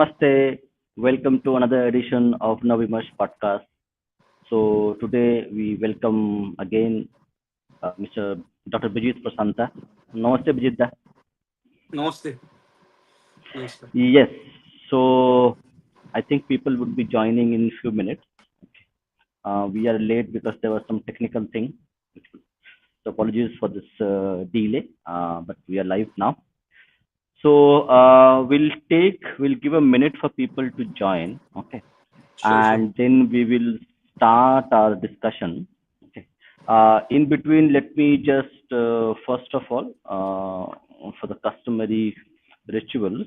Namaste. Welcome to another edition of Navimash podcast. So today we welcome again Mr. Dr. Bijeet Prasantha. Namaste, Bijeet. Namaste. Namaste. Yes. So I think people would be joining in few minutes. We are late because there was some technical thing. So apologies for this delay, but we are live now. So we'll give a minute for people to join. Okay, Sure, sure. and then we will start our discussion. Okay. In between, let me just first of all, for the customary rituals,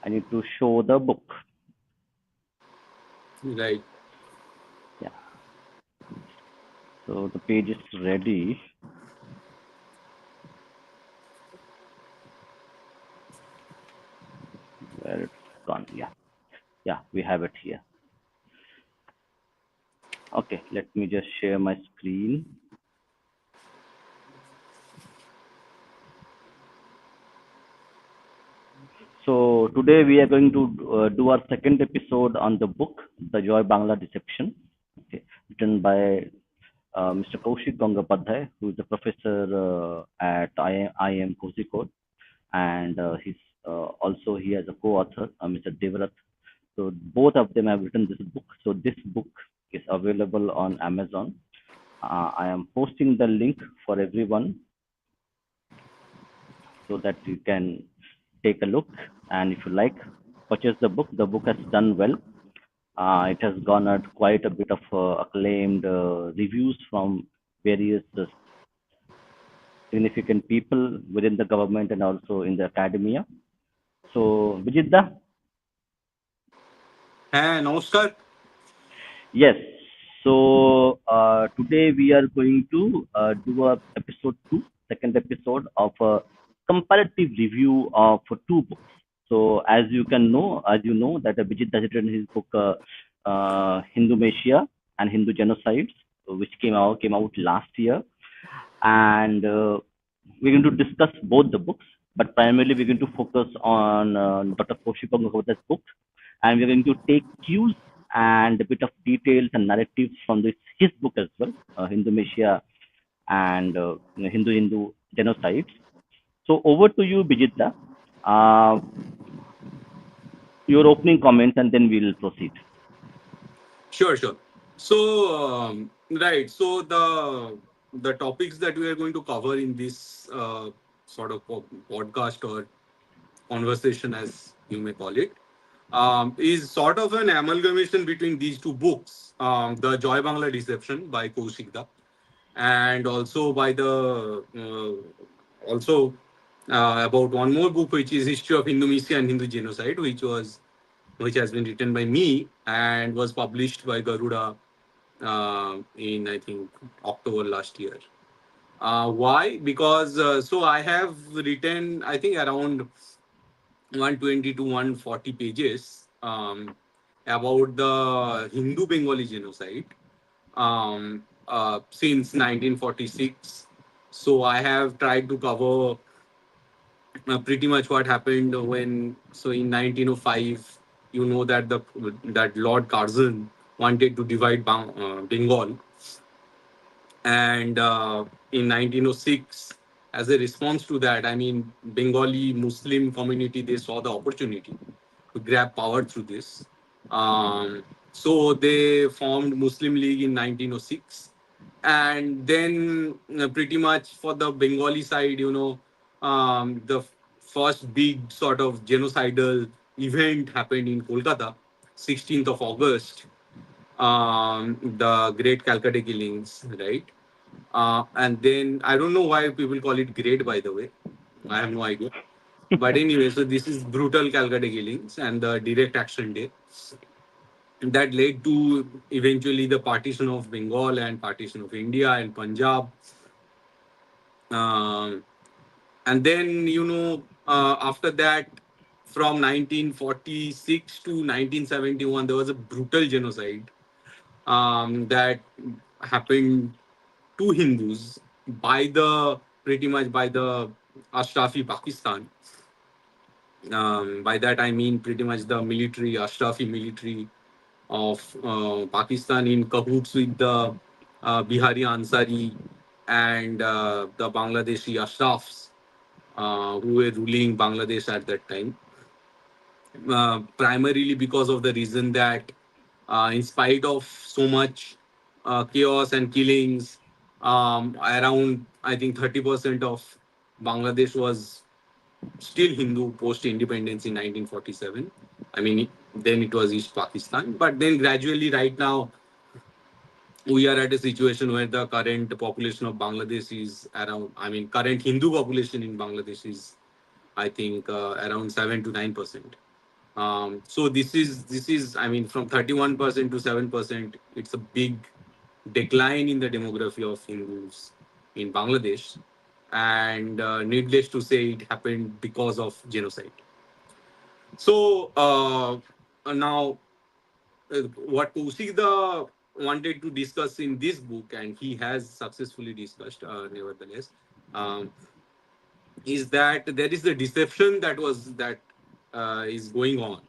I need to show the book. Right. Yeah. So the page is ready. Where it's gone? Yeah. Yeah, we have it here. Okay, let me just share my screen. So today we are going to do our second episode on the book, The Joy Bangla Deception, okay, written by Mr. Kausik Gangopadhyay, who is a professor at IIM Kozhikode, and also he has a co-author, Mr. Devavrata. So both of them have written this book. So this book is available on Amazon. I am posting the link for everyone so that you can take a look, and if you like, purchase the book. The book has done well. It has garnered quite a bit of acclaimed reviews from various significant people within the government and also in the academia. So, Vijitda, Hey, Namaskar. yes. So today we are going to do a episode two, second episode of a comparative review of two books. So as you know that Bijeet has written his book Hindumisia and Hindu Genocides, which came out last year, and we're going to discuss both the books, but primarily we're going to focus on Dr. Kaushik Gangopadhyay's book, and we're going to take cues and a bit of details and narratives from his book as well, Hindumisia and Hindu Genocides. So over to you, Bijita. Uh, your opening comments, and then we'll proceed. Sure, sure. So, right. So the topics that we are going to cover in this sort of podcast or conversation, as you may call it, is sort of an amalgamation between these two books, the Joy Bangla Deception by Kaushik, and also by the also about one more book which is History of Hindumisia and Hindu Genocide, which has been written by me and was published by Garuda in I think October last year. Why? Because so I have written I think around 120 to 140 pages about the Hindu Bengali genocide since 1946. So I have tried to cover pretty much what happened when. So in 1905, you know that that Lord Curzon wanted to divide Bengal, and in 1906, as a response to that, I mean, Bengali Muslim community, they saw the opportunity to grab power through this. So they formed Muslim League in 1906, and then pretty much for the Bengali side, the first big sort of genocidal event happened in Kolkata, 16th of August, the Great Calcutta Killings, right? And then I don't know why people call it great, by the way. I have no idea. But anyway, so this is brutal Calcutta Killings and the direct action day that led to eventually the partition of Bengal and partition of India and Punjab. Um, and then, after that, from 1946 to 1971, there was a brutal genocide that happened to Hindus by the pretty much by the Ashrafi Pakistan. By that I mean pretty much the military, Ashrafi military of Pakistan in cahoots with the Bihari Ansari and the Bangladeshi Ashrafs who were ruling Bangladesh at that time, primarily because of the reason that, in spite of so much chaos and killings, around I think 30% of Bangladesh was still Hindu post independence in 1947. I mean, then it was East Pakistan, but then gradually, right now, we are at a situation where the current population of Bangladesh is around, I mean, current Hindu population in Bangladesh is, I think, around 7 to 9%. So this is I mean from 31% to 7%. It's a big decline in the demography of Hindus in Bangladesh, and needless to say, it happened because of genocide. So now, what Kausik wanted to discuss in this book, and he has successfully discussed, nevertheless, um, is that there is the deception that is going on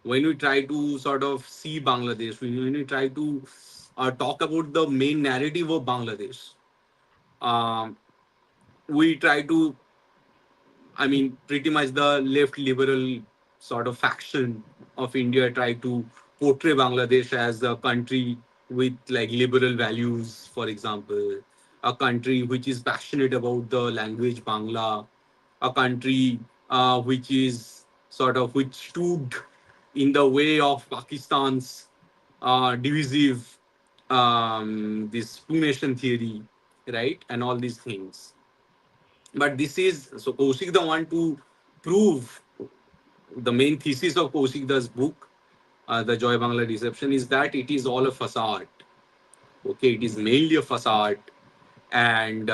when we try to sort of see Bangladesh, when we try to talk about the main narrative of Bangladesh, um, we try to, I mean, pretty much the left liberal sort of faction of India try to portray Bangladesh as a country with like liberal values, for example, a country which is passionate about the language Bangla, a country which is sort of which stood in the way of Pakistan's divisive this two nation theory, right, and all these things. But this is so Kausik the one to prove the main thesis of Kausik's book, The Joy Bangla Deception, is that it is all a facade. Okay, it is mainly a facade, and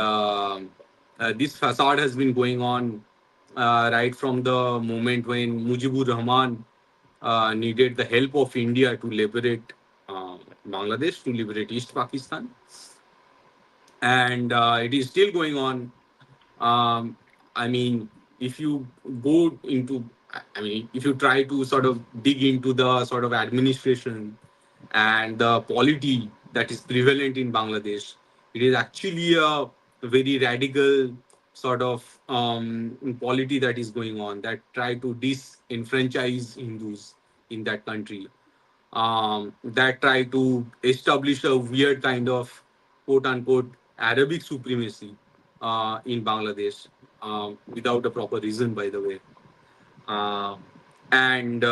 this facade has been going on right from the moment when Mujibur Rahman needed the help of India to liberate Bangladesh, to liberate East Pakistan, and it is still going on. I mean, if you go into, I mean, if you try to sort of dig into the sort of administration and the polity that is prevalent in Bangladesh, it is actually a very radical sort of polity that is going on that try to disenfranchise Hindus in that country, that try to establish a weird kind of quote unquote Arabic supremacy in Bangladesh, without a proper reason, by the way. Uh, and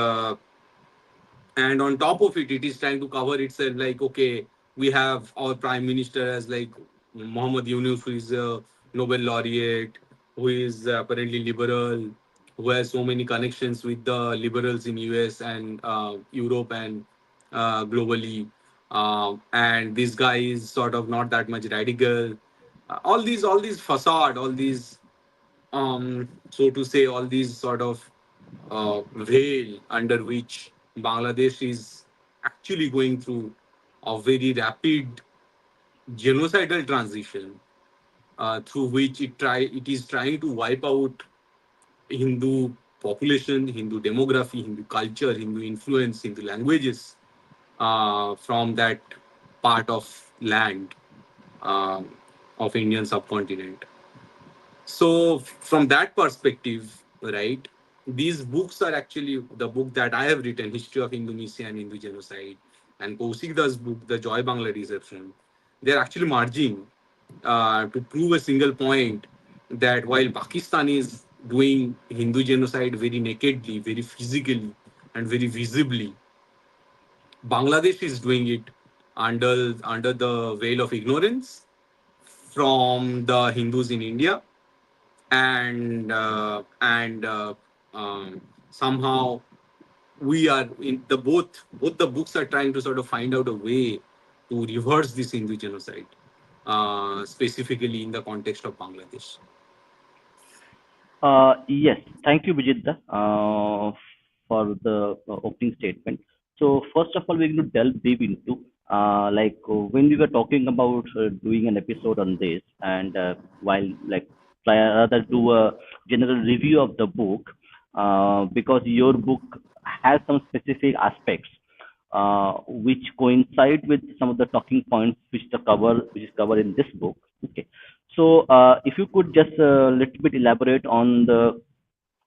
and on top of it, it is trying to cover itself like, okay, we have our prime minister as like Muhammad Yunus, who is a Nobel laureate, who is apparently liberal, who has so many connections with the liberals in US and Europe and globally. And this guy is sort of not that much radical. All these facade, all these so to say, all these sort of veil under which Bangladesh is actually going through a very rapid genocidal transition, through which it is trying to wipe out Hindu population, Hindu demography, Hindu culture, Hindu influence, Hindu languages from that part of land, um, of Indian subcontinent. So from that perspective, right, these books are actually the book that I have written, History of Indonesia and Hindu Genocide, and Kausik's book, The Joy Bangla Deception. They're actually merging to prove a single point that while Pakistan is doing Hindu genocide very nakedly, very physically, and very visibly, Bangladesh is doing it under the veil of ignorance from the Hindus in India, and somehow we are in the both the books are trying to sort of find out a way to reverse this Hindu genocide, specifically in the context of Bangladesh. Yes, thank you, Bijeet, for the opening statement. So first of all, we're going to delve deep into when we were talking about doing an episode on this, and while like rather do a general review of the book. because your book has some specific aspects which coincide with some of the talking points which is covered in this book. Okay, so if you could just little bit elaborate on the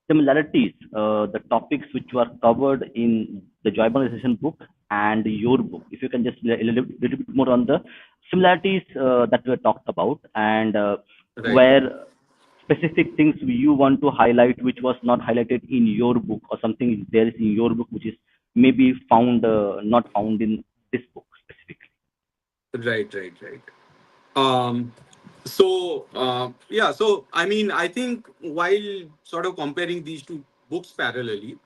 similarities, the topics which were covered in the Joy Organization book and your book. If you can just a little bit more on the similarities that were talked about, and Right. where specific things you want to highlight which was not highlighted in your book, or something there is in your book which is maybe found not found in this book specifically. Right. Right. Right. Um, so I mean, I think while sort of comparing these two books parallelly,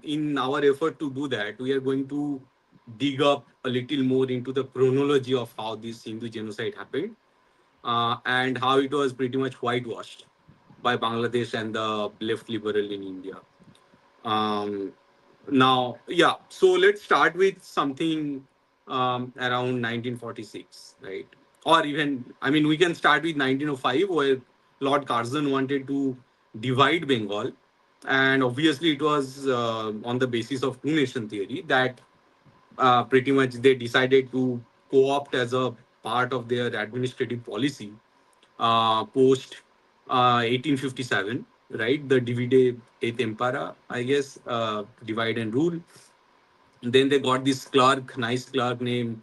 in our effort to do that, we are going to dig up a little more into the chronology of how this Hindu genocide happened, and how it was pretty much whitewashed by Bangladesh and the left liberal in India. Um, Now, yeah, so let's start with something around 1946, right? Or even, I mean, we can start with 1905, where Lord Curzon wanted to divide Bengal. And obviously, it was on the basis of two nation theory that pretty much they decided to co opt as a part of their administrative policy post 1857, right? The divide et impera, I guess, divide and rule. Then they got this clerk, nice clerk named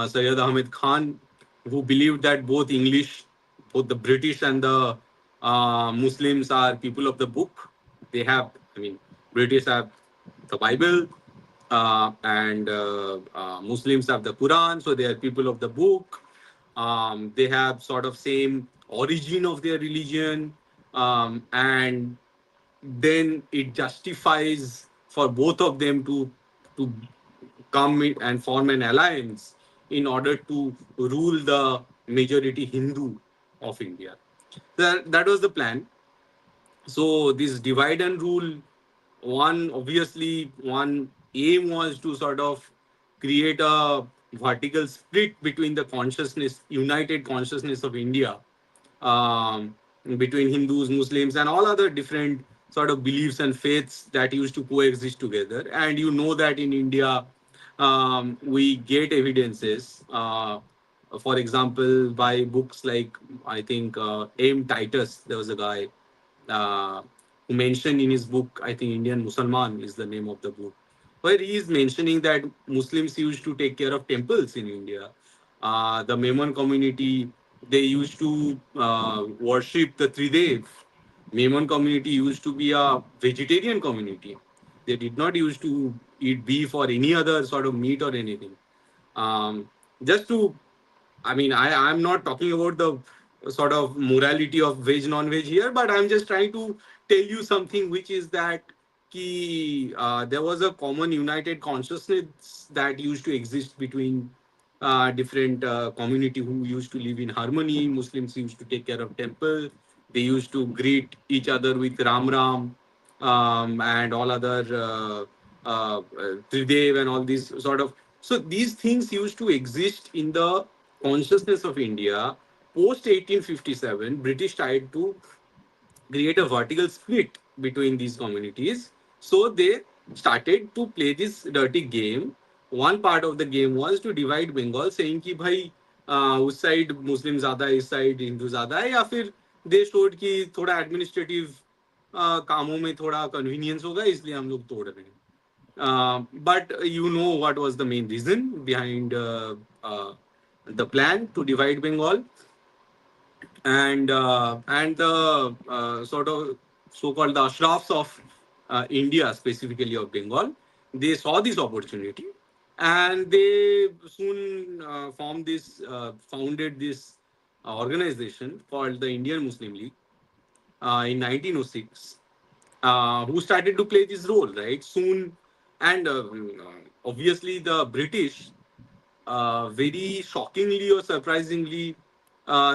Sayyid Ahmed Khan, who believed that both the British and the Muslims are people of the book. They have, I mean, British have the Bible, and Muslims have the Quran, so they are people of the book. They have sort of same origin of their religion, and then it justifies for both of them to come and form an alliance in order to rule the majority Hindu of India. That was the plan. So this divide and rule, one aim was to sort of create a vertical split between the consciousness, united consciousness of India, um, between Hindus, Muslims, and all other different sort of beliefs and faiths that used to coexist together. And you know that in India, we get evidences. For example, by books like, I think, M. Titus, there was a guy uh, who mentioned in his book, I think Indian Musalman is the name of the book, where he is mentioning that Muslims used to take care of temples in India. The Memon community, they used to worship the Tridev. Memon community used to be a vegetarian community. They did not used to eat beef or any other sort of meat or anything. Um, just to I mean, I'm not talking about the sort of morality of veg, non-veg here, but I'm just trying to tell you something, which is that there was a common united consciousness that used to exist between different community who used to live in harmony. Muslims used to take care of temple. They used to greet each other with Ram Ram, and all other Tridev and all these sort of. So these things used to exist in the consciousness of India post 1857. British tried to create a vertical split between these communities. So they started to play this dirty game. One part of the game was to divide Bengal, saying कि भाई उस side मुस्लिम ज्यादा है, इस side Hindu ज्यादा है, या फिर दे शोड कि थोड़ा एडमिनिस्ट्रेटिव कामों में थोड़ा कन्वीनियंस होगा इसलिए हम लोग तोड़ रहे हैं. But you know what was the main reason behind the plan to divide Bengal, and the sort of so-called the ashrafs of India, specifically of Bengal, they saw this opportunity, and they soon founded this organization called the Indian Muslim League in 1906, who started to play this role right soon, and obviously the British, very shockingly or surprisingly,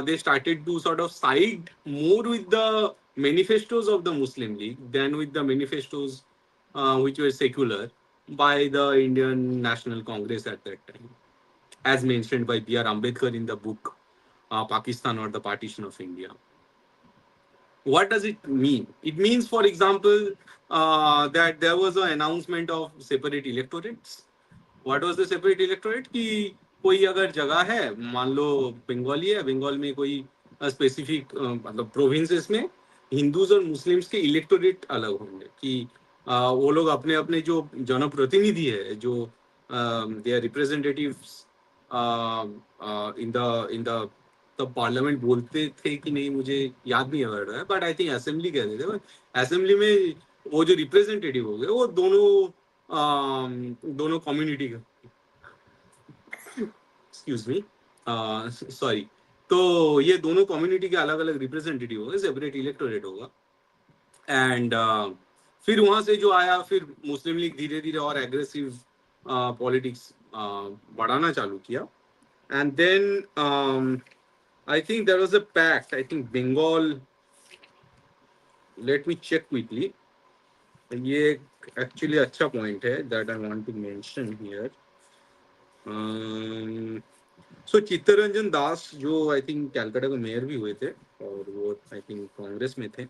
they started to sort of side more with the manifestos of the Muslim League than with the manifestos which were secular by the Indian National Congress at that time, as mentioned by B.R. Ambedkar in the book Pakistan or the Partition of India. What does it mean? It means, for example, that there was an announcement of separate electorates. What was the separate electorate? कि कोई अगर जगह है, मान लो बंगाली है, बंगाल में कोई specific मतलब प्रोविंसेस में हिंदूज और मुस्लिम्स के इलेक्टोरेट अलग होंगे कि वो लोग अपने अपने जो जनप्रतिनिधि है, जो they are representatives in the तब पार्लियामेंट बोलते थे कि नहीं, मुझे याद नहीं आ रहा है, बट आई थिंक असेंबली कहते थे। असेंबली में वो जो रिप्रेजेंटेटिव हो गए वो दोनों कम्युनिटी का, एक्सक्यूज मी, सॉरी, तो ये दोनों कम्युनिटी के अलग अलग रिप्रेजेंटेटिव होंगे, सेपरेट इलेक्टोरेट होगा। एंड फिर वहां से जो आया, फिर मुस्लिम लीग धीरे धीरे और एग्रेसिव पॉलिटिक्स बढ़ाना चालू किया। And then I think there was a pact. I think Bengal. Let me check quickly. ये actually अच्छा point है that I want to mention here. So Chittaranjan Das जो I think कलकत्ता के मेयर भी हुए थे और वो I think कांग्रेस में थे,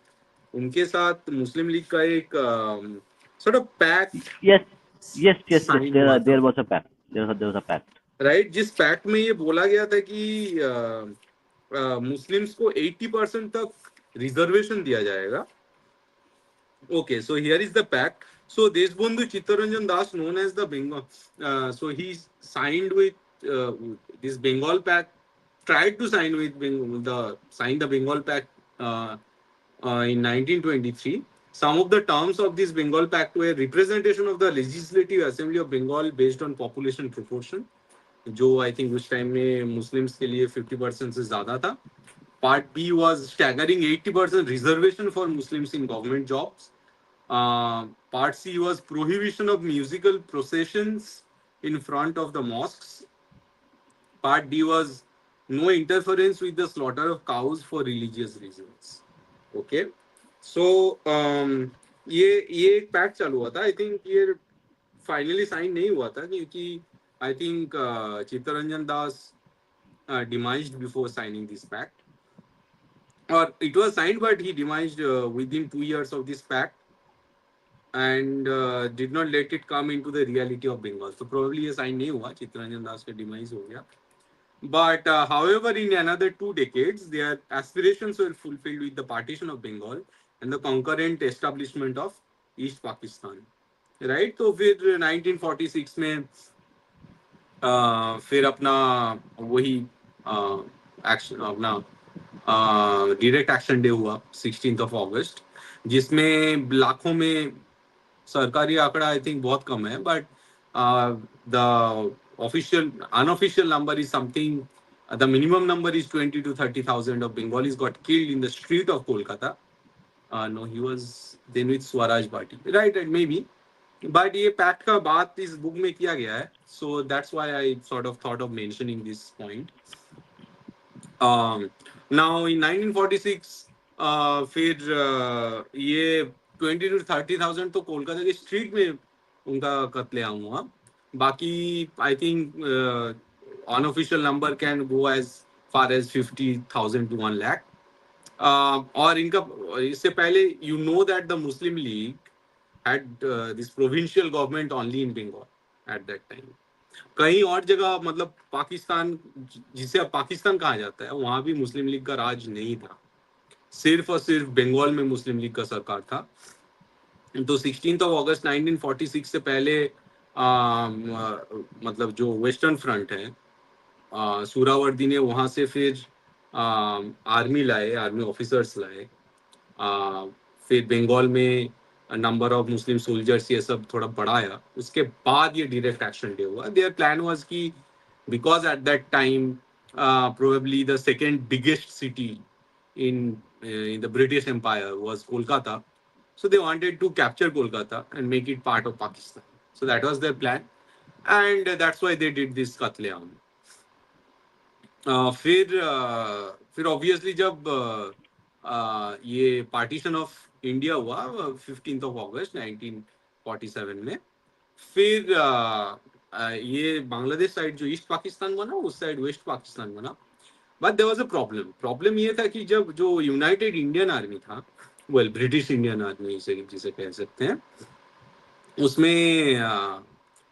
उनके साथ मुस्लिम लीग का एक sort of pact Yes, yes. Sign There हुआ था, there was a pact. There was a pact. Right? जिस पैक्ट में ये बोला गया था कि मुस्लिम्स को 80% तक रिजर्वेशन दिया जाएगा। Okay, so here is the pact. So Deshbandhu Chittaranjan Das, known as the Bengal, so he signed with this Bengal Pact, tried to sign with sign the Bengal Pact in 1923. Some of the terms of this Bengal Pact were representation of the Legislative Assembly of Bengal based on population proportion, जो I think उस time में Muslims के लिए 50% से ज्यादा था। Part B was staggering 80% reservation for Muslims in government jobs. Part C was prohibition of musical processions in front of the mosques. Part D was no interference with the slaughter of cows for religious reasons. Okay, so ये एक pact चालू हुआ था। I think ये finally sign नहीं हुआ था क्योंकि I think Chittaranjan Das demised before signing this pact, or it was signed but he demised within 2 years of this pact and did not let it come into the reality of Bengal. So probably ये sign नहीं हुआ, चित्तरंजन दास का demise हो गया। But however, in another 2 decades, their aspirations were fulfilled with the partition of Bengal and the concurrent establishment of East Pakistan. Right? तो फिर 1946 में फिर अपना वही एक्शन, अपना डायरेक्ट एक्शन डे हुआ 16 अगस्त, जिसमें लाखों में, सरकारी आंकड़ा आई थिंक बहुत कम है, but the official unofficial number is something, the minimum number is 20 to 30,000 of Bengalis got killed in the street of Kolkata. No, he was then with Swaraj Party, right? And maybe, but ये pact का बात इस book में किया गया है, so that's why I sort of thought of mentioning this point. Now in 1946 फिर ये 20 to 30,000 तो कोलकाता के स्ट्रीट में उनका कत्लेआम हुआ। बाकी I think unofficial number can go as far as 50,000 to 1 lakh। और इनका इससे पहले you know that the Muslim League had this provincial government only in Bengal at that time. कहीं और जगह मतलब पाकिस्तान, जिसे अब पाकिस्तान कहा जाता है, वहां भी मुस्लिम लीग का राज नहीं था, सिर्फ और सिर्फ बंगाल में मुस्लिम लीग का सरकार था। तो 16 अगस्त 1946 से पहले मतलब जो वेस्टर्न फ्रंट है, सूरावर्दी ने वहां से फिर आर्मी लाए, आर्मी ऑफिसर्स लाए, फिर बंगाल में नंबर ऑफ मुस्लिम सोल्जर्स ये सब थोड़ा बढ़ाया, उसके बाद ये डायरेक्ट एक्शन डे हुआ। देयर प्लान वाज कि because at that time probably the second biggest city in the British Empire was Kolkata, so they wanted to capture Kolkata and make it part of Pakistan. So that was their plan, and that's why they did this Katleam. फिर obviously जब ये partition of India हुआ 15 अगस्त 1947 में, फिर ये Bangladesh side जो east Pakistan बना, उस साइड वेस्ट पाकिस्तान बना। But there was a problem ये था कि जब जो यूनाइटेड इंडियन आर्मी था, वेल ब्रिटिश इंडियन आर्मी जिसे कह सकते हैं, उसमें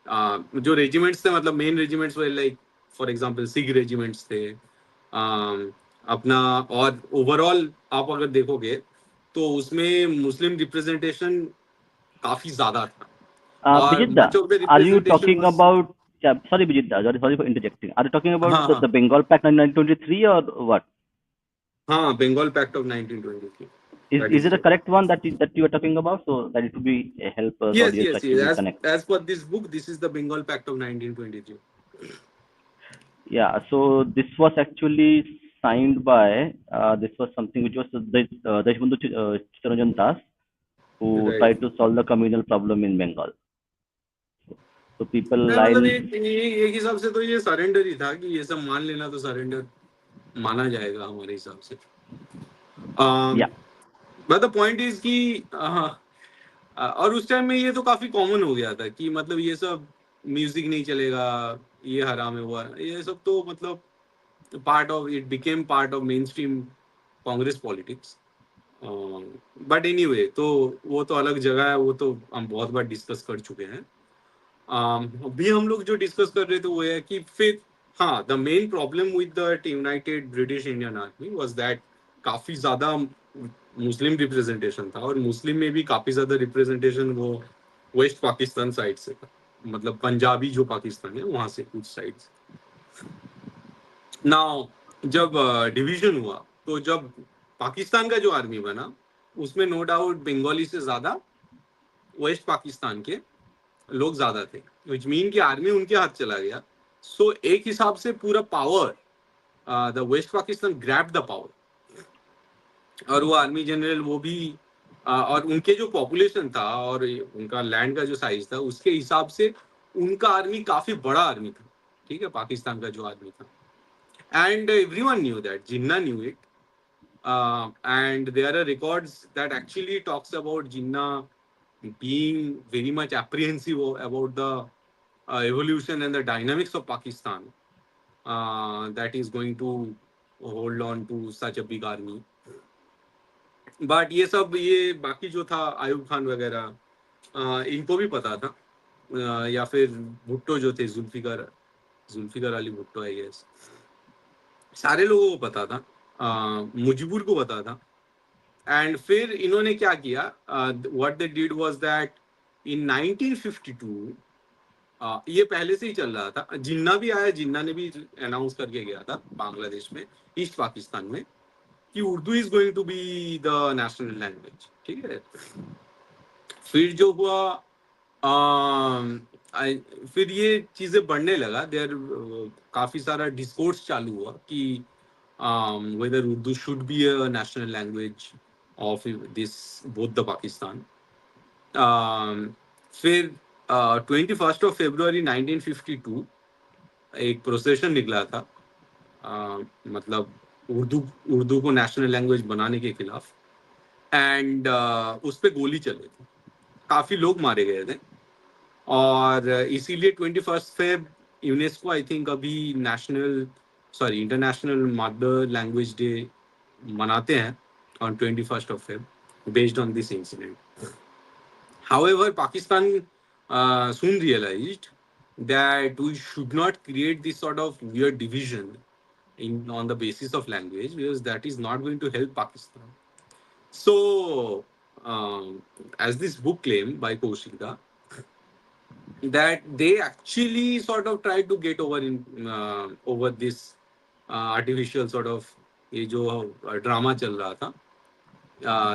जो रेजिमेंट्स थे, मतलब मेन रेजिमेंट्स वे like for example Sikh regiments थे, अपना, और ओवरऑल आप अगर देखोगे तो उसमें मुस्लिम रिप्रेजेंटेशन काफी ज्यादा था, और Bijitda, much of the are you representation talking was, about? Yeah, sorry, Bijitda. Sorry for interjecting. Are you talking about हाँ the हाँ Bengal Pact 1923 or what? हाँ, Bengal pact of 1923, that Is is it the right. correct one that you are talking about? So that it would be help us Yes, audience to yes, yes. actually connect. As per this book, this is the Bengal Pact of 1923. Yeah. So this was actually signed by. This was something which was the Deshbandhu Chittaranjan Das, who Right. tried to solve the communal problem in Bengal. So people नहीं, मतलब line. एक हिसाब से तो ये surrender ही था कि ये सब मान लेना तो सरेंडर माना जाएगा हमारे हिसाब से. Yeah. But the point is कि और उस टाइम में ये तो काफी कॉमन हो गया था कि मतलब ये सब म्यूजिक नहीं चलेगा, ये हराम है, हुआ ये सब, तो मतलब part of it became part of main stream Congress politics. But anyway, तो वो तो अलग जगह है, वो तो हम बहुत बार डिस्कस कर चुके हैं. अभी हम लोग जो डिस्कस कर रहे थे वो है कि फिर, हाँ, the main problem with the United British Indian army was that काफी ज्यादा मुस्लिम रिप्रेजेंटेशन था, और मुस्लिम में भी काफी ज्यादा रिप्रेजेंटेशन वो वेस्ट पाकिस्तान साइड से था, मतलब पंजाबी जो पाकिस्तान है वहां से कुछ साइड से. नाउ जब डिवीजन हुआ, तो जब पाकिस्तान का जो आर्मी बना, उसमें नो डाउट बंगाली से ज्यादा वेस्ट पाकिस्तान के लोग ज्यादा थे, विच मीन कि आर्मी उनके हाथ चला गया. सो एक हिसाब से पूरा power, the west Pakistan grab the power, और वो आर्मी जनरल वो भी, और उनके जो पॉपुलेशन था और उनका लैंड का जो साइज था उसके हिसाब से उनका आर्मी काफी बड़ा आर्मी था, ठीक है, पाकिस्तान का जो आर्मी था. And everyone knew that, Jinnah knew it, and there are records that actually talks about Jinnah being very much apprehensive about the evolution and the dynamics of Pakistan, that is going to hold on to such a big army. But ये सब, ये बाकी जो था आयुब खान वगैरह, इनको भी पता था, या फिर भुट्टो जो थे, जुल्फिकार जुल्फिकार अली भुट्टो, आई गेस, सारे लोगों को पता था, मुजीबुर को पता था. एंड फिर इन्होंने क्या किया, what they did was that in 1952, ये पहले से ही चल रहा था, जिन्ना भी आया, जिन्ना ने भी अनाउंस करके गया था बांग्लादेश में, ईस्ट पाकिस्तान में, कि Urdu is going to be the national language, ठीक है. फिर जो हुआ, फिर ये चीजें बढ़ने लगा, देर काफी सारा डिस्कोर्स चालू हुआ कि whether Urdu should be a national language of this both the Pakistan. फिर 21 फरवरी 1952 एक प्रोसेशन निकला था, मतलब उर्दू उर्दू को नेशनल लैंग्वेज बनाने के खिलाफ, एंड उस पर गोली चले थी, काफी लोग मारे गए थे, और इसीलिए 21 फेब यूनेस्को आई थिंक अभी इंटरनेशनल मदर लैंग्वेज डे मनाते हैं on 21 Feb, based on this incident. However Pakistan soon realized that we should not create this sort of weird division on the basis of language, because that is not going to help Pakistan. So, as this book claimed by Kausik, that they actually sort of tried to get over this artificial sort of ये जो drama चल रहा था,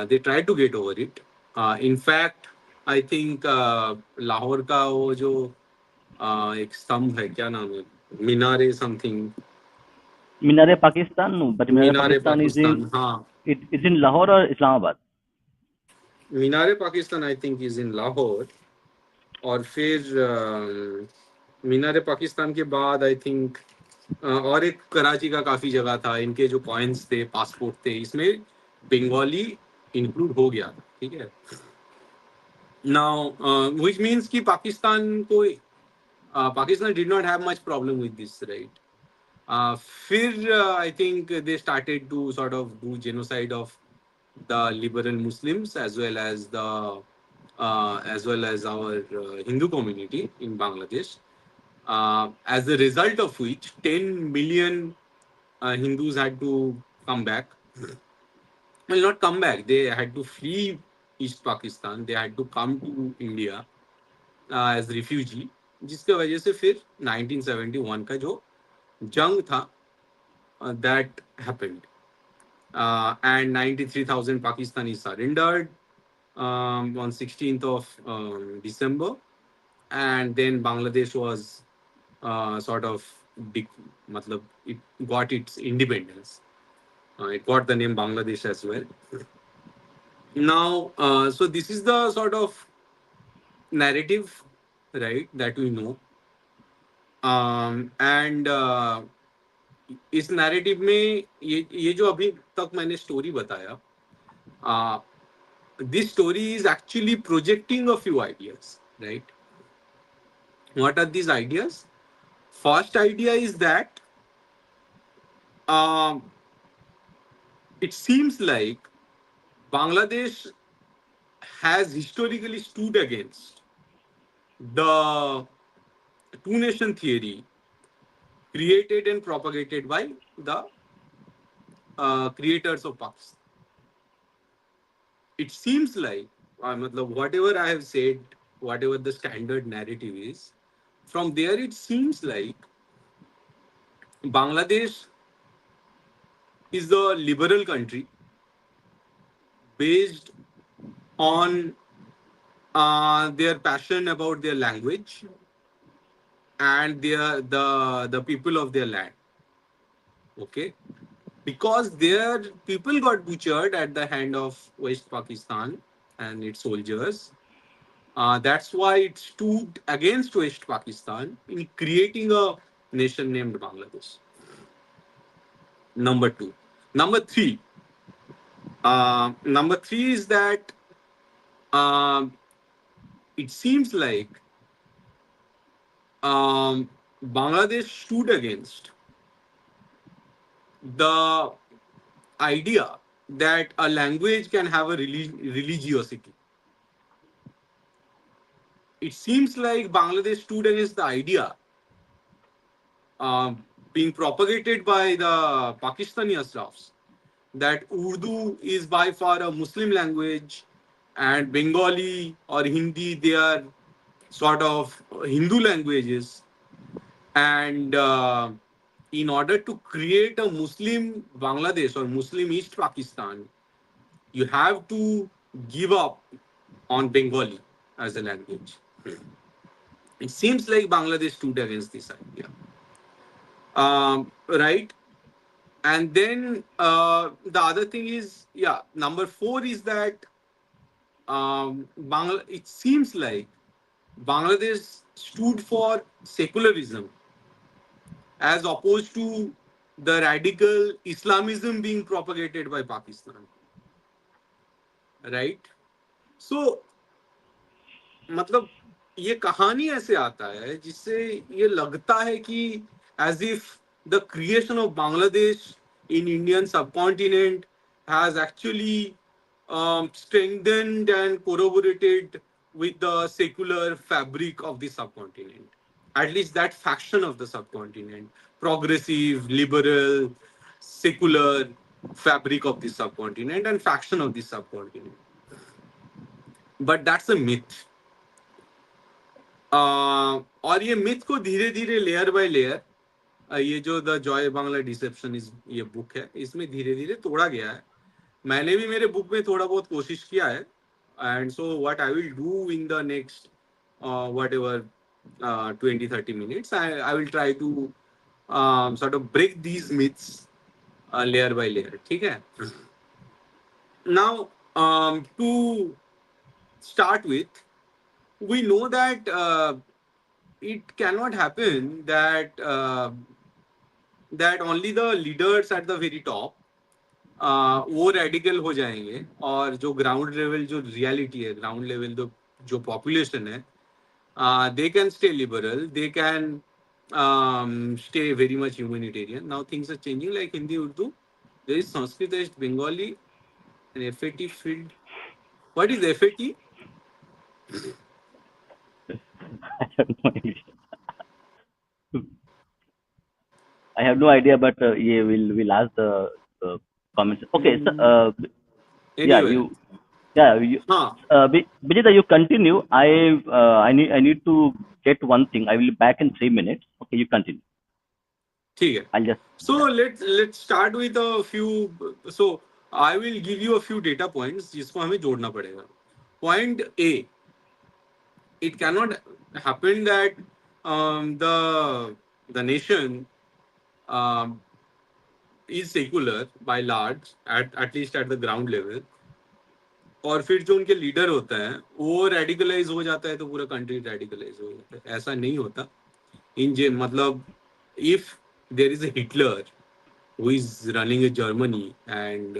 they tried to get over it. In fact, I think Lahore का वो जो एक स्तंभ है, क्या नाम है, मीनारे something, Minare Pakistan, no, but Minare मीनारे Pakistan is पाकिस्तान, in हाँ, it is in Lahore or Islamabad. मीनारे Pakistan I think is in Lahore, और फिर मीनारे पाकिस्तान के बाद आई थिंक और एक कराची का काफी जगह था, इनके जो कॉइन्स थे, पासपोर्ट थे, इसमें बंगाली इंक्लूड हो गया था, ठीक है. नाउ व्हिच मींस कि Pakistan did not have much problem with this, right. फिर I think they started to sort of do genocide of the liberal Muslims as well as our Hindu community in Bangladesh. As a result of which, 10 million Hindus had to come back. Well, not come back. They had to flee East Pakistan. They had to come to India as refugee. जिसके वजह से फिर 1971 का जो जंग था that happened. And 93,000 Pakistanis surrendered on 16th of December. And then Bangladesh was sort of, matlab, it got its independence. It got the name Bangladesh as well. Now, so this is the sort of narrative, right, that we know. And इस narrative में ये जो अभी तक मैंने story बताया, this story is actually projecting a few ideas, right? What are these ideas? First idea is that um, it seems like Bangladesh has historically stood against the two nation theory created and propagated by the creators of Pakistan. It seems like, whatever I have said, whatever the standard narrative is, from there it seems like Bangladesh is a liberal country based on their passion about their language and the people of their land. Okay, because their people got butchered at the hand of West Pakistan and its soldiers. That's why it stood against West Pakistan in creating a nation named Bangladesh. Number two. Number three. Number three is that um, it seems like Bangladesh stood against the idea that a language can have a religiosity. It seems like Bangladesh stood against the idea being propagated by the Pakistani Ashrafs that Urdu is by far a Muslim language and Bengali or Hindi, they are sort of Hindu languages. And in order to create a Muslim Bangladesh or Muslim East Pakistan, you have to give up on Bengali as a language. It seems like Bangladesh stood against this idea. Right? And then the other thing is, yeah, number four is that it seems like Bangladesh stood for secularism as opposed to the radical Islamism being propagated by Pakistan. Right? So, मतलब ये कहानी ऐसे आता है जिससे ये लगता है कि as if the creation of Bangladesh in Indian subcontinent has actually strengthened and corroborated with the secular fabric of the subcontinent. At least that faction of the subcontinent, progressive, liberal, secular fabric of the subcontinent and faction of the subcontinent. But that's a myth. और ये myth को धीरे धीरे layer by layer ये जो the Joy Bangla dissipation इस ये book है इसमें धीरे धीरे तोड़ा गया है. मैंने भी मेरे बुक में थोड़ा बहुत कोशिश किया है. And so what I will do in the next whatever 20-30 minutes I will try to sort of break these myths layer by layer. ठीक है. Now to start with, we know that it cannot happen that that only the leaders at the very top वो radical हो जाएंगे और जो ground level जो reality है ground level जो पॉपुलेशन है they can stay liberal, they can stay very much humanitarian. Now things are changing, like Hindi, Urdu. There is Sanskrit, there is Bengali, and FAT field. What is FAT? I have no idea. I have no idea, but yeah, we'll ask the comments. Okay, so yeah, Anyway, you, huh? Vijay, you continue. I need to get one thing. I will be back in 3 minutes. Okay, you continue. ठीक है. I'll just So yeah. let's start with a few. So I will give you a few data points जिसको हमें जोड़ना पड़ेगा. Point A, it cannot happen that the nation um, is secular by large at least at the ground level, और फिर जो उनके leader होता है वो रेडिकलाइज हो जाता है तो पूरा कंट्री रेडिकलाइज हो जाता है. ऐसा नहीं होता. इन जे मतलब if there is a Hitler who is running a Germany and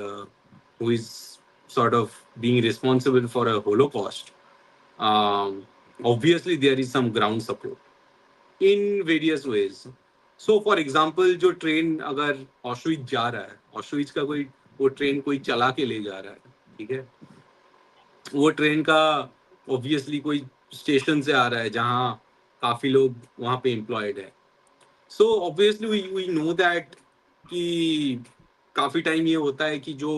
who is sort of being responsible for a Holocaust, um, obviously there is some ground support in various ways. So for example, जो train अगर ऑशविट्ज जा रहा है, ऑशविट्ज का कोई वो train कोई चला के ले जा रहा है, ठीक है, वो ट्रेन का ऑब्वियसली कोई स्टेशन से आ रहा है जहाँ काफी लोग वहाँ पे एम्प्लॉयड है. So obviously we know that कि काफी टाइम ये होता है कि जो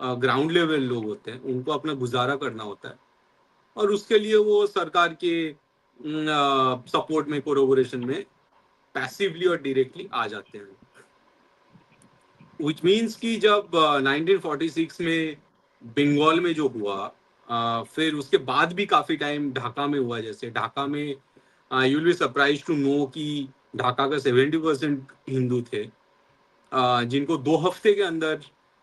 ग्राउंड लेवल लोग होते हैं उनको अपना गुजारा करना होता है, और उसके लिए वो सरकार के सपोर्ट में, कोरोबोरेशन में पैसिवली और डायरेक्टली आ जाते हैं. विच मीन्स कि जब 1946 में बंगाल में जो हुआ, फिर उसके बाद भी काफी टाइम ढाका में हुआ. जैसे ढाका में you will be surprise to know कि ढाका का 70% हिंदू थे, जिनको 2 हफ्ते के अंदर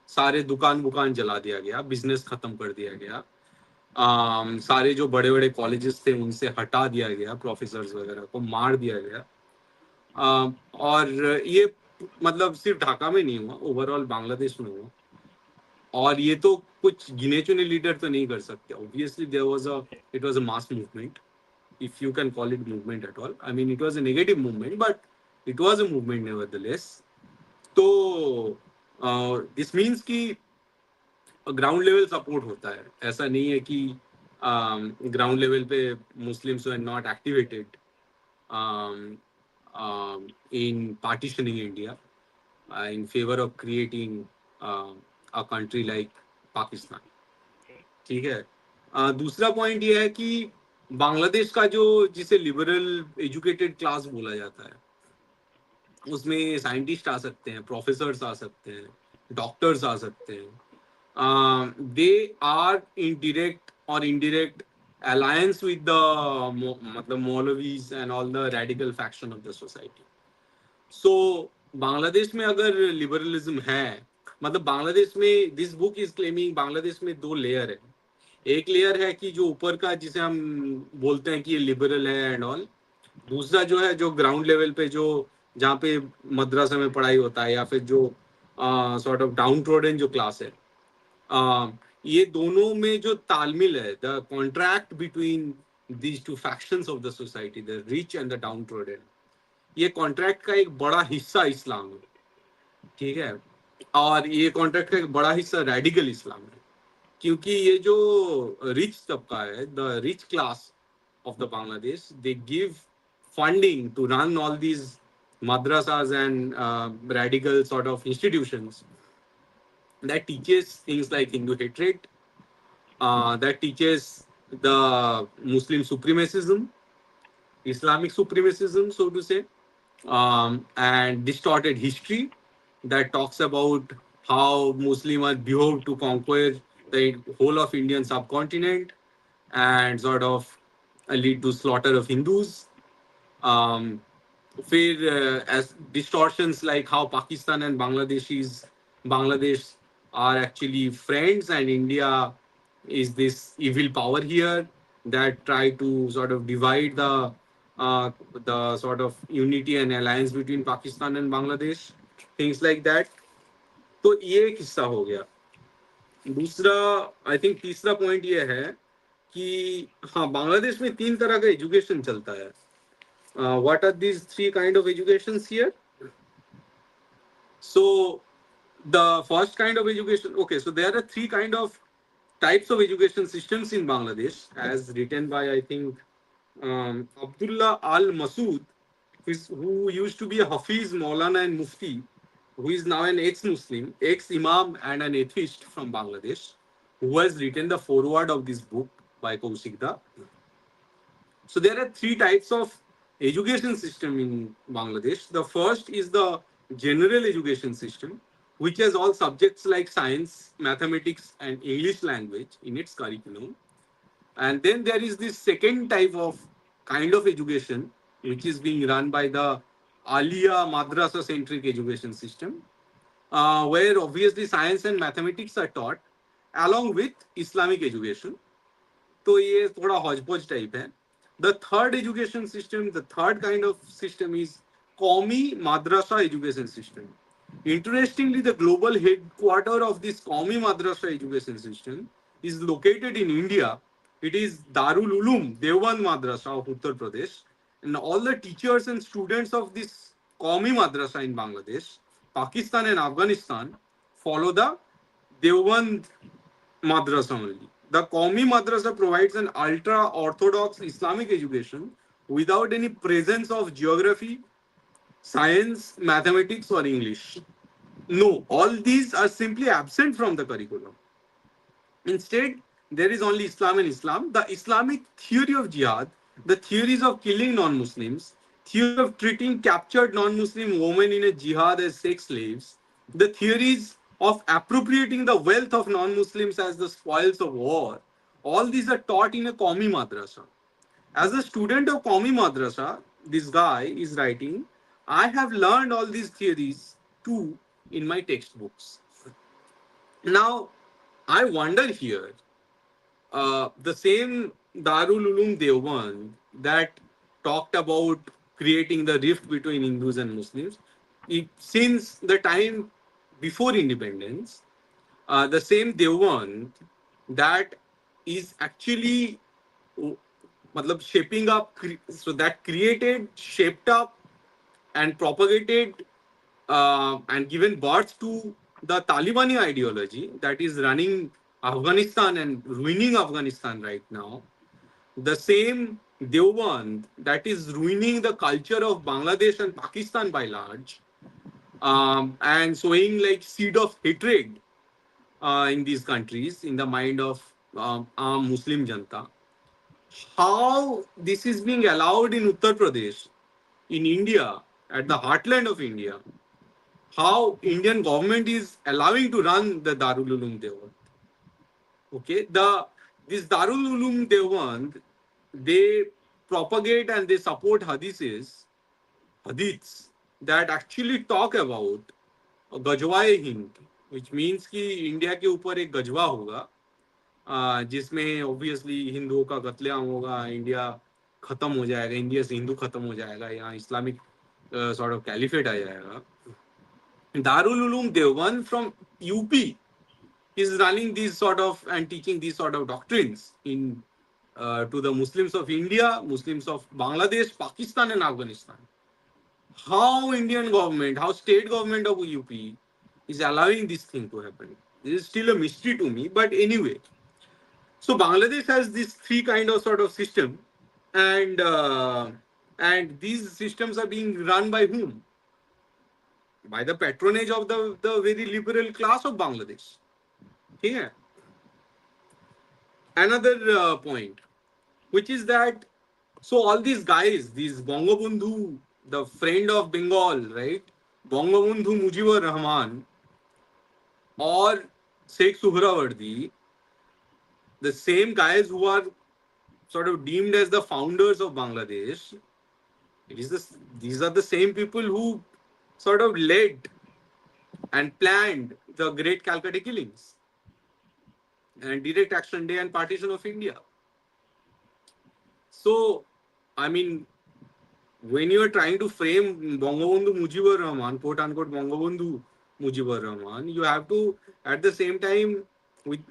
सारे दुकान बुकान जला दिया गया, बिजनेस खत्म कर दिया गया. सारे जो बड़े बड़े कॉलेजेस थे उनसे हटा दिया गया, प्रोफेसर वगैरह को मार दिया गया. और ये मतलब सिर्फ ढाका में नहीं हुआ, ओवरऑल बांग्लादेश में हुआ. और ये तो कुछ गिने चुने लीडर तो नहीं कर सकते. Obviously it was a mass movement, if you can call it movement at all. I mean, it was a negative movement, but it was a movement nevertheless. तो दिस मीन्स कि ग्राउंड लेवल सपोर्ट होता है. ऐसा नहीं है कि ground level पे Muslims are not activated in partitioning India in favor of creating a country like Pakistan. ठीक है. दूसरा पॉइंट ये है कि बांग्लादेश का जो जिसे लिबरल एजुकेटेड क्लास बोला जाता है, उसमें साइंटिस्ट आ सकते हैं, प्रोफेसर्स आ सकते हैं, डॉक्टर्स आ सकते हैं. दे आर इन डायरेक्ट और इनडायरेक्ट अलायंस विद द मतलब मौलवीज and all the radical faction of the society. So Bangladesh में अगर लिबरलिज्म है, मतलब बांग्लादेश में this book is claiming Bangladesh में 2 लेयर है. एक लेयर है कि जो ऊपर का जिसे हम बोलते हैं कि ये लिबरल है एंड ऑल. दूसरा जो है जो ग्राउंड लेवल पे जो जहाँ पे मद्रासा में पढ़ाई होता है या फिर जो सॉर्ट ऑफ डाउन ट्रोडन जो क्लास है, ये दोनों में जो तालमेल है, the contract between these two factions of the society, the rich and the down trodden, ये कॉन्ट्रैक्ट का एक बड़ा हिस्सा इस्लाम है. ठीक है. और ये कॉन्ट्रैक्ट का एक बड़ा हिस्सा रेडिकल इस्लाम है, क्योंकि ये जो रिच तबका है, the rich class of the Bangladesh, they give funding to run all these madrasas and radical sort of institutions that teaches things like Hindu hatred, that teaches the Muslim supremacism, Islamic supremacism, so to say, and distorted history that talks about how Muslims are behoved to conquer the whole of Indian subcontinent and sort of lead to slaughter of Hindus. Um, फिर as distortions like how Pakistan and Bangladesh are actually friends, and India is this evil power here that try to sort of divide the sort of unity and alliance between Pakistan and Bangladesh, things like that. तो ये एक हिस्सा हो गया. दूसरा, I think तीसरा point ये है कि हाँ, बांग्लादेश में 3 तरह का एजुकेशन चलता है. What are these three kind of educations here? So the first kind of education, okay, so there are three kind of types of education systems in Bangladesh, as written by I think Abdullah Al Masood, who used to be a Hafiz, Maulana, and Mufti, who is now an ex-Muslim, ex-Imam, and an atheist from Bangladesh, who has written the foreword of this book by Kausik. So there are three types of education system in Bangladesh. The first is the general education system, which has all subjects like science, mathematics, and English language in its curriculum. And then there is this second type of kind of education, which is being run by the Alia Madrasa centric education system, where obviously science and mathematics are taught along with Islamic education. तो ये थोड़ा hodgepodge type है. The third education system, the third kind of system is Qaumi Madrasa education system. Interestingly, the global headquarter of this Qaumi Madrasa education system is located in India. It is Darul Uloom Dewan Madrasa of Uttar Pradesh, and all the teachers and students of this Qaumi Madrasa in Bangladesh, Pakistan, and Afghanistan follow the Dewan Madrasa only. The Qaumi Madrasa provides an ultra orthodox Islamic education without any presence of geography, science, mathematics, or English. No, all these are simply absent from the curriculum. Instead, there is only Islam and Islam. The Islamic theory of jihad, the theories of killing non-Muslims, theory of treating captured non-Muslim women in a jihad as sex slaves, the theories of appropriating the wealth of non-Muslims as the spoils of war, all these are taught in a Qaumi madrasa. As a student of Qaumi madrasa, this guy is writing, I have learned all these theories too in my textbooks. Now, I wonder here, the same Darul Uloom Deoband that talked about creating the rift between Hindus and Muslims, since the time before independence, the same Deoband that is actually shaping up, so that created, shaped up, and propagated and given birth to the Talibani ideology that is running Afghanistan and ruining Afghanistan right now. The same Deoband that is ruining the culture of Bangladesh and Pakistan by large, and sowing like seed of hatred in these countries in the mind of Muslim Janta. How this is being allowed in Uttar Pradesh, in India, at the heartland of India, how Indian government is allowing to run the Darul Uloom Deoband. Okay, this Darul Uloom Deoband, they propagate and they support hadiths that actually talk about Ghazwa-e Hind, which means कि India के ऊपर एक गजवा होगा, जिसमें obviously हिंदुओं का कत्लेआम होगा, इंडिया खत्म हो जाएगा, इंडिया से हिंदू खत्म हो जाएगा, यहाँ इस्लामिक सॉर्ट ऑफ कैलिफेट आ जाएगा. Darul Uloom Deoband from UP is running these sort of and teaching these sort of doctrines in to the Muslims of India, Muslims of Bangladesh, Pakistan, and Afghanistan. How Indian government, how state government of UP is allowing this thing to happen? This is still a mystery to me. But anyway, so Bangladesh has this three kind of sort of system, and these systems are being run by whom? By the patronage of the very liberal class of Bangladesh. Yeah. Another point, which is that so all these guys, these Bangabandhu, the friend of Bengal, right? Bangabandhu Mujibur Rahman or Sheikh Suhrawardi, the same guys who are sort of deemed as the founders of Bangladesh, these are the same people who sort of led and planned the Great Calcutta killings and Direct Action Day and partition of India. So, I mean, when you are trying to frame Bangabandhu Mujibur Rahman, quote unquote Bangabandhu Mujibur Rahman, you have to, at the same time,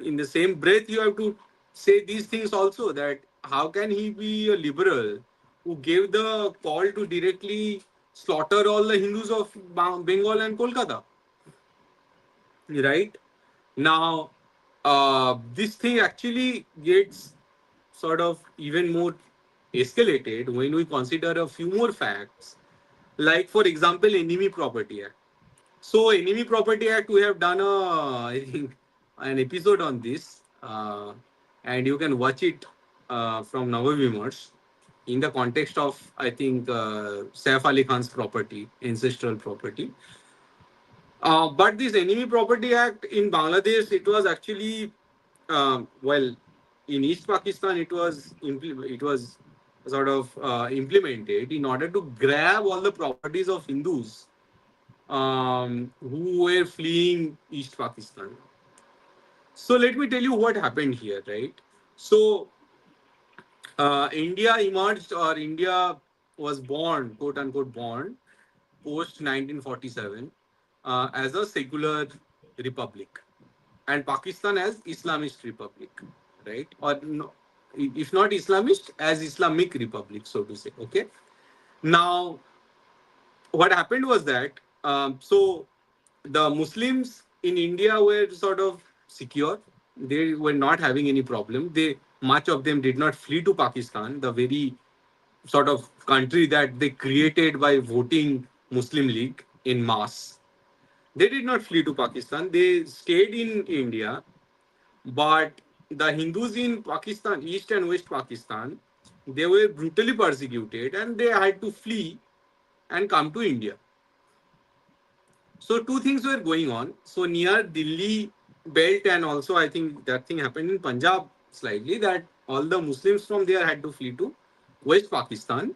in the same breath, you have to say these things also, that how can he be a liberal who gave the call to directly slaughter all the Hindus of Bengal and Kolkata. Right? Now, this thing actually gets sort of even more escalated when we consider a few more facts, like, for example, Enemy Property Act. So, Enemy Property Act, we have done I think, an episode on this, and you can watch it from Navavimars in the context of, I think, Saif Ali Khan's property, ancestral property. But this Enemy Property Act in Bangladesh, it was actually, well, in East Pakistan, it was sort of implemented in order to grab all the properties of Hindus who were fleeing East Pakistan. So let me tell you what happened here, right? So India emerged, or India was born, quote unquote, born post 1947 as a secular republic, and Pakistan as Islamist republic, right? Or no, if not Islamist, as Islamic republic, so to say. Okay. Now, what happened was that so the Muslims in India were sort of secure. They were not having any problem. They Much of them did not flee to Pakistan, the very sort of country that they created by voting Muslim League in mass. They did not flee to Pakistan. They stayed in India, but the Hindus in Pakistan, East and West Pakistan, they were brutally persecuted and they had to flee and come to India. So two things were going on. So near Delhi belt, and also I think that thing happened in Punjab slightly, that all the Muslims from there had to flee to West Pakistan,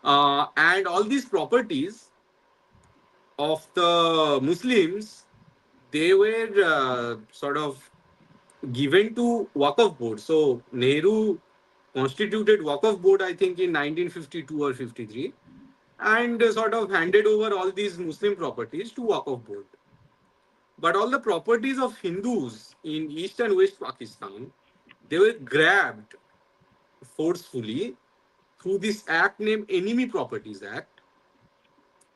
and all these properties of the Muslims, they were sort of given to Waqf board. So Nehru constituted Waqf board, I think, in 1952 or 53, and sort of handed over all these Muslim properties to Waqf board. But all the properties of Hindus in East and West Pakistan, they were grabbed forcefully through this act named Enemy Properties Act,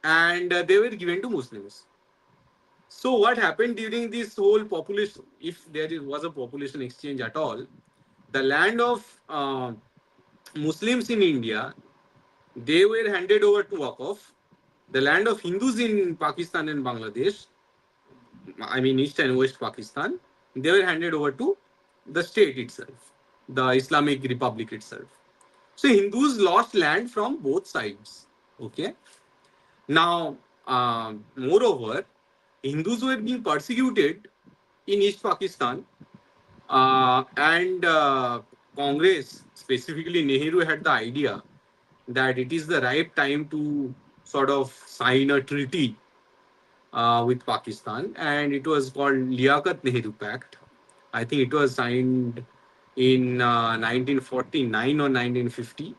and they were given to Muslims. So what happened during this whole population, if was a population exchange at all, the land of Muslims in India, they were handed over to Waqf. The land of Hindus in Pakistan and Bangladesh, I mean East and West Pakistan, they were handed over to the state itself, the Islamic Republic itself. So Hindus lost land from both sides. Okay. Now, moreover, Hindus were being persecuted in East Pakistan, and Congress, specifically Nehru, had the idea that it is the right time to sort of sign a treaty with Pakistan, and it was called Liaquat Nehru Pact. I think it was signed in 1949 or 1950,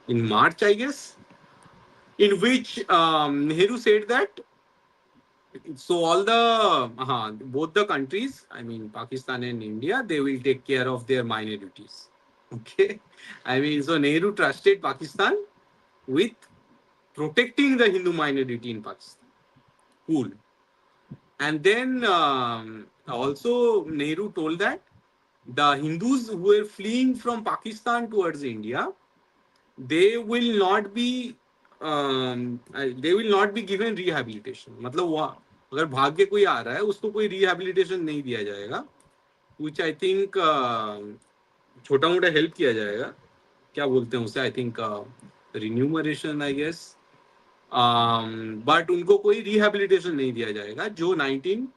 in March, I guess, in which Nehru said that so all the both the countries, I mean Pakistan and India, they will take care of their minorities. Okay, I mean, so Nehru trusted Pakistan with protecting the Hindu minority in Pakistan. Cool. And then also Nehru told that the Hindus who were fleeing from Pakistan towards India, they will not be given rehabilitation. मतलब वो अगर भाग के कोई आ रहा है उसको कोई rehabilitation नहीं दिया जाएगा, which I think छोटा मोटा हेल्प किया जाएगा, क्या बोलते हैं उसे, I think remuneration, I guess, but उनको कोई rehabilitation नहीं दिया जाएगा जो 19,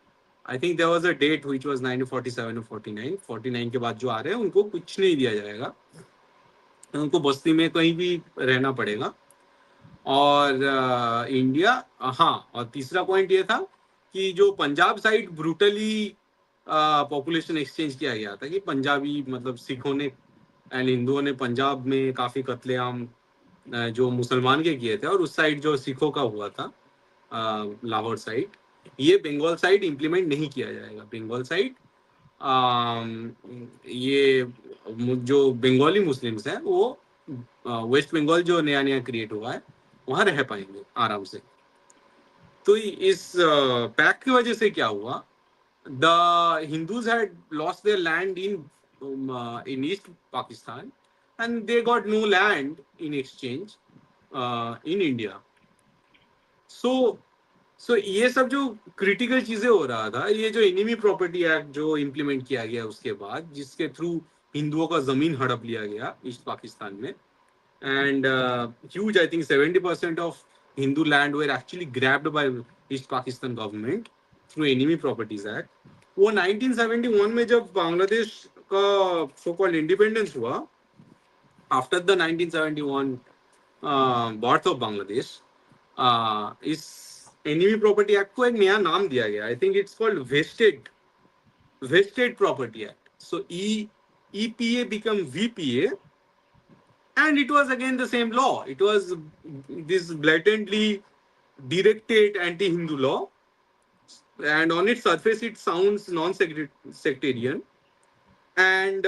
I think there was a date which was 1947 or 49 के बाद जो आ रहे हैं उनको कुछ नहीं दिया जाएगा, उनको बस्ती में कहीं भी रहना पड़ेगा. और इंडिया, हाँ, और तीसरा पॉइंट ये था कि जो Punjab side brutally population exchange किया गया था, कि पंजाबी मतलब सिखों ने एंड हिंदुओं ने पंजाब में काफी कत्लेआम जो मुसलमान के किए थे, और उस साइड जो सिखों का हुआ था लाहौर साइड, ये बंगाल साइड इंप्लीमेंट नहीं किया जाएगा. बंगाल साइड ये जो बंगाली मुस्लिम्स हैं वो वेस्ट बंगाल जो नया नया क्रिएट हुआ है वहां रह पाएंगे आराम से। तो इस पैक की वजह से क्या हुआ, the Hindus had lost their land in East Pakistan and they got no land in exchange in India. So so ये सब जो क्रिटिकल चीजें हो रहा था, ये जो एनिमी प्रॉपर्टी एक्ट जो इम्प्लीमेंट किया गया उसके बाद, जिसके थ्रू हिंदुओं का जमीन हड़प लिया गया ईस्ट पाकिस्तान में, and huge, I think 70% of Hindu land were actually grabbed by East Pakistan government through Enemy Properties Act. वो 1971 में जब बांग्लादेश का so called independence हुआ, after the 1971 birth of Bangladesh, इस Enemy Property Act को एक नया नाम दिया गया। I think it's called Vested Property Act. So EPA become VPA, and it was again the same law. It was this blatantly directed anti-Hindu law, and on its surface it sounds non-sectarian. And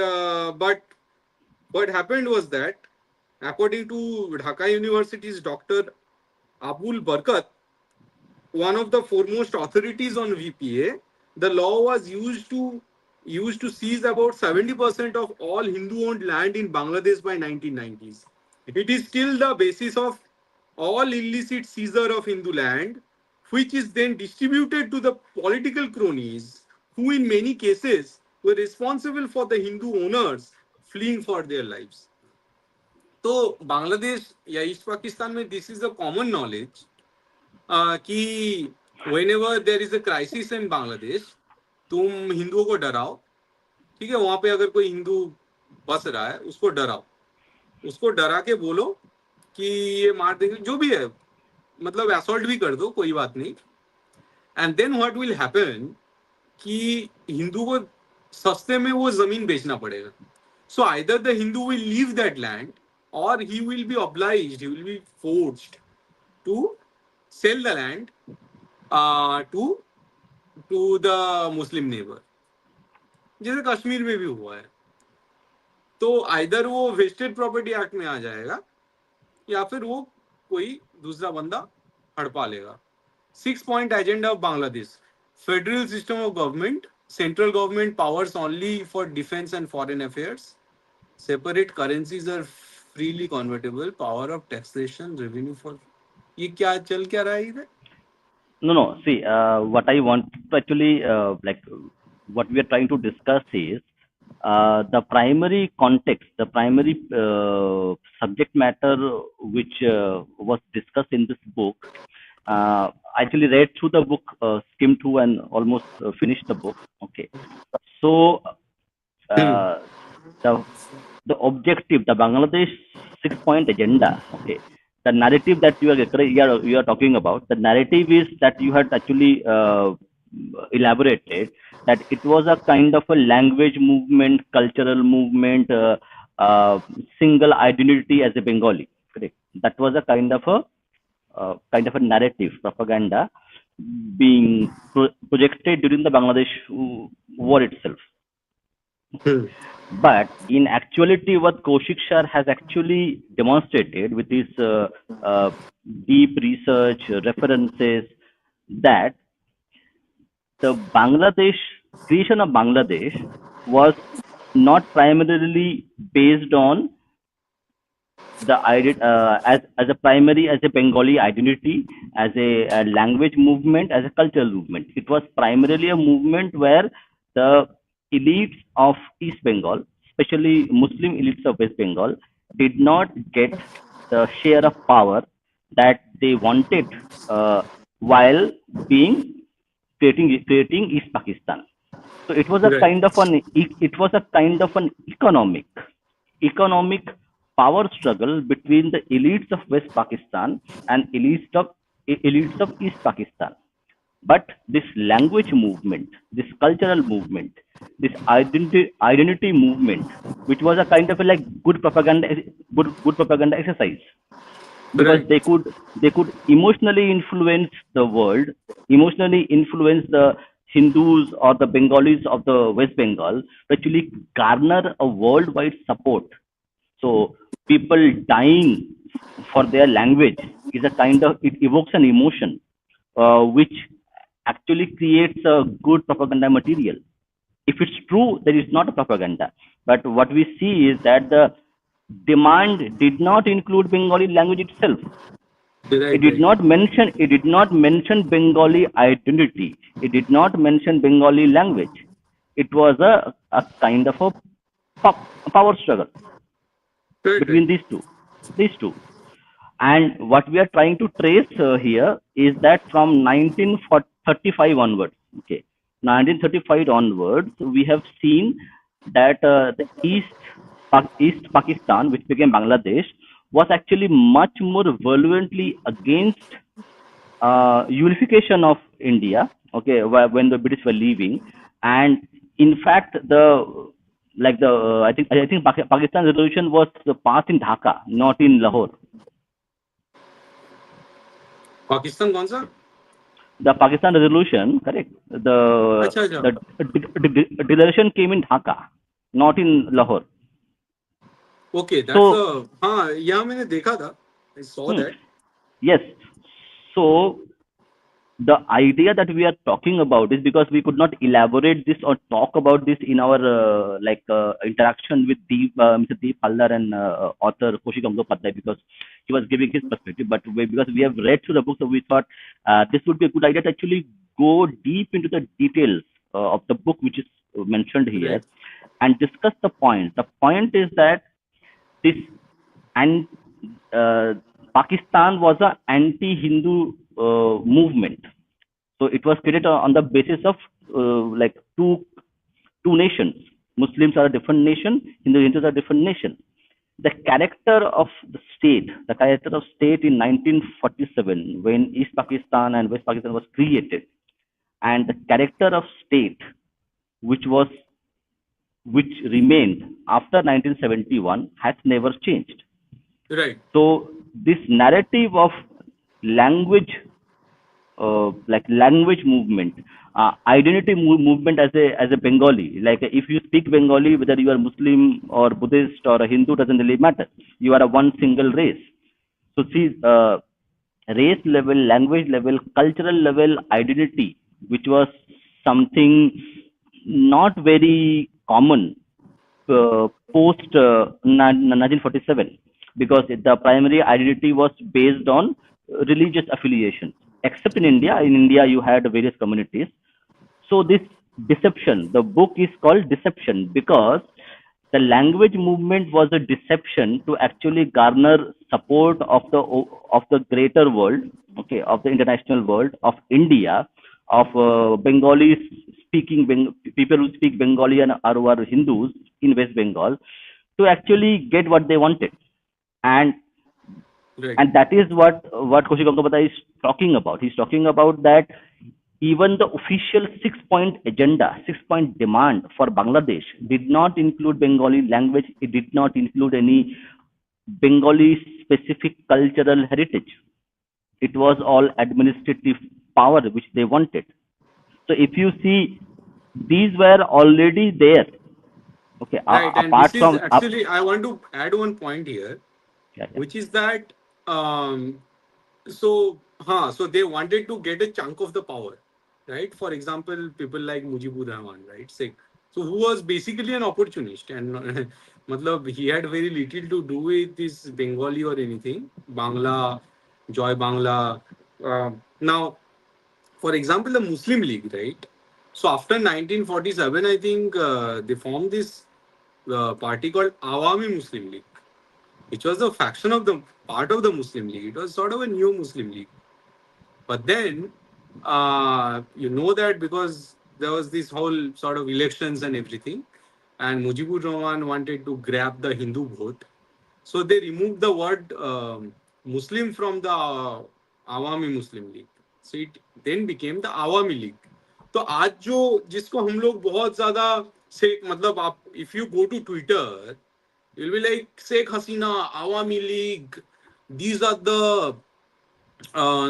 but what happened was that, according to Dhaka University's Dr. Abul Barkat, one of the foremost authorities on VPA, the law was used to seize about 70% of all Hindu-owned land in Bangladesh by 1990s. It is still the basis of all illicit seizure of Hindu land, which is then distributed to the political cronies, who in many cases were responsible for the Hindu owners fleeing for their lives. तो बांग्लादेश या east Pakistan में this is a common knowledge कि whenever there is a crisis in Bangladesh, तुम हिंदुओं को डराओ, ठीक है, वहां पे अगर कोई हिंदू बस रहा है उसको डराओ, उसको डरा के बोलो कि ये मार देंगे, जो भी है, मतलब असॉल्ट भी कर दो, कोई बात नहीं। And then what will happen कि हिंदू को सस्ते में वो जमीन बेचना पड़ेगा। So either the Hindu will leave that land और he will be obliged, he will be forced to sell the land to the Muslim neighbor, जैसे कश्मीर में भी हुआ है। तो आइदर वो वेस्टेड प्रॉपर्टी एक्ट में आ जाएगा या फिर वो कोई दूसरा बंदा हड़पा लेगा। 6-point agenda of Bangladesh: federal system of government, central government powers only for defence and foreign affairs, separate currencies are freely convertible, power of taxation, revenue for, ये क्या चल क्या रहा है इधर? No, no. See, what I want to actually what we are trying to discuss is the primary context, the primary subject matter which was discussed in this book. I actually read through the book, skimmed through, and almost finished the book. Okay, so uh, the the objective, the Bangladesh 6-point agenda. Okay, the narrative that you are talking about, the narrative is that you had actually elaborated that it was a kind of a language movement, cultural movement, single identity as a Bengali. Correct. That was a kind of a narrative propaganda being projected during the Bangladesh war itself. But in actuality, what Kausik Sir has actually demonstrated with his deep research references, that the Bangladesh creation of Bangladesh was not primarily based on the as a primary, as a Bengali identity, as a language movement, as a cultural movement. It was primarily a movement where the elites of East Bengal, especially Muslim elites of West Bengal, did not get the share of power that they wanted while being creating East Pakistan. So it was a Right. kind of an economic power struggle between the elites of West Pakistan and elites of East Pakistan. But this language movement, this cultural movement, this identity movement, which was a kind of a like good propaganda exercise, because Right. they could emotionally influence the world, emotionally influence the Hindus or the Bengalis of the West Bengal to actually garner a worldwide support. So people dying for their language is a kind of, it evokes an emotion which actually creates a good propaganda material. If it's true, there is not a propaganda. But what we see is that the demand did not include Bengali language itself. Right, right. It did not mention Bengali identity. It did not mention Bengali language. It was a kind of a power struggle Right, right. between these two. And what we are trying to trace here is that from 1935 onwards, okay, 1935 onwards, we have seen that the East Pakistan, which became Bangladesh, was actually much more virulently against unification of India. Okay, when the British were leaving, and in fact, I think Pakistan resolution was passed in Dhaka, not in Lahore. Pakistan कौन सा? The Pakistan resolution, correct? अच्छा अच्छा. The declaration came in Dhaka, not in Lahore. Okay, that's So, a. हाँ, यहाँ मैंने देखा था. I saw hmm, that. yes. So the idea that we are talking about is because we could not elaborate this or talk about this in our interaction with Mr. Deep Haldar and author Kausik Gangopadhyay, because he was giving his perspective. But because we have read through the book, so we thought this would be a good idea to actually go deep into the details of the book which is mentioned here Right. and discuss the point. The point is that this and Pakistan was an anti-Hindu movement. So it was created on the basis of like two nations. Muslims are a different nation. Hindus are a different nation. The character of state in 1947, when East Pakistan and West Pakistan was created, and the character of state which was which remained after 1971 has never changed. Right. So this narrative of language, language movement, identity movement as a Bengali. Like if you speak Bengali, whether you are Muslim or Buddhist or a Hindu, doesn't really matter. You are a one single race. So see, race level, language level, cultural level identity, which was something not very common post 1947, because the primary identity was based on religious affiliation. Except in India you had various communities. So this deception, the book is called Deception because the language movement was a deception to actually garner support of the greater world, okay, of the international world, of India, of Bengalis people who speak Bengali and are who are Hindus in West Bengal, to actually get what they wanted. and Right. and that is what Kaushik Gangopadhyay is talking about. He's talking about that even the official 6 point agenda, 6 point demand for Bangladesh did not include Bengali language. It did not include any Bengali specific cultural heritage. It was all administrative power which they wanted. So if you see, these were already there. Okay, Right. And apart this is from actually, I want to add one point here, yeah, yeah. which is that so they wanted to get a chunk of the power, right? For example, people like Mujibur Rahman, right? Sikh. So who was basically an opportunist, and matlab, he had very little to do with this Bengali or anything. Bangla, Joy Bangla. Now, for example, the Muslim League, right? So after 1947, I think they formed this party called Awami Muslim League, which was a faction of the part of the Muslim League. It was sort of a new Muslim League. But then, you know that because there was this whole sort of elections and everything, and Mujibur Rahman wanted to grab the Hindu vote, so they removed the word Muslim from the Awami Muslim League. So it then became the Awami League. तो आज जो जिसको हम लोग बहुत ज्यादा से मतलब आप if you go to Twitter you'll be like Sheikh Hasina, Awami League. These are the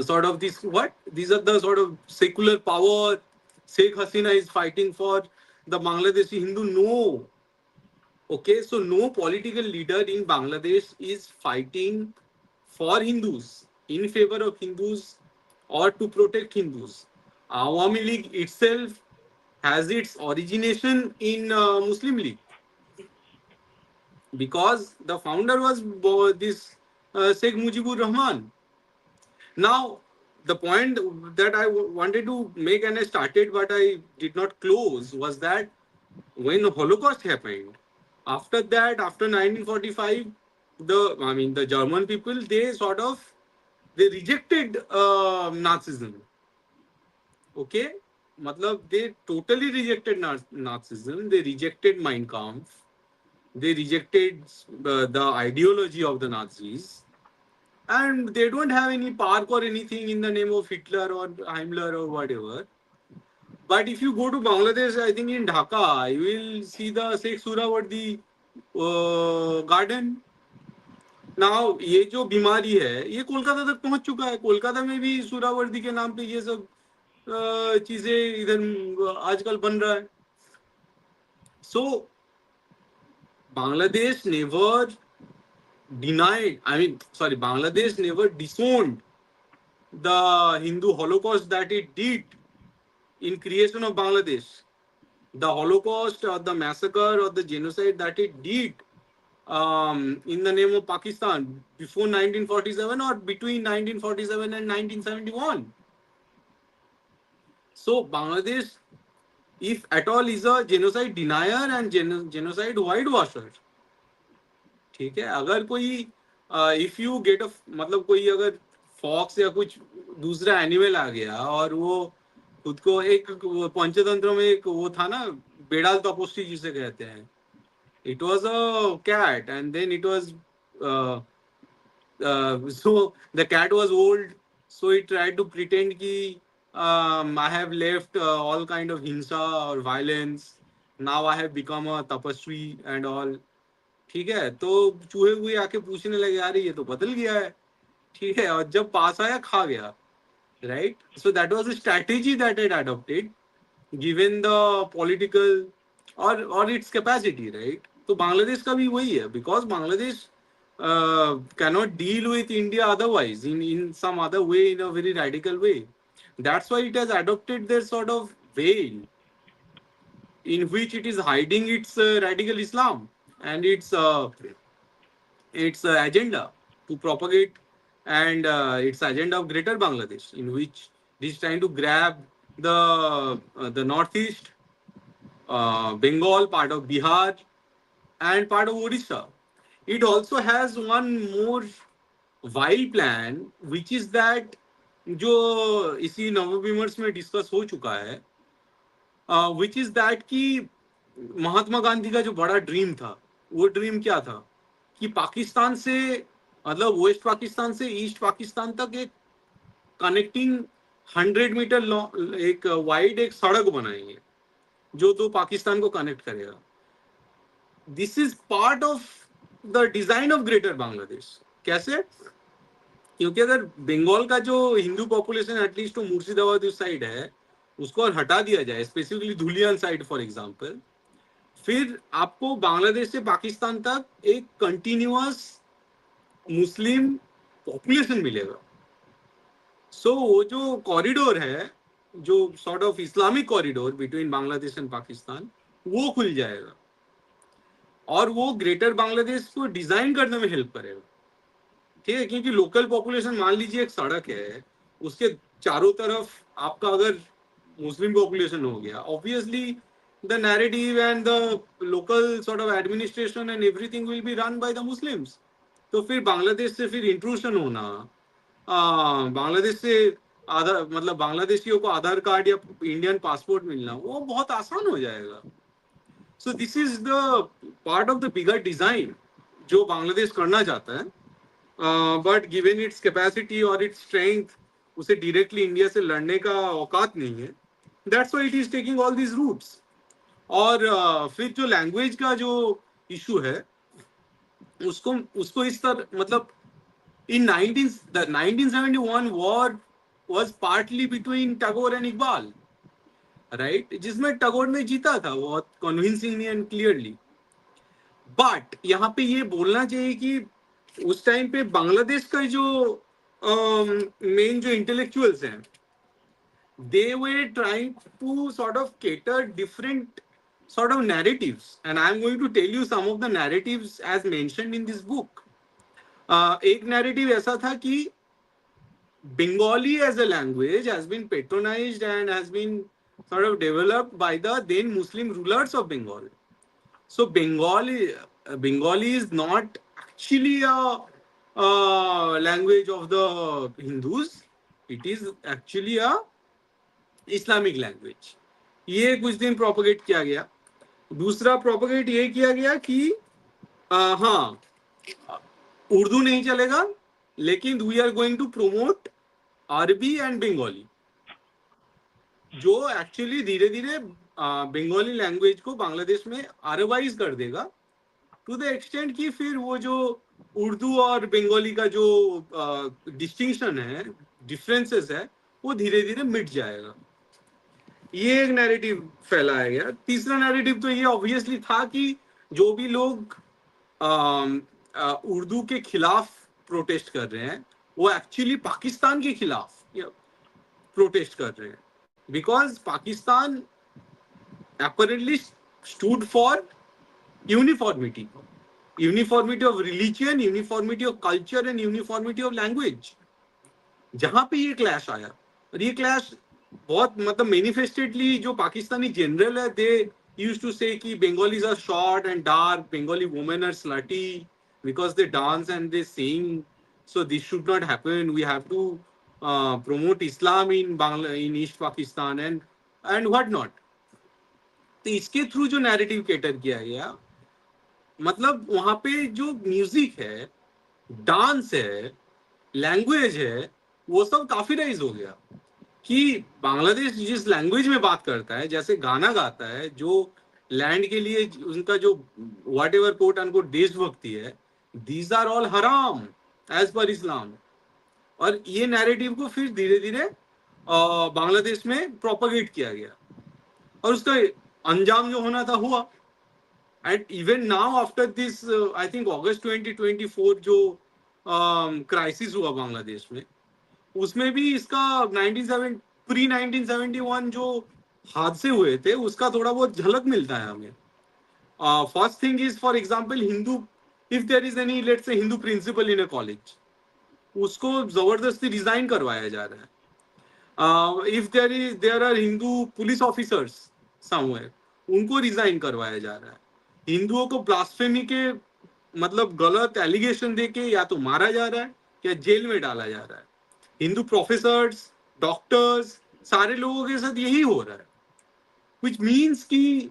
sort of these what? These are the sort of secular power. Sheikh Hasina is fighting for the Bangladeshi Hindu. No, Okay, so no political leader in Bangladesh is fighting for Hindus, in favor of Hindus, or to protect Hindus. Awami League itself has its origination in Muslim League, because the founder was this Sheikh Mujibur Rahman. Now, the point that I wanted to make and I started but I did not close was that when the Holocaust happened, after that, after 1945, the German people, they rejected Nazism. Okay, matlab they totally rejected Nazism. They rejected Mein Kampf. They rejected the ideology of the Nazis, and they don't have any park or anything in the name of Hitler or Himmler or whatever. But if you go to Bangladesh, I think in Dhaka, you will see the Sheikh Surawardi garden. Now, ये जो बीमारी है ये कोलकाता तक पहुंच चुका है. कोलकाता में भी सुरावर्दी के नाम पे ये सब चीजें इधर आजकल बन रहा है. So Bangladesh never Bangladesh never disowned the Hindu Holocaust that it did in creation of Bangladesh. The Holocaust or the massacre or the genocide that it did in the name of Pakistan before 1947 or between 1947 and 1971. So Bangladesh, if at all, is a genocide denier and genocide whitewasher. ठीक है, अगर कोई if you get a मतलब कोई अगर fox या कुछ दूसरा एनिमल आ गया और वो खुद को एक पंचतंत्र में एक वो था ना, बेड़ाल तपोष्टी जिसे कहते हैं. It was a cat, and then it was so the cat was old, so it tried to pretend ki I have left all kind of hinsa or violence. Now I have become a tapaswi and all. ठीक है, तो चूहे हुए आके पूछने लगे यार ये तो बदल गया है. ठीक है, और जब पास आया खा गया. Right, so that was a strategy that it adopted given the political or its capacity, right? तो बांग्लादेश का भी वही है, because Bangladesh cannot deal with India otherwise in some other way, in a very radical way. That's why it has adopted this sort of veil in which it is hiding its radical Islam and its agenda to propagate, and its agenda of Greater Bangladesh, in which it is trying to grab the northeast, Bengal, part of Bihar, and part of Odisha. It also has one more vile plan, which is that जो इसी नवोविमर्श में discuss हो चुका है, which is that कि महात्मा गांधी का जो बड़ा ड्रीम था, वो ड्रीम क्या था कि पाकिस्तान से मतलब वेस्ट पाकिस्तान से ईस्ट पाकिस्तान तक एक कनेक्टिंग 100 मीटर एक वाइड एक सड़क बनाएंगे जो तो पाकिस्तान को कनेक्ट करेगा. This is part of the design of greater Bangladesh. कैसे? क्योंकि अगर बंगाल का जो हिंदू पॉपुलेशन एटलीस्ट तो मुर्शिदाबाद उस साइड है उसको और हटा दिया जाए, specifically Dhulian side for example, फिर आपको बांग्लादेश से पाकिस्तान तक एक कंटिन्यूअस मुस्लिम पॉपुलेशन मिलेगा. सो वो जो कॉरिडोर है, जो sort of Islamic corridor between Bangladesh and Pakistan, वो खुल जाएगा और वो ग्रेटर बांग्लादेश को डिजाइन करने में हेल्प करेगा. ठीक है, क्योंकि लोकल पॉपुलेशन, मान लीजिए एक सड़क है, उसके चारों तरफ आपका अगर मुस्लिम पॉपुलेशन हो गया, obviously the narrative and the local sort of administration and everything will be run by the Muslims. तो फिर बांग्लादेश से फिर इंट्रूशन होना, बांग्लादेश से आधार मतलब बांग्लादेशियों को आधार कार्ड या इंडियन पासपोर्ट मिलना, वो बहुत आसान हो जाएगा. So this is the part of the bigger design जो बांग्लादेश करना चाहता है, बट गिवन इट्स कैपेसिटी और इट्स स्ट्रेंथ उसे डायरेक्टली इंडिया से लड़ने का औकात नहीं है. That's why it is taking all these routes. और फिर जो लैंग्वेज का जो इशू है उसको उसको इस तरह मतलब in 1971 war was partly between Tagore and Iqbal, right? जिसमें टैगोर ने जीता था बहुत convincingly and clearly. बट यहाँ पे ये बोलना चाहिए कि उस टाइम पे बांग्लादेश का जो मेन जो इंटेलेक्चुअल्स हैं, they were trying to sort of cater different sort of narratives, and I'm going to tell you some of the narratives as mentioned in this book. एक narrative ऐसा था कि Bengali as a language has been patronized and has been sort of developed by the then Muslim rulers of Bengal. So Bengali is not actually a language of the Hindus. It is actually a Islamic language. ये कुछ दिन propagate किया गया. दूसरा propagate ये किया गया कि हाँ, उर्दू नहीं चलेगा, लेकिन we are going to promote Arabic and Bengali, जो एक्चुअली धीरे धीरे बंगाली लैंग्वेज को बांग्लादेश में अरबाइज कर देगा, टू द एक्सटेंट कि फिर वो जो उर्दू और बंगाली का जो डिस्टिंक्शन है, डिफरेंसेस है, वो धीरे धीरे मिट जाएगा. ये एक नैरेटिव फैलाया गया. तीसरा नैरेटिव तो ये ऑब्वियसली था कि जो भी लोग उर्दू के खिलाफ प्रोटेस्ट कर रहे हैं, वो एक्चुअली पाकिस्तान के खिलाफ प्रोटेस्ट कर रहे हैं, because Pakistan apparently stood for uniformity of religion, uniformity of culture and uniformity of language. जहां पे ये क्लैश आया, और ये क्लैश बहुत मतलब मैनिफेस्टेडली जो पाकिस्तानी जनरल है, दे यूज्ड टू से कि Bengalis are short and dark, Bengali women are slutty because they dance and they sing, so this should not happen. We have to promote Islam in East Pakistan and what not. तो इसके through जो narrative cater किया गया, मतलब वहां पे जो music है, डांस है, लैंग्वेज है, वो सब काफी राइज हो गया. कि बांग्लादेश जिस लैंग्वेज में बात करता है, जैसे गाना गाता है, जो लैंड के लिए उनका जो वॉट एवर कोट अनकोट देशभक्ति है, दीज आर ऑल हराम एज पर इस्लाम. और ये नैरेटिव को फिर धीरे धीरे बांग्लादेश में प्रोपगेट किया गया, और उसका अंजाम जो होना था हुआ. And even now after this I think अगस्त 2024 जो क्राइसिस हुआ बांग्लादेश में, उसमें भी इसका 1971 जो हादसे हुए थे, उसका थोड़ा बहुत झलक मिलता है हमें. First thing is, for example, Hindu, if there is any let's say Hindu principal in a college, उसको जबरदस्ती रिजाइन करवाया जा रहा है. If there are Hindu police officers somewhere, उनको रिजाइन करवाया जा रहा है. हिंदुओं को ब्लास्फेमी के मतलब गलत एलिगेशन देके या तो मारा जा रहा है या जेल में डाला जा रहा है. हिंदू प्रोफेसर्स, डॉक्टर्स, सारे लोगों के साथ यही हो रहा है, which means कि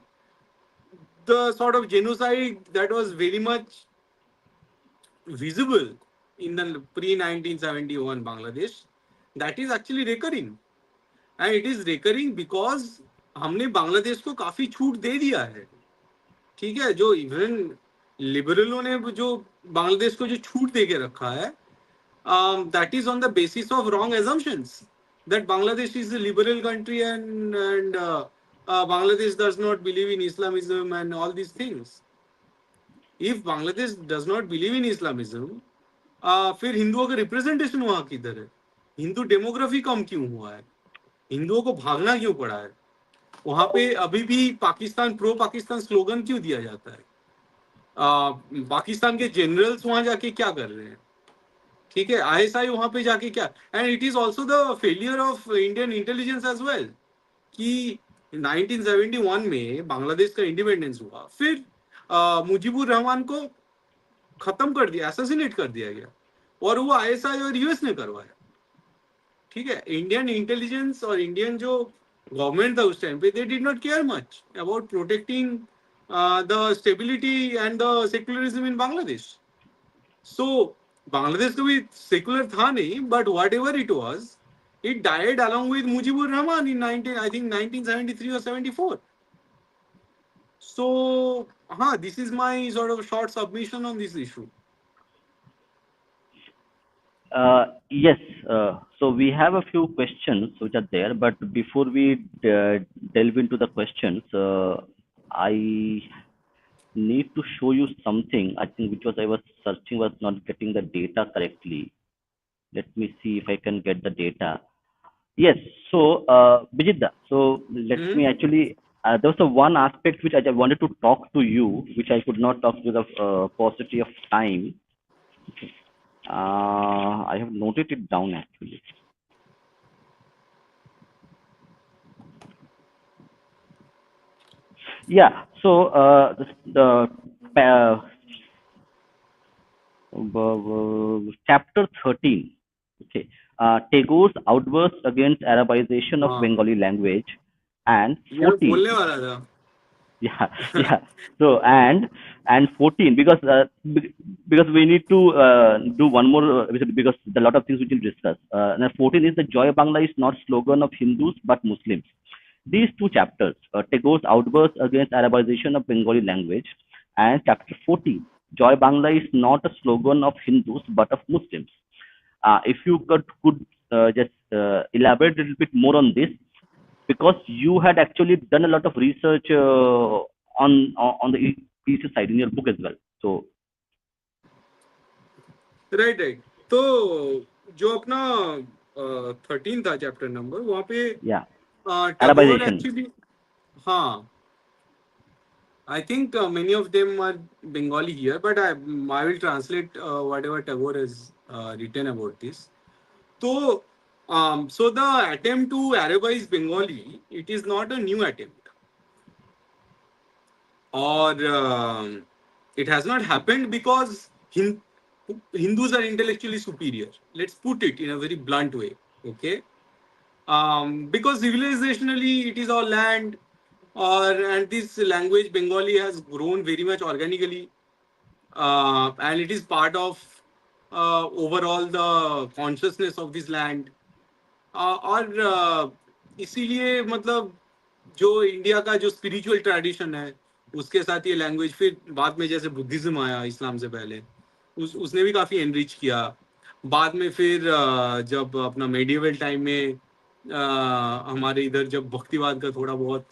the sort of genocide that was very much visible in the pre-1971 Bangladesh, that is actually recurring. And it is recurring because हमने बांग्लादेश को काफी छूट दे दिया है. ठीक है, जो इवन लिबरलों ने जो बांग्लादेश को जो छूट दे के रखा है, that is on the basis of wrong assumptions that Bangladesh is a liberal country and Bangladesh does not believe in Islamism and all these things. If Bangladesh does not believe in Islamism, फिर हिंदुओं का representation वहां किधर है? Hindu demography कम क्यों हुआ है? हिंदुओं को भागना क्यों पड़ा है? वहां पे अभी भी पाकिस्तान, प्रो पाकिस्तान स्लोगन क्यों दिया जाता है? पाकिस्तान के जनरल्स वहां जाके क्या कर रहे हैं? ठीक है, आईएसआई वहां पे जाके क्या, and it is also the failure of Indian intelligence as well, कि 1971 में बांग्लादेश का इंडिपेंडेंस हुआ, फिर मुजीबुर रहमान को खत्म कर दिया, असैसिनेट कर दिया गया, और वो आईएसआई और यूएस ने करवाया. ठीक है, इंडियन इंटेलिजेंस और इंडियन जो गवर्नमेंट था उस टाइम पे, they did not care much about protecting the stability and the secularism in Bangladesh. So Bangladesh तो भी सेकुलर था नहीं, but whatever it was, it died along with Mujibur Rahman in 1973 or 74. So this is my sort of short submission on this issue. Yes, so we have a few questions which are there, but before we delve into the questions, I need to show you something. I think which was I was searching was not getting the data correctly. Let me see if I can get the data. Yes. So, Bijit, so let Hmm? me actually. There was a one aspect which I wanted to talk to you, which I could not talk with the paucity of time. I have noted it down actually. Yeah. So, the chapter 13. Okay. Tagore's outburst against Arabization of हाँ Bengali language, and यार 14. बोलने वाला था. Yeah, yeah. So, and 14, because because we need to do one more, because there are a lot of things we will discuss. And 14 is the Joy Bangla is not slogan of Hindus but Muslims. These two chapters, Tagore's outburst against Arabization of Bengali language, and chapter 14, Joy Bangla is not a slogan of Hindus but of Muslims. If you could just elaborate a little bit more on this, because you had actually done a lot of research on the EC side in your book as well. So right right. तो जो अपना 13 था chapter number, वहाँ पे yeah, Tagore Arabization. Actually. हाँ, I think many of them are Bengali here, but I will translate whatever Tagore has written about this. So, so the attempt to Arabize Bengali, it is not a new attempt, or it has not happened because Hindus are intellectually superior. Let's put it in a very blunt way. Okay, because civilizationally it is our land, or and this language Bengali has grown very much organically, and it is part of overall the consciousness of this land. और इसीलिए मतलब जो India का जो spiritual tradition है, उसके साथ ये लैंग्वेज फिर बाद में जैसे बुद्धिज्म आया इस्लाम से पहले, उसने भी काफ़ी एनरिच किया. बाद में फिर जब अपना मेडिएवल टाइम में हमारे इधर जब भक्तिवाद का थोड़ा बहुत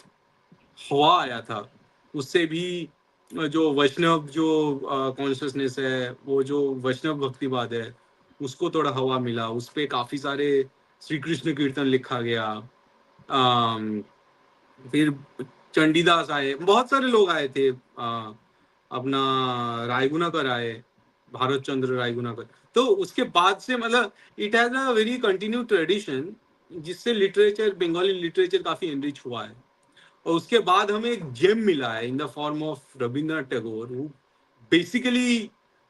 हवा आया था, उससे भी जो वैष्णव जो कॉन्शियसनेस है, वो जो वैष्णव भक्तिवाद है, उसको थोड़ा हवा मिला. उस पे काफी सारे श्री कृष्ण कीर्तन लिखा गया. अम, फिर चंडीदास आए, बहुत सारे लोग आए थे. अपना रायगुनाकर आए, भारत चंद्र रायगुनाकर. तो उसके बाद से मतलब it has a very continue tradition, जिससे लिटरेचर, बंगाली लिटरेचर काफी एनरिच हुआ है. और उसके बाद हमें एक जेम मिला है in the form of Rabindranath Tagore, who basically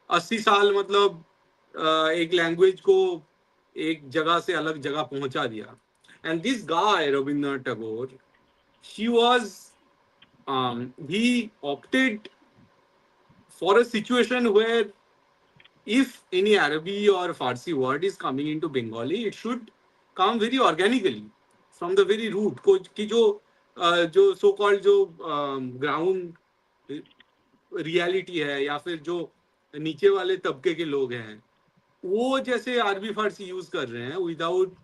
80 साल मतलब एक लैंग्वेज को एक जगह से अलग जगह पहुंचा दिया. And this guy Rabindranath Tagore, he was he opted for a situation where if any Arabic or Farsi word is coming into Bengali, it should come very organically from the very root. कि जो so called जो ground reality है, या फिर जो नीचे वाले तबके के लोग हैं, वो जैसे अरबी फारसी यूज कर रहे हैं विदाउट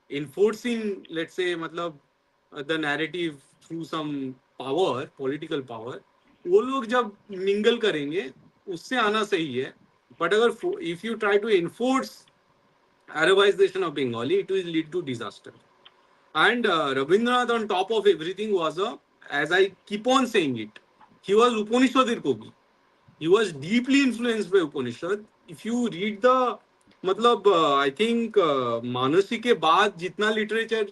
इन्फोर्सिंग, लेट्स से मतलब the narrative through some power, political power, वो लोग जब मिंगल करेंगे उससे आना सही है. बट अगर if you try to enforce Arabization of Bengali, it will lead to disaster. And Rabindranath, on top of everything, was a, as I keep on saying it, he was Upanishadir Kobi. He was deeply influenced by Upanishad. If you read the, मतलब I think Mansi के बाद जितना literature,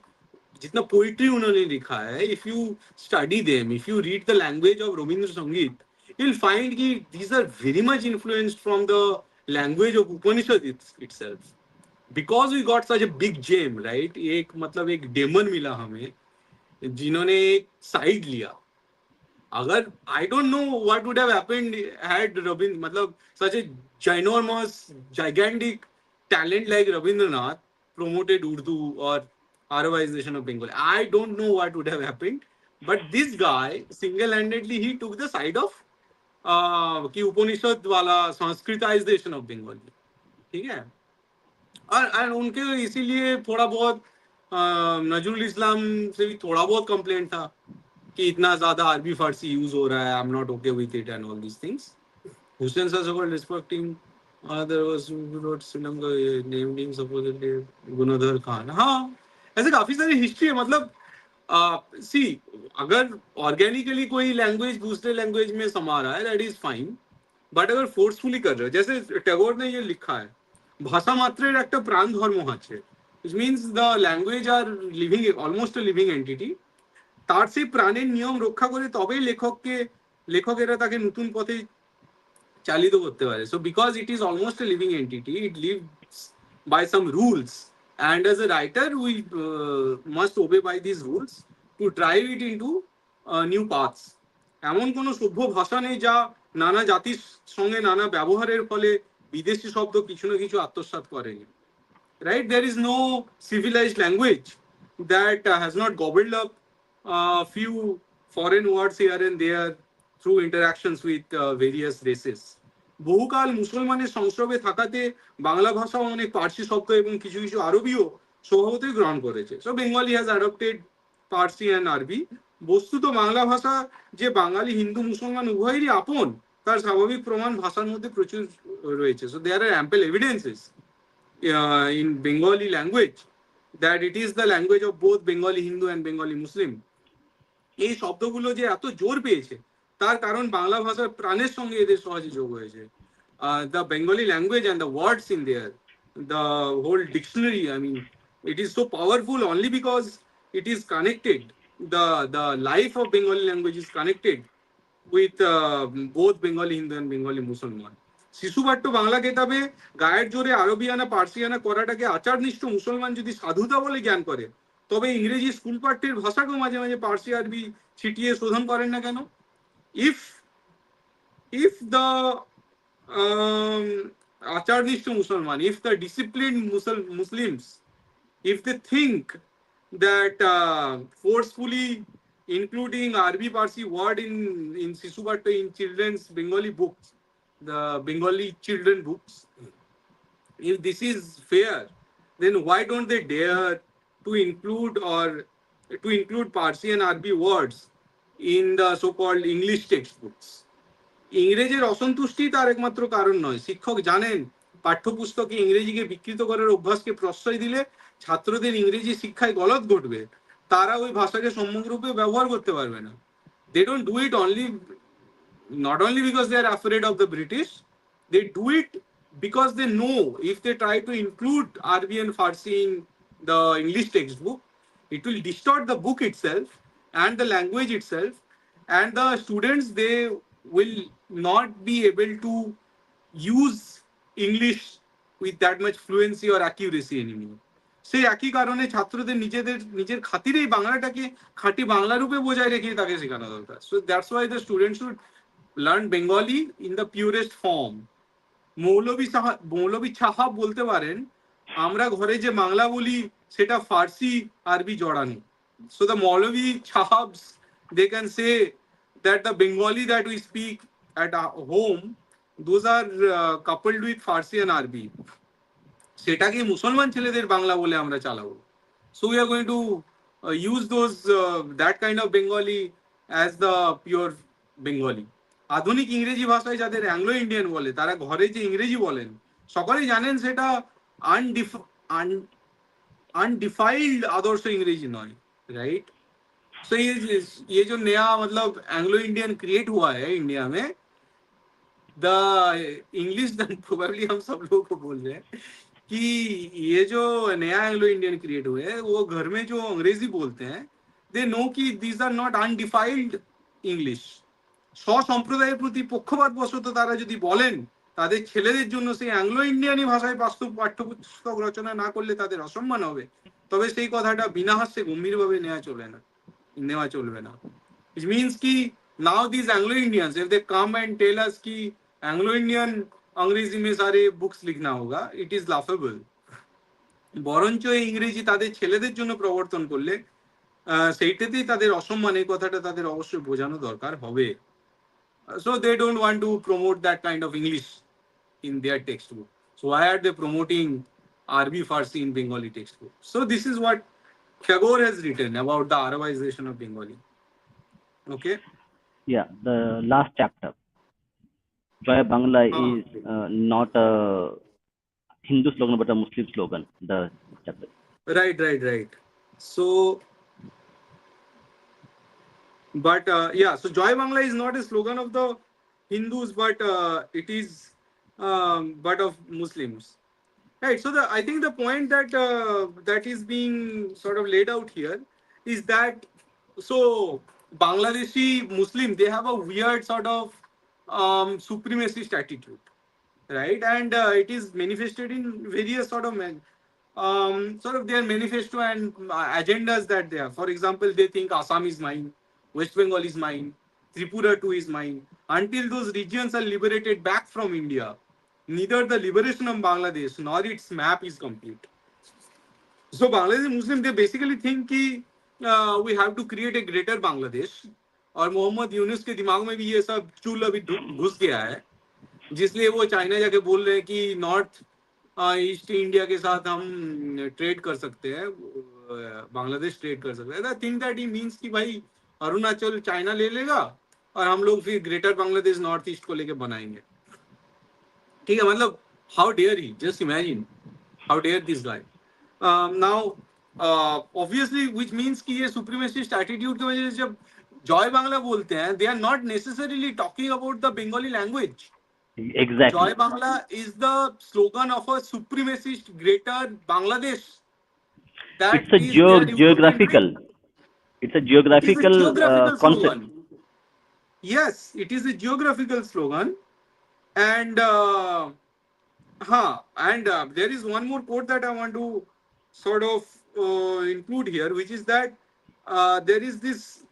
जितना poetry उन्होंने लिखा है, if you study them, if you read the language of Rabindra Sangeet, you will find कि these are very much influenced from the language of Upanishad itself. Because we got such a big gem, right. एक मतलब एक daemon मिला हमें, जिन्होंने एक side लिया. अगर आई don't know what would have happened had Ravindra मतलब सच ए ginormous gigantic talent like Rabindranath promoted Urdu or Arabization of Bengali. I don't know what would have happened, but this guy single-handedly he took the side of कि उपनिषद वाला Sanskritisation of Bengali. ठीक है. और उनके इसीलिए थोड़ा बहुत नजरुल इस्लाम से भी थोड़ा बहुत कंप्लेंट था. कि इतना ज्यादा अरबी फारसी यूज हो रहा है, आई am not okay with it and all these things. Hussain sir was respecting. There was wrote Srilanka naming supposedly Gunadhar Khan. हाँ, ऐसे काफी सारी हिस्ट्री है. मतलब सी, अगर ऑर्गेनिकली कोई लैंग्वेज दूसरे लैंग्वेज में समा रहा है, दैट इज फाइन. বাট अगर फोर्सफुली कर रहे हो, जैसे टैगोर ने ये लिखा है, ভাষা মাত্রের একটা প্রাণ ধর্ম আছে, which means the language are living, almost a living entity. তার সেই প্রাণের নিয়ম রক্ষা করে তবেই লেখকেরা তাকে নতুন পথে চালিত করতে পারে. So because it is almost a living entity, it lives by some rules, and as a writer we must obey by this rules to drive it into new paths. এমন কোনো সভ্য ভাষা নেই যা নানা জাতির সঙ্গে নানা ব্যবহারের ফলে বিদেশি শব্দ কিছু না কিছু আত্মসাৎ করেনি. Right? There is no civilized language that has not gobbled up a few foreign words here and there through interactions with various races. বহুকাল মুসলমানের সংস্রবে থাকাতে বাংলা ভাষাও অনেক পার্সি শব্দ এবং কিছু কিছু আরবিও স্বভাবতই গ্রহণ করেছে. So Bengali has adopted Parsi and Arabic. বস্তুত বাংলা ভাষা যে বাঙালি হিন্দু মুসলমান উভয়েরই আপন, তার স্বাভাবিক প্রমাণ ভাষার মধ্যে প্রচুর রয়েছে. So there are ample evidences in Bengali language that it is the language of both Bengali Hindu and Bengali Muslim. এই শব্দগুলো যে এত জোর পেয়েছে তার কারণ বাংলা ভাষার প্রাণের সঙ্গে এদের সহজে যোগ হয়েছে. The Bengali language and the words in there, the whole dictionary, I mean, it is so powerful only because it is connected. The life of Bengali language is connected with both Bengali Hindu and Bengali Muslim. শিশুপাঠ্য Bangla কেতাবে গায়ের জোরে আরবিয়ানা পার্সিয়ানা করাটাকে আচারনিষ্ঠ মুসলমান যদি সাধুতা বলে জ্ঞান করে, তবে ইংরেজি স্কুল পাঠ্যের ভাষাকেও মাঝে মাঝে পার্সি আরবি ছিটিয়ে শোধন করেন না কেন? ইফ ইফ দ্য আচারনিষ্ঠ মুসলমান, if the disciplined Muslims, if they think that forcefully including Arabi Parsi word in Sisubatta in children's Bengali books, the Bengali children books, if this is fair, then why don't they dare to include Parsi and Arabi words in the so-called English textbooks? ইংরেজের অসন্তুষ্টি তার একমাত্র কারণ নয়. শিক্ষক জানেন পাঠ্যপুস্তকে ইংরেজিকে বিকৃত করার অভ্যাসকে প্রশ্রয় দিলে ছাত্রদের ইংরেজি শিক্ষায় গলত ঘটবে. তারা ওই ভাষাকে সম্যকরূপে ব্যবহার করতে পারবে না. They don't do it not only because they are afraid of the British, they do it because they know if they try to include Arabic and Farsi in the English textbook, it will distort the book itself and the language itself, and the students, they will not be able to use English with that much fluency or accuracy anymore. সেই একই কারণে ছাত্রদের নিজের খাতিরেই বাংলাটাকে খাঁটি বাংলা রূপে বজায় রেখে তাকে শেখানো দরকার. So that's why the students should learn Bengali in the purest form. মৌলভী সাহাব বলতে পারেন আমরা ঘরে যে বাংলা বলি সেটা ফার্সি আরবি জড়ানো. So the Moulvi সাহাবস, they can say that the Bengali that we speak at home, those are coupled with Farsi and Arabi. সেটাকে মুসলমান ছেলেদের বাংলা বলে আমরা চালাবো. So we are going to use those that kind of Bengali as the pure Bengali. আধুনিক ইংরেজি ভাষায় যাদের অ্যাংলো ইন্ডিয়ান বলে, তারা ঘরে যে ইংরেজি বলেন সকলেই জানেন সেটা अनडिफाइल्ड आदर्श इंग्रेजी नॉय, राइट? सो ये जो नया मतलब एंग्लो इंडियन क्रिएट हुआ है इंडिया में, द इंग्लिश प्रोबेबली हम सब लोग को बोल रहे हैं कि ये जो नया एंग्लो इंडियन क्रिएट हुए हैं वो घर में जो अंग्रेजी बोलते हैं, दे नो कि दिस आर नॉट अनडिफाइल्ड इंग्लिश. স্বসম্প্রদায়ের প্রতি পক্ষপাত বশত তারা যদি বলেন তাদের ছেলেদের জন্য সেই অ্যাংলো ইন্ডিয়ানি ভাষায় বাস্তব পাঠ্যপুস্তক রচনা না করলে তাদের অসম্মান হবে, তবে সেই কথাটা বিনা হাস্যে গম্ভীরভাবে নেওয়া চলবে না. Which means कि now these Anglo Indians, if they come and tell us कि Anglo Indian अंग्रेजी में सारे बुक्स लिखना होगा, it is laughable. বরঞ্চ ইংরেজি তাদের ছেলেদের জন্য প্রবর্তন করলে সেইটাতেই তাদের অসম্মান, এই কথাটা তাদের অবশ্যই বোঝানো দরকার হবে. So they don't want to promote that kind of English in their textbook. So why are they promoting Arabi Farsi in Bengali textbook? So this is what Tagore has written about the Arabization of Bengali. Okay. Yeah, the last chapter, Joy Bangla, Uh, is not a Hindu slogan but a Muslim slogan. The chapter. right. So, but yeah, so Joy Bangla is not a slogan of the Hindus, but it is, but of Muslims. Right. So I think the point that is being sort of laid out here is that so Bangladeshi Muslim, they have a weird sort of supremacist attitude, right? And it is manifested in various sort of sort of their manifesto and agendas that they have. For example, they think Assam is mine, West Bengal is mine, Tripura too is mine. Until those regions are liberated back from India, neither the liberation of Bangladesh nor its map is complete. So Bangladeshi Muslim, they basically think कि we have to create a greater Bangladesh. और मोहम्मद यूनुस के दिमाग में भी ये सब चूल अभी घुस गया है, जिसलिए वो चाइना जाके बोल रहे हैं कि नॉर्थ ईस्ट इंडिया के साथ हम ट्रेड कर सकते हैं, बांग्लादेश ट्रेड कर सकते हैं. I think that he means कि भाई अरुणाचल चाइना ले लेगा और हम लोग फिर ग्रेटर बांग्लादेश नॉर्थ ईस्ट को लेके बनाएंगे. ठीक है, मतलब how dare he, just imagine how dare this guy. Now obviously which means कि ये सुप्रीमेसिस्ट एटीट्यूड की वजह से जब जॉय बांग्ला बोलते हैं, they are not necessarily talking about the Bengali language. Joy Exactly. Bangla is the slogan of a supremacist greater Bangladesh It's that a is their utopian geographical. dream. It's a It is a geographical geographical concept. slogan. Yes, it is a geographical slogan. And there is one more quote that I want to sort of include here, which is that there is this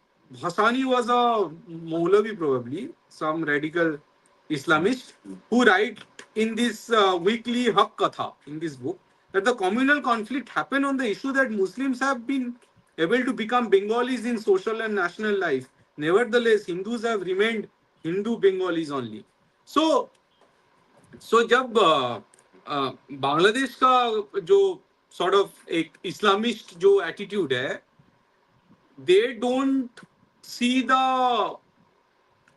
Hassani was a Maulavi, probably some radical Islamist, who write in this weekly Haq Katha in this book that the communal conflict happened on the issue that Muslims have been able to become Bengalis in social and national life. Nevertheless, Hindus have remained Hindu Bengalis only. So जब बांग्लादेश का जो sort of एक Islamist जो attitude है, they don't see the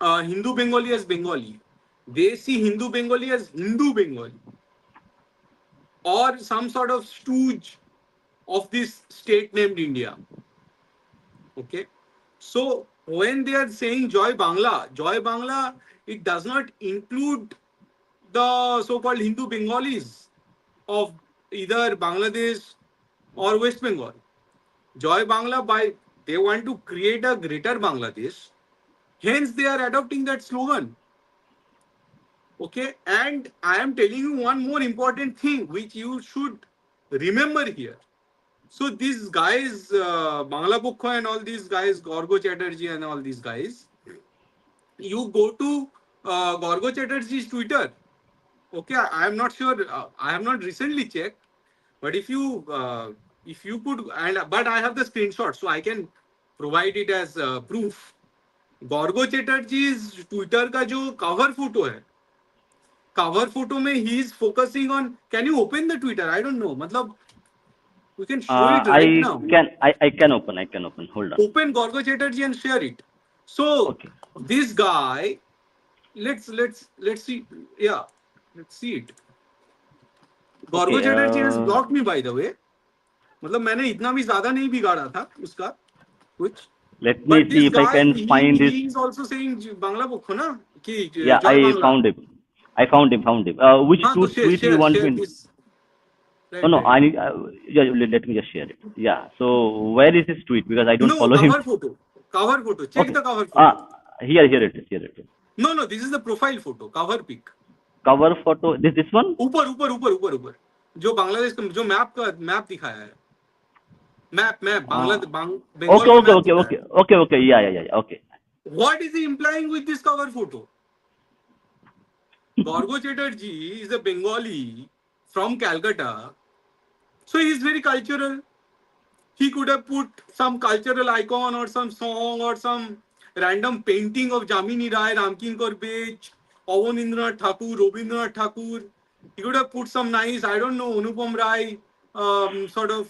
Hindu Bengali as Bengali, they see Hindu Bengali as Hindu Bengali और some sort of stooge of this state named India. Okay, so when they are saying Joy Bangla, it does not include the so-called Hindu Bengalis of either Bangladesh or West Bengal. Joy Bangla, they want to create a greater Bangladesh. Hence, they are adopting that slogan. Okay, and I am telling you one more important thing which you should remember here. So these guys, Bangla Bukha and all these guys, Gorgo Chatterjee and all these guys, you go to Gorgo Chatterjee's Twitter. Okay, I am not sure. I have not recently checked, but if you could, and but I have the screenshot, so I can provide it as proof. Garga Chatterjee Twitter का जो cover photo है, cover photo में ही is focusing on, can you open the Twitter? I don't know, मतलब we can show it right now. I can open. Hold on. Open Gorgo Chatterjee and share it. So Okay. this guy, let's see. Yeah, let's see it. गॉर्गो Okay. Chatterjee has blocked me by the way. मतलब मैंने इतना भी ज्यादा नहीं बिगाड़ा था उसका कुछ. Let me But see this if I guy, can find this. he is also saying Bangla book ना कि Yeah, Joy I Bangla. found him. I found him. Found him. Which हाँ तो tweet you want share me? this. Oh Right, no, right. I need. Yeah, let me just share it. Yeah. So where is his tweet? Because I don't No, follow him. cover photo. Cover photo. Check Okay. the cover photo. Here it is. Here it is. No, this is the profile photo. Cover pic. Cover photo. This one? ऊपर जो बांग्लादेश का जो map दिखाया है, map Uh, Bengal का map दिखाया है. okay. Yeah. Okay. What is he implying with this cover photo? Gorgo Chatterjee is a Bengali from Calcutta, so he is very cultural. He could have put some cultural icon or some song or some random painting of Jamini Rai, Ramkinkar Bech, Avanindranath Thakur, Robindranath Thakur. He could have put some nice, I don't know, Anupam Rai, sort of,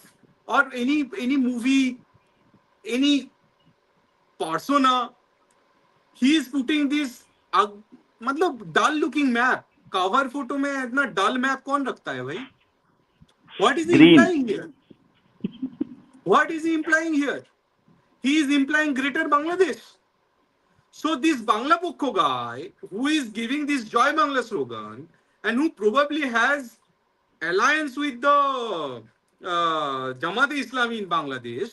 or any movie, any persona. he is putting this मतलब dull looking map. Cover photo में इतना डल map कौन रखता है भाई? What is he Green. implying here? What is he implying here? He is implying greater Bangladesh. So this Bangla Pokho guy who is giving this Joy Bangla slogan and who probably has alliance with the Jamaat-e-Islami in Bangladesh,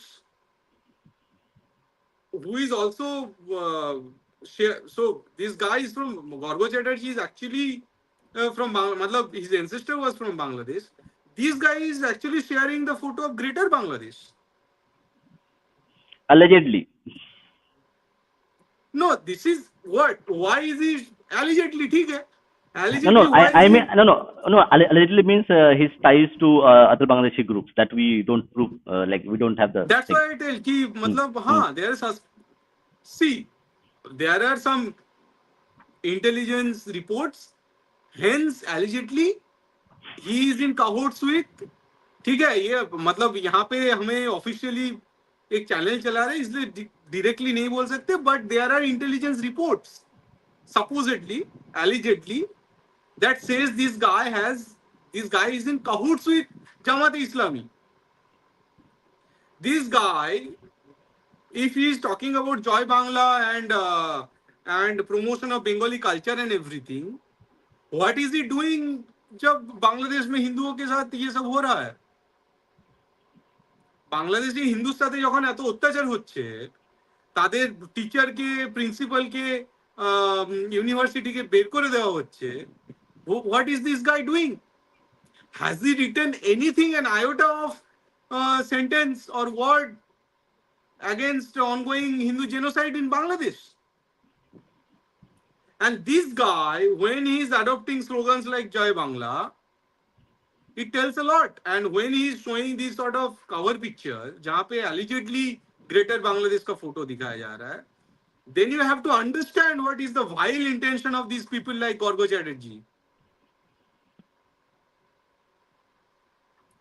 who is also so this guy is from Gorgo Chatterjee is actually from matlab his ancestor was from Bangladesh. This guy is actually sharing the photo of greater Bangladesh. Allegedly. No, this is what? Why is he allegedly? ठीक है. No, no, Allegedly, why I is mean, he? no, no, no. Allegedly means his ties to other Bangladeshi groups that we don't prove, like we don't have the That's thing. why I tell कि Hmm. मतलब Hmm. हाँ there is see there are some intelligence reports. Hence, allegedly, he is in cahoots with. ठीक है ये मतलब यहाँ पे हमें ऑफिशियली एक चैनल चला रहे हैं इसलिए डायरेक्टली नहीं बोल सकते but there are intelligence reports supposedly allegedly that says this guy is in cahoots with Jamaat Islami. This guy, if he is talking about Joy Bangla and promotion of Bengali culture and everything, what is he doing जब बांग्लादेश में हिंदुओं के साथ ये सब हो रहा है? বাংলাদেশে হিন্দুর সাথে যখন এত অত্যাচার হচ্ছে তাদের টিচারকে প্রিন্সিপালকে ইউনিভার্সিটিকে বের করে দেওয়া হচ্ছে what is this guy doing has he written anything an iota of sentence or word against ongoing Hindu genocide in Bangladesh? And this guy, when he is adopting slogans like Jai Bangla, it tells a lot. And when he is showing this sort of cover picture, जहाँ पे allegedly Greater Bangladesh का photo दिखाया जा रहा है, then you have to understand what is the vile intention of these people like Gorgo Chatterjee.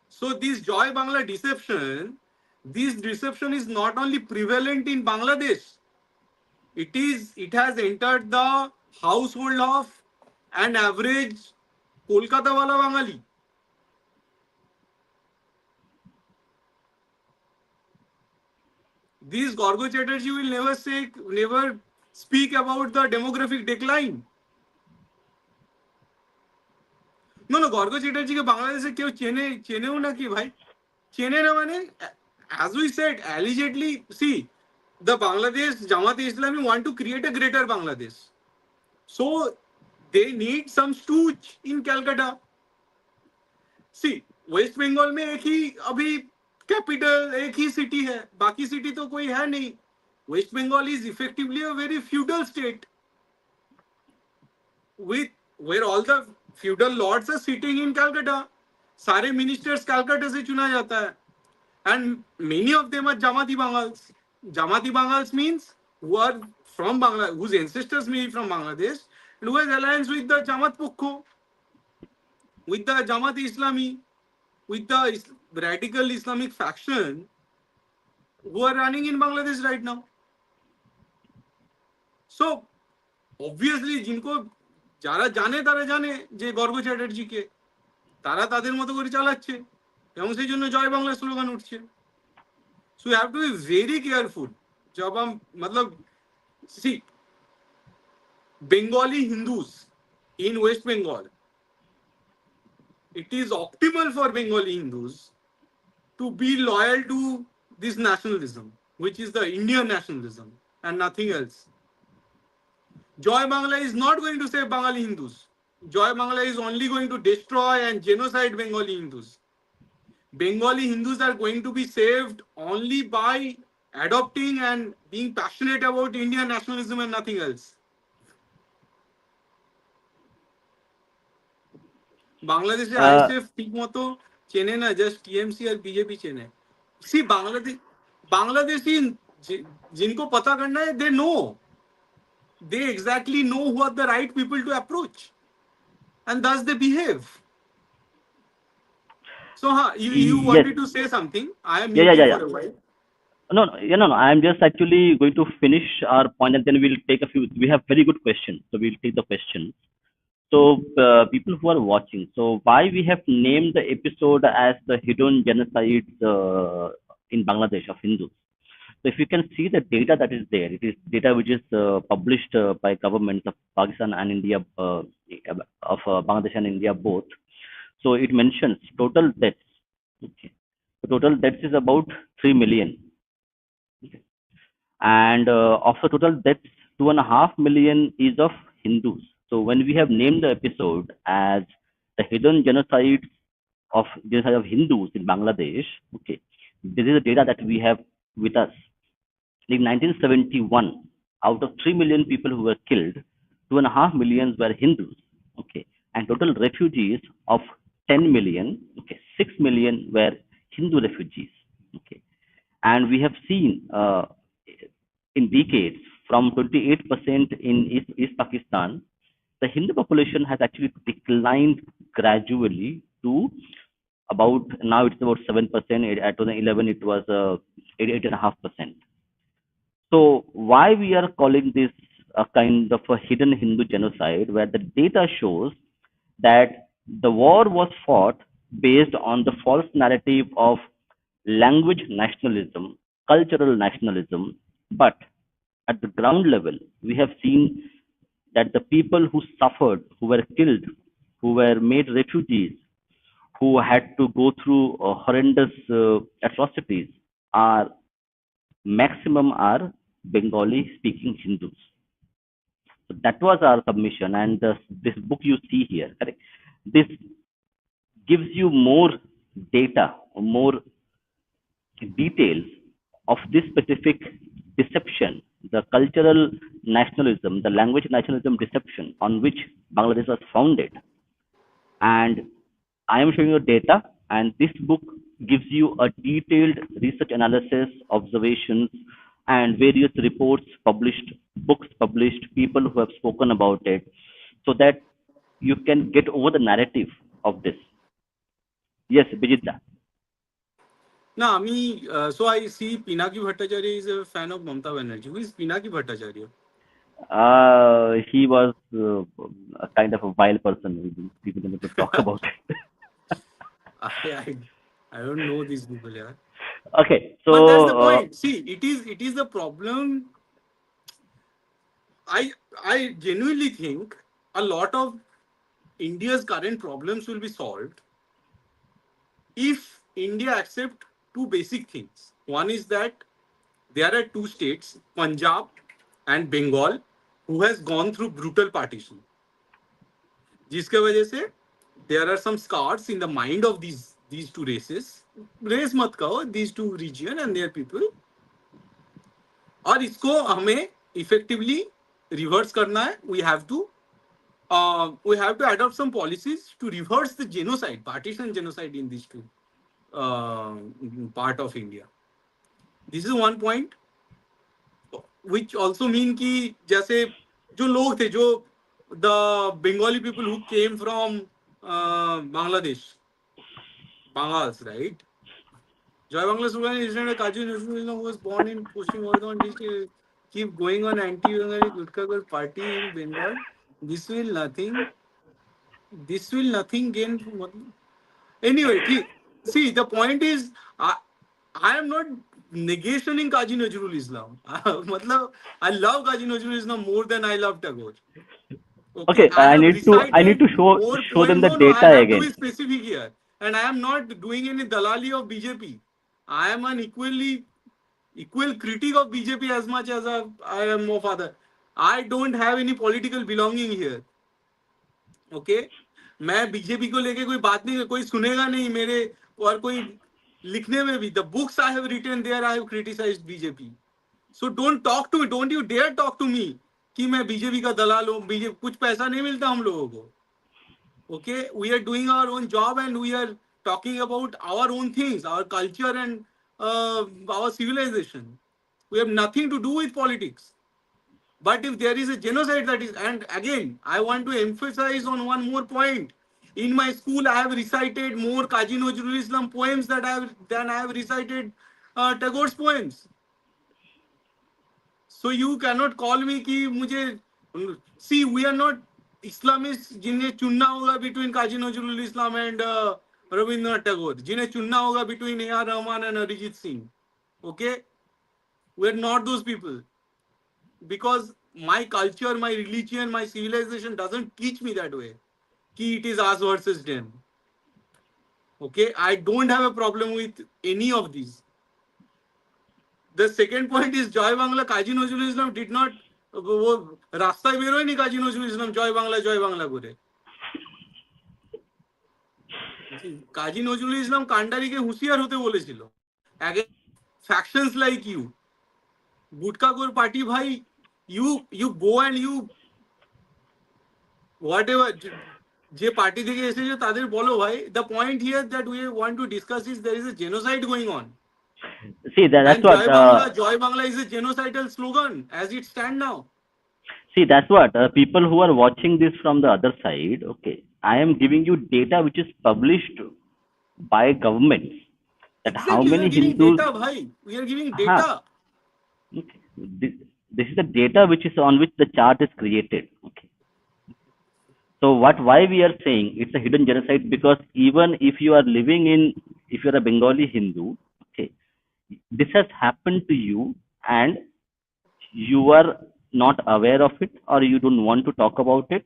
So this Joy Bangla deception, this deception is not only prevalent in Bangladesh, it has entered the household of an average Kolkata wala Bangali. This Gorgo Chatterjee will never speak about the demographic decline. No, no, Gorgo Chatterjee के बांग्लादेश से क्यों चेने ना कि भाई चेने ना माने as we said allegedly see the Bangladesh Jamaat-e-Islami want to create a greater Bangladesh, so they need some stooge in Calcutta. See west Bengal में एक ही अभी कैपिटल एक ही सिटी है बाकी सिटी तो कोई है नहीं west Bengal is effectively a very feudal state with where all the feudal lords are sitting in Calcutta. सारे ministers Calcutta से चुना जाता है and many of them are Jamati Bangals. Jamati Bangals means who are from Bangladesh, whose ancestors may be from Bangladesh, and who has alliance with the Jamaat Pukho, with the Jamaat Islami, with the radical Islamic faction who are running in Bangladesh right now. So obviously जिनको যারা জানে তারা জানে যে গর্গ চ্যাটার্জিকে তারা তাদের মতো করে চালাচ্ছে এবং সেই জন্য জয় বাংলা স্লোগান উঠছে so you have to be very careful जब हम मतलब see Bengali Hindus in West Bengal, it is optimal for Bengali Hindus to be loyal to this nationalism, which is the Indian nationalism and nothing else. Joy Bangla is not going to save Bengali Hindus. Joy Bangla is only going to destroy and genocide Bengali Hindus. Bengali Hindus are going to be saved only by adopting and being passionate about Indian nationalism and nothing else. বাংলাদেশে ISF ঠিক মতো চেনে না just TMC আর BJP চেনে सी बांग्लादेशी जिनको पता करना है they exactly know who are the right people to approach and thus they behave. So you Yes. wanted to say something. I am Yeah, yeah, muting yeah, for yeah. a while. No, no, yeah, no, no. I'm just actually going to finish our point, and then we'll take a few. We have very good questions, so we'll take the questions. So, people who are watching, so why we have named the episode as the hidden genocide in Bangladesh of Hindus? So, if you can see the data that is there, it is data which is published by governments of Pakistan and India, of Bangladesh and India both. So, it mentions total deaths. Okay. The total deaths is about 3 million. Okay. And of the total deaths, 2.5 million is of Hindus. So when we have named the episode as the hidden genocide of Hindus in Bangladesh, okay, this is the data that we have with us. In 1971, out of 3 million people who were killed, 2.5 million were Hindus, okay, and total refugees of 10 million, okay, 6 million were Hindu refugees, okay, and we have seen in decades from 28% in East Pakistan, the Hindu population has actually declined gradually to about now it's about 7%. At 2011, it was 8.5%. So why we are calling this a kind of a hidden Hindu genocide, where the data shows that the war was fought based on the false narrative of language nationalism, cultural nationalism, but at the ground level, we have seen that the people who suffered, who were killed, who were made refugees, who had to go through horrendous atrocities, are maximum are Bengali speaking Hindus. So that was our submission, and this book you see here, correct? This gives you more data, more details of this specific deception, the cultural nationalism, the language nationalism deception on which Bangladesh was founded. And I am showing you data, and this book gives you a detailed research analysis, observations, and various reports published, books published, people who have spoken about it, so that you can get over the narrative of this. Yes, Bijita. Now, me, so I see Pinaki Bhattacharya is a fan of Mamta Banerjee. Who is Pinaki Bhattacharya? He was a kind of a vile person. We don't need to talk about it. I, I, I don't know these people, yeah. Okay, But that's the so point. See, it is the problem. I I genuinely think a lot of India's current problems will be solved if India accept two basic things. One is that there are two states, Punjab and Bengal, who has gone through brutal partition. जिसके वजह से there are some scars in the mind of these two races. Race मत कहो, these two region and their people. और इसको हमें effectively reverse करना है. We have to adopt some policies to reverse the genocide, partition genocide in these two uh, part of India. This is one point, which also mean कि जैसे जो लोग थे जो the Bengali people who came from Bangladesh, Bangals, right? Joy Bangla Sugan is not a Kaji Nashul who was born in Pushing Vardhan district. Keep going on anti-Bengali Gutkakar party in Bengal. This will nothing. This will nothing gain from. Anyway, see, the point is, I am not negationing Kaji Nazrul Islam. Matlab, I love Kaji Nazrul Islam more than I love Tagore. Okay, okay, I have I need recited to more show them poems. the No, I data have to be again. specific here. And I am not doing any dalali of BJP. I am an equal critic of BJP as much as I am of other. I don't have any political belonging here. Okay मैं BJP को लेके कोई बात नहीं कोई सुनेगा नहीं मेरे और कोई लिखने में भी the books I have written there I have criticised BJP so don't talk to me don't you dare talk to me कि मैं बीजेपी का दलाल हूं बीजेपी कुछ पैसा नहीं मिलता हम लोगों को okay we are doing our own job and we are talking about our own things our culture and our civilisation we have nothing to do with politics. But if there is a genocide that is, and again, I want to emphasize on one more point. In my school, I have recited more Kaji Nazrul Islam poems than I have recited Tagore's poems. So you cannot call me कि मुझे see we are not Islamists जिन्हें चुनना होगा between Kazi Nazrul Islam and Rabindranath Tagore जिन्हें चुनना होगा between A.R. Rahman and Arijit Singh. Okay, we are not those people because my culture, my religion, my civilization doesn't teach me that way. Ki it is us versus them. Okay, I don't have a problem with any of these. The second point is Joy Bangla, Kazi Nazrul Islam did not वो रास्ता बेरोय नहीं काजी नजरुल इस्लाम जय बांग्ला করে কাজী নজরুল ইসলাম কান্ডারিকে হুঁশিয়ার হতে বলেছিল against factions like you গুটকাখোর party ভাই you go and you whatever যে পার্টি থেকে এসেছে তাদের বলো ভাই the point here that we want to discuss is there is a genocide going on. See, that's And what. Joy Bangla is a genocidal slogan as it stand now. See, that's what people who are watching this from the other side. Okay, I am giving you data which is published by governments that how Exactly, we are many giving Hindus. data, bhai. We are giving Aha, data. okay. This is the data which is on which the chart is created. Okay. So why we are saying it's a hidden genocide, because even if you are living in, if you are a Bengali Hindu, okay, this has happened to you and you are not aware of it or you don't want to talk about it,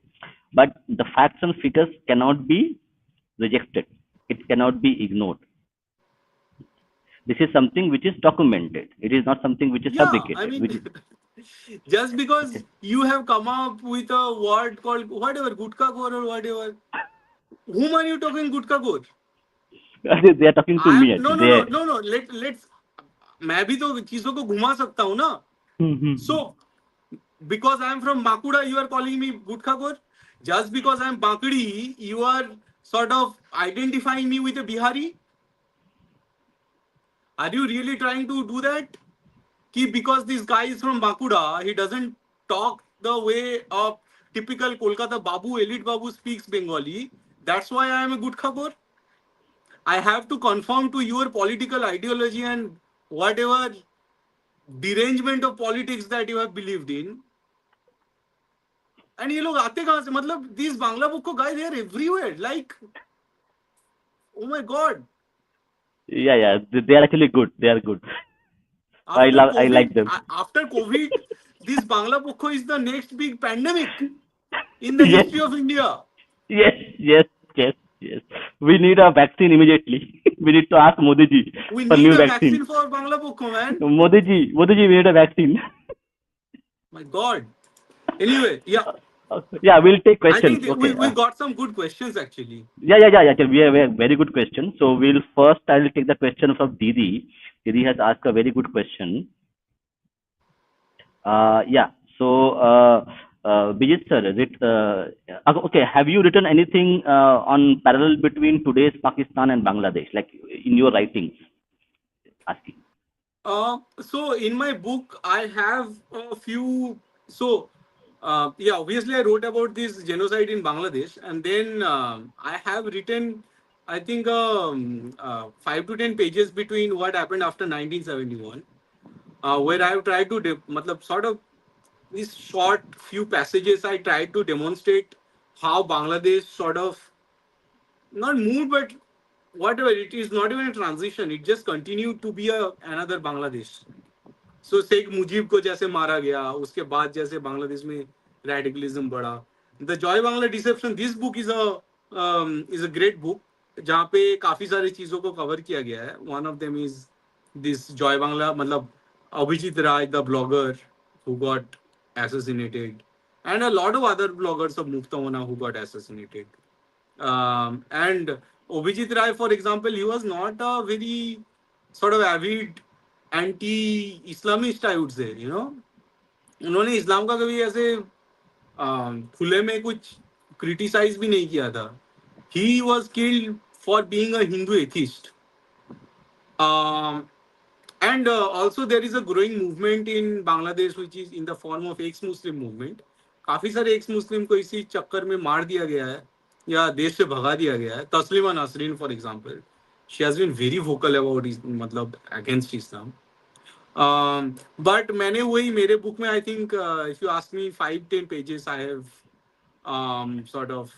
but the facts and figures cannot be rejected. It cannot be ignored. This is something which is documented. It is not something which is Yeah, I fabricated. Which mean, is, just okay. because you have come up with a word called whatever, gutka kor or whatever, whom are you talking gutka kor? They are talking to I me am no actually. no no no no. Let's मैं भी तो चीजों को घुमा सकता हूँ ना. So because I am from Bakuda, you are calling me gutka kor. Just because I am Bakudi, you are sort of identifying me with a Bihari. Are you really trying to do that? Because this guy is from Bakuda, he doesn't talk the way of typical Kolkata Babu, elite Babu speaks Bengali. That's why I am a good khabor. I have to conform to your political ideology and whatever derangement of politics that you have believed in. And ये लोग आते कहाँ से? मतलब these Bangla book guys, they are everywhere. Like, oh my god. Yeah. They are actually good. They are good. I like them. After COVID, this Bangla Pukho is the next big pandemic in the Yes, history of India. yes, yes, yes, yes. We need a vaccine immediately. We need to ask Modi ji We for need new a vaccine. vaccine for Bangla Pukho, man. Modi ji, we need a vaccine. My God. Anyway, yeah. Yeah, we'll take I questions. think Okay. we got some good questions actually. Yeah. We have very good question. So we'll first, I will take the question from Didi. Didi has asked a very good question. Yeah. So, Bijeet sir, okay, have you written anything on parallel between today's Pakistan and Bangladesh, like in your writings? Asking. So in my book, I have a few. So, yeah, obviously I wrote about this genocide in Bangladesh, and then I have written, I think, 5 to 10 pages between what happened after 1971, where I have tried to, matlab, sort of these short few passages. I tried to demonstrate how Bangladesh sort of not moved, but whatever, it is not even a transition. It just continued to be another Bangladesh. So Sheikh Mujib को जैसे मारा गया, उसके बाद जैसे बांग्लादेश में radicalism बढ़ा. The Joy Bangla Deception, this book is a great book जहाँ पे काफी सारी चीजों को कवर किया गया है. One of them is this Joy Bangla, मतलब Abhijit Rai, the blogger who got assassinated, and a lot of other bloggers of Mufta who got assassinated. And Abhijit Rai, for example, he was not a very sort of avid anti-Islamist, I would say, you know. उन्होंने इस्लाम का कभी ऐसे खुले में कुछ criticise भी नहीं किया था. He was killed for being a Hindu atheist. And also there is a growing movement in Bangladesh which is in the form of ex-Muslim movement. काफी सारे ex-Muslim को इसी चक्कर में मार दिया गया है या देश से भगा दिया गया है. Taslima Nasreen, for example. She has been very vocal about matlab, against Islam. But मैंने वही मेरे book में I think if you ask me 5-10 pages I have sort of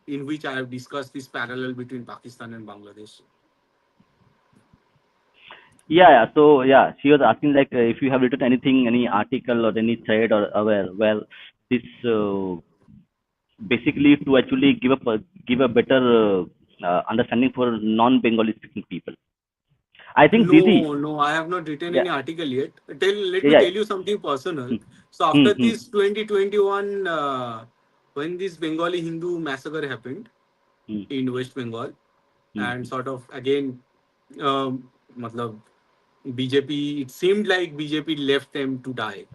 in which I have discussed this parallel between Pakistan and Bangladesh. Yeah, yeah. So yeah, she was asking like if you have written anything, any article or any thread or aware, well, this basically to actually give a better understanding for non-Bengali speaking people. I think Didi, No, I have not written yeah, any article yet. Let yeah, me yeah. tell you something personal. Hmm, So hmm, after hmm, this 2021, when this Bengali Hindu massacre happened hmm, in West Bengal, hmm, and sort of again, matlab, BJP, it seemed like BJP left them to die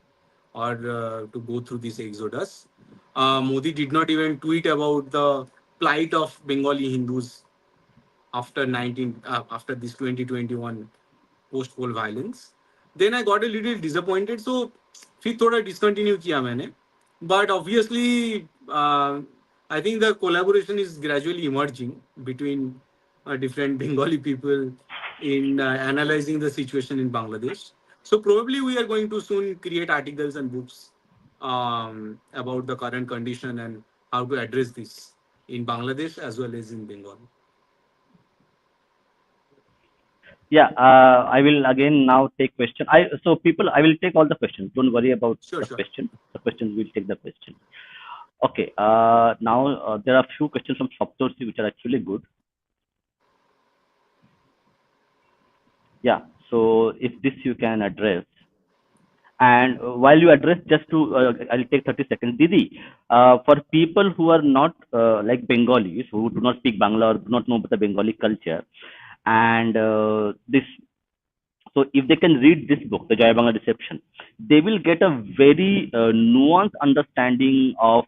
or to go through this exodus. Modi did not even tweet about the plight of Bengali Hindus after this 2021 post poll violence. Then I got a little disappointed, so फिर थोड़ा discontinue किया मैंने. But obviously, I think the collaboration is gradually emerging between different Bengali people in analyzing the situation in Bangladesh. So probably we are going to soon create articles and books about the current condition and how to address this in Bangladesh as well as in Bengal. yeah. I will again now take question. So people, I will take all the questions. Don't worry about Sure, the sure. question. The questions will take the question. Okay. Now there are few questions from Saptorsi which are actually good. Yeah. So if this you can address. And while you address, just to, I'll take 30 seconds. Didi, for people who are not like Bengalis, who do not speak Bangla or do not know about the Bengali culture, and this, so if they can read this book, The Jaya Bangla Deception, they will get a very nuanced understanding of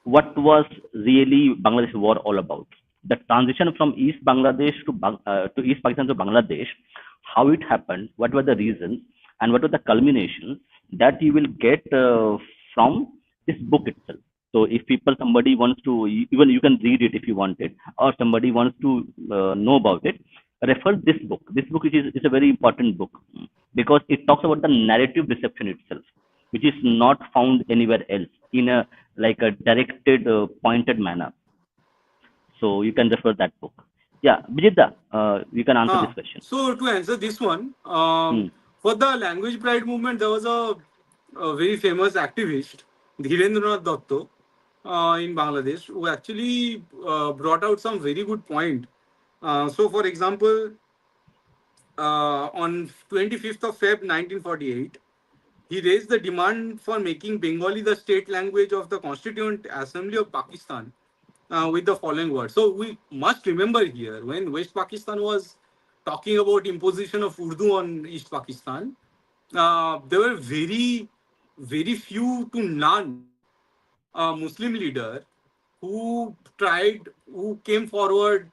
what was really Bangladesh war all about. The transition from East Bangladesh to East Pakistan to Bangladesh, how it happened, what were the reasons, and what were the culminations that you will get from this book itself. So if people, somebody wants to, even you can read it if you want it, or somebody wants to know about it, refer this book. This book is a very important book because it talks about the narrative deception itself, which is not found anywhere else in a like a directed, pointed manner. So you can refer that book. Yeah, Bijita, you can answer this question. So to answer this one, Hmm. for the language pride movement, there was a very famous activist, Dhirendranath Dotto, in Bangladesh, who actually brought out some very good point. So, for example, on 25th of Feb 1948, he raised the demand for making Bengali the state language of the Constituent Assembly of Pakistan with the following words. So we must remember here when West Pakistan was talking about imposition of Urdu on East Pakistan, there were very few to none Muslim leader who came forward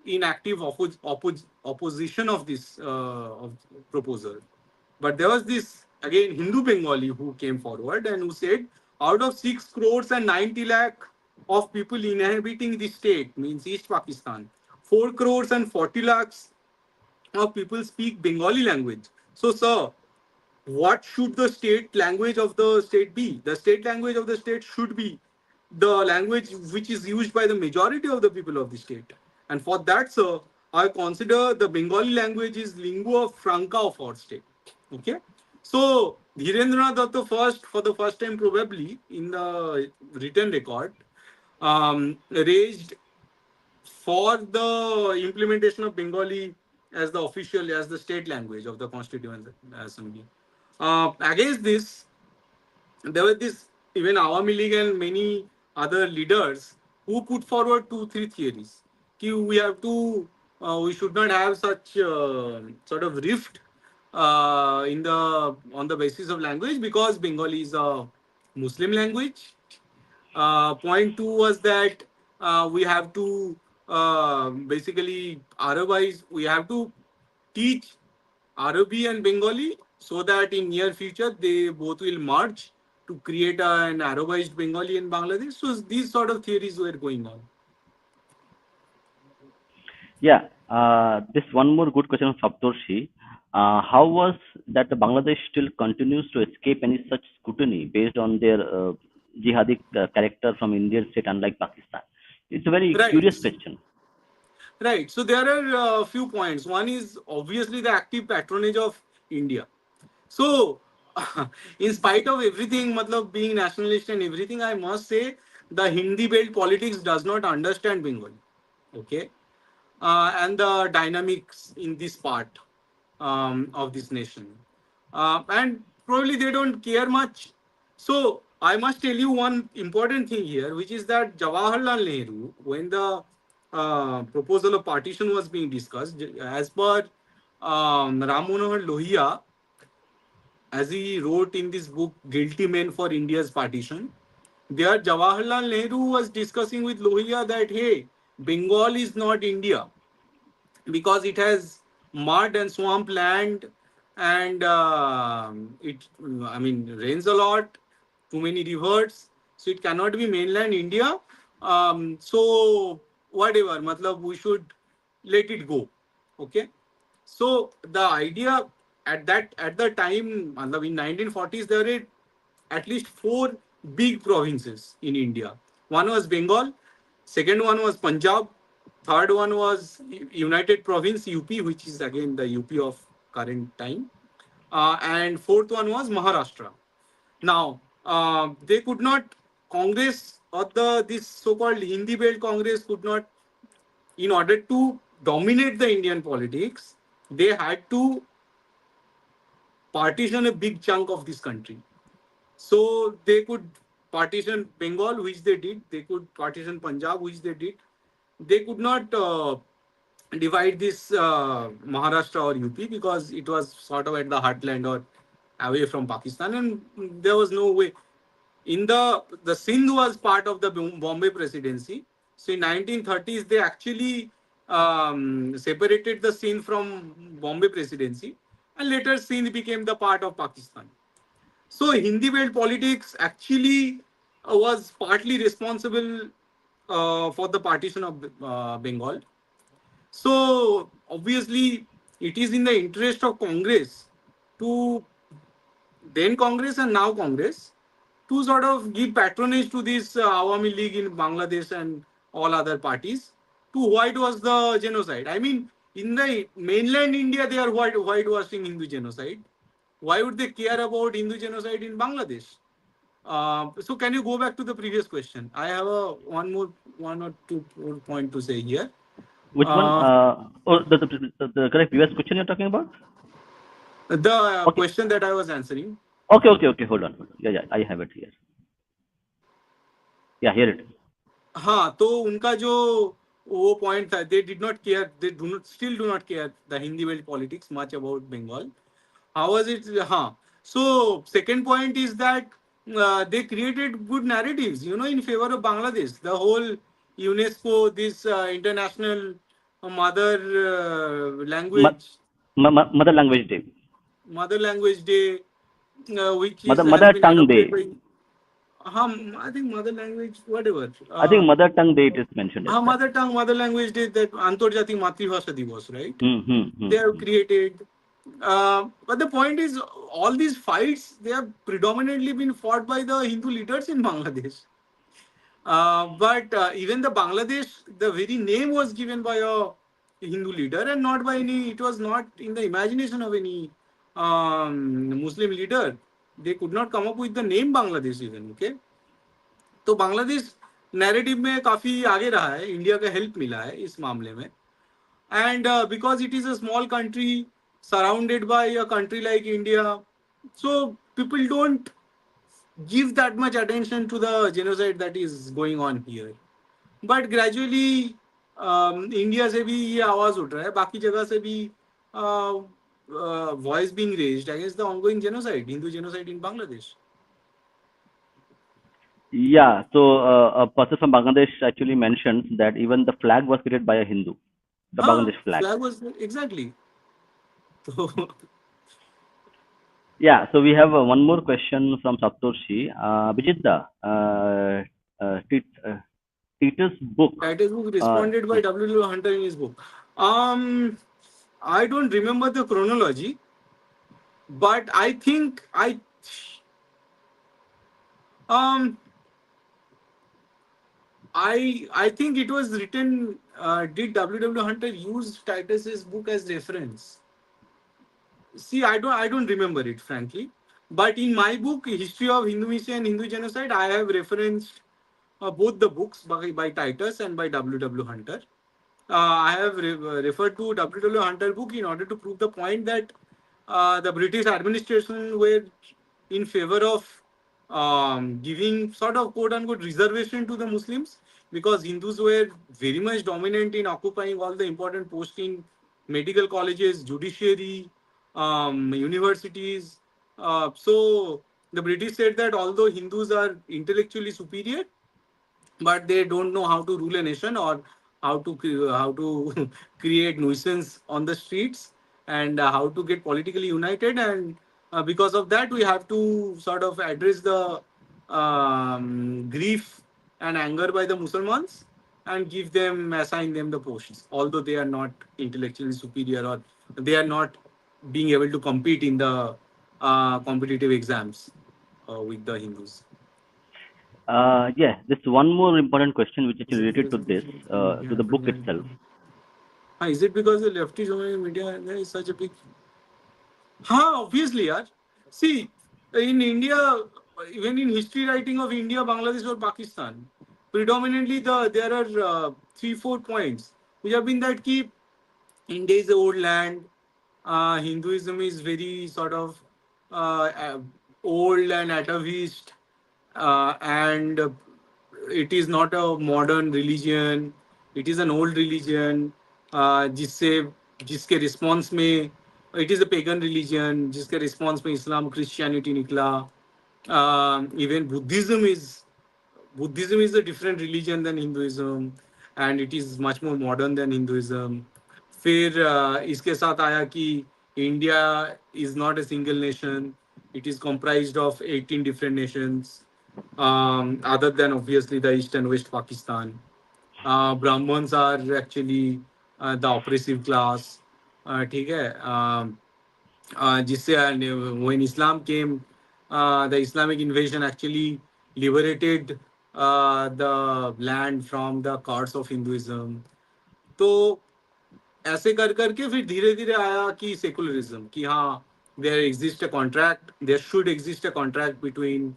in active opposition of this of proposal. But there was this again Hindu Bengali who came forward and who said, out of 6 crores and 90 lakh of people inhabiting the state, means East Pakistan, 4 crores and 40 lakhs of people speak Bengali language. So, sir, what should the state language of the state be? The state language of the state should be the language which is used by the majority of the people of the state. And for that, sir, I consider the Bengali language is lingua franca of our state. Okay. So Dhirendra Datta first, for the first time probably in the written record, raised for the implementation of Bengali as the official, as the state language of the Constituent Assembly. Against this, there were this even Awami League and many other leaders who put forward 2-3 theories. We have to, we should not have such sort of rift in the on the basis of language because Bengali is a Muslim language. Point two was that we have to basically Arabize. We have to teach Arabi and Bengali so that in near future they both will merge to create an Arabized Bengali in Bangladesh. So these sort of theories were going on. Yeah, this one more good question from Saptorshi. How was that Bangladesh still continues to escape any such scrutiny based on their jihadi character from Indian state, unlike Pakistan? It's a very Right. curious question. Right. So there are a few points. One is obviously the active patronage of India. So, in spite of everything, matlab being nationalist and everything, I must say the Hindi belt politics does not understand Bengali. Okay. And the dynamics in this part of this nation. And probably they don't care much. So I must tell you one important thing here, which is that Jawaharlal Nehru, when the proposal of partition was being discussed, as per Ram Manohar Lohia, as he wrote in this book, Guilty Men for India's Partition, there Jawaharlal Nehru was discussing with Lohia that, hey, Bengal is not India because it has mud and swamp land and it I mean rains a lot, too many rivers, so it cannot be mainland India. So whatever matlab we should let it go. Okay. So the idea at the time matlab in 1940s there were at least four big provinces in India. One was Bengal, second one was Punjab, third one was United Province UP, which is again the UP of current time, and fourth one was Maharashtra. Now they could not Congress or the this so-called Hindi Belt Congress could not, in order to dominate the Indian politics, they had to partition a big chunk of this country. So they could partition Bengal, which they did. They could partition Punjab, which they did. They could not divide this Maharashtra or UP because it was sort of at the heartland or away from Pakistan, and there was no way. In the Sindh was part of the Bombay Presidency. So in 1930s they actually separated the Sindh from Bombay Presidency, and later Sindh became the part of Pakistan. So Hindi belt politics actually was partly responsible for the partition of Bengal. So obviously, it is in the interest of Congress to then Congress and now Congress to sort of give patronage to this Awami League in Bangladesh and all other parties to whitewash the genocide. I mean, in the mainland India, they are whitewashing Hindu genocide. Why would they care about Hindu genocide in Bangladesh? So can you go back to the previous question? I have one or two more point to say here. Which one? Uh, The correct US question you're talking about? the Okay. question that I was answering. Okay. Hold on. Yeah, I have it here. Yeah, here it is. हाँ तो उनका जो वो point था they did not care they do not still do not care the Hindi belt politics much about Bengal how was it हाँ so second point is that they created good narratives, you know, in favor of Bangladesh. The whole UNESCO, this international mother Ma- language, Mother Language Day. mother language day, which is has Mother been Tongue adopted Day. by, I think mother language, whatever. I think Mother Tongue Day it is mentioned as that. Mother tongue, mother language day, that Antarjatik Matribhasha Divas, right? They have Hmm. created. But the point is, all these fights, they have predominantly been fought by the Hindu leaders in Bangladesh. But even the Bangladesh, the very name was given by a Hindu leader and not by any, it was not in the imagination of any Muslim leader. They could not come up with the name Bangladesh even, okay? तो Bangladesh narrative में काफी आगे रहा है India का help मिला है इस मामले में and because it is a small country surrounded by a country like India so people don't give that much attention to the genocide that is going on here. But gradually India से भी ये आवाज उठ रहा है बाकी जगह से भी voice being raised against the ongoing genocide Hindu genocide in Bangladesh. Yeah, so a person from Bangladesh actually mentions that even the flag was created by a Hindu, the हाँ Bangladesh flag. Flag was exactly. Yeah, so we have one more question from Saptorshi. Bijitda, Tito's book. Titus book Uh, responded by W. Hunter in his book. Um, I don't remember the chronology, but I think um I think it was written. Did W. Hunter use Titus's book as reference? See, I don't remember it frankly. But in my book, History of Hindumisia and Hindu Genocide, I have referenced both the books by Titus and by W. Hunter. I have referred to W. Hunter book in order to prove the point that the British administration were in favor of giving sort of quote unquote reservation to the Muslims, because Hindus were very much dominant in occupying all the important posts in medical colleges, judiciary, universities. So the British said that although Hindus are intellectually superior, but they don't know how to rule a nation, or how to create nuisance on the streets, and how to get politically united. And because of that, we have to sort of address the grief and anger by the Muslims, and assign them the posts, although they are not intellectually superior, or they are not being able to compete in the competitive exams with the Hindus. Yeah, there's one more important question which is related to this, to the book itself. Is it because the leftist media there is such a big? Huh, obviously, yaar. See, in India, even in history writing of India, Bangladesh, or Pakistan, predominantly there are 3-4 points which have been that keep India is the old land. Hinduism is very sort of old and atavist, and it is not a modern religion. It is an old religion, जिससे जिसके response में it is a pagan religion, जिसके response में इस्लाम Christianity निकला. Even Buddhism is a different religion than Hinduism, and it is much more modern than Hinduism. फिर इसके साथ आया कि India is not a single nation. It is comprised of 18 different nations, other than obviously the East and West Pakistan. Brahmins are actually the oppressive class. ठीक है. जिससे when Islam came, the Islamic invasion actually liberated the land from the curse of Hinduism. तो ऐसे कर करके फिर धीरे धीरे आया कि सेकुलरिज्म, कि हाँ, there exist a contract, there should exist a contract between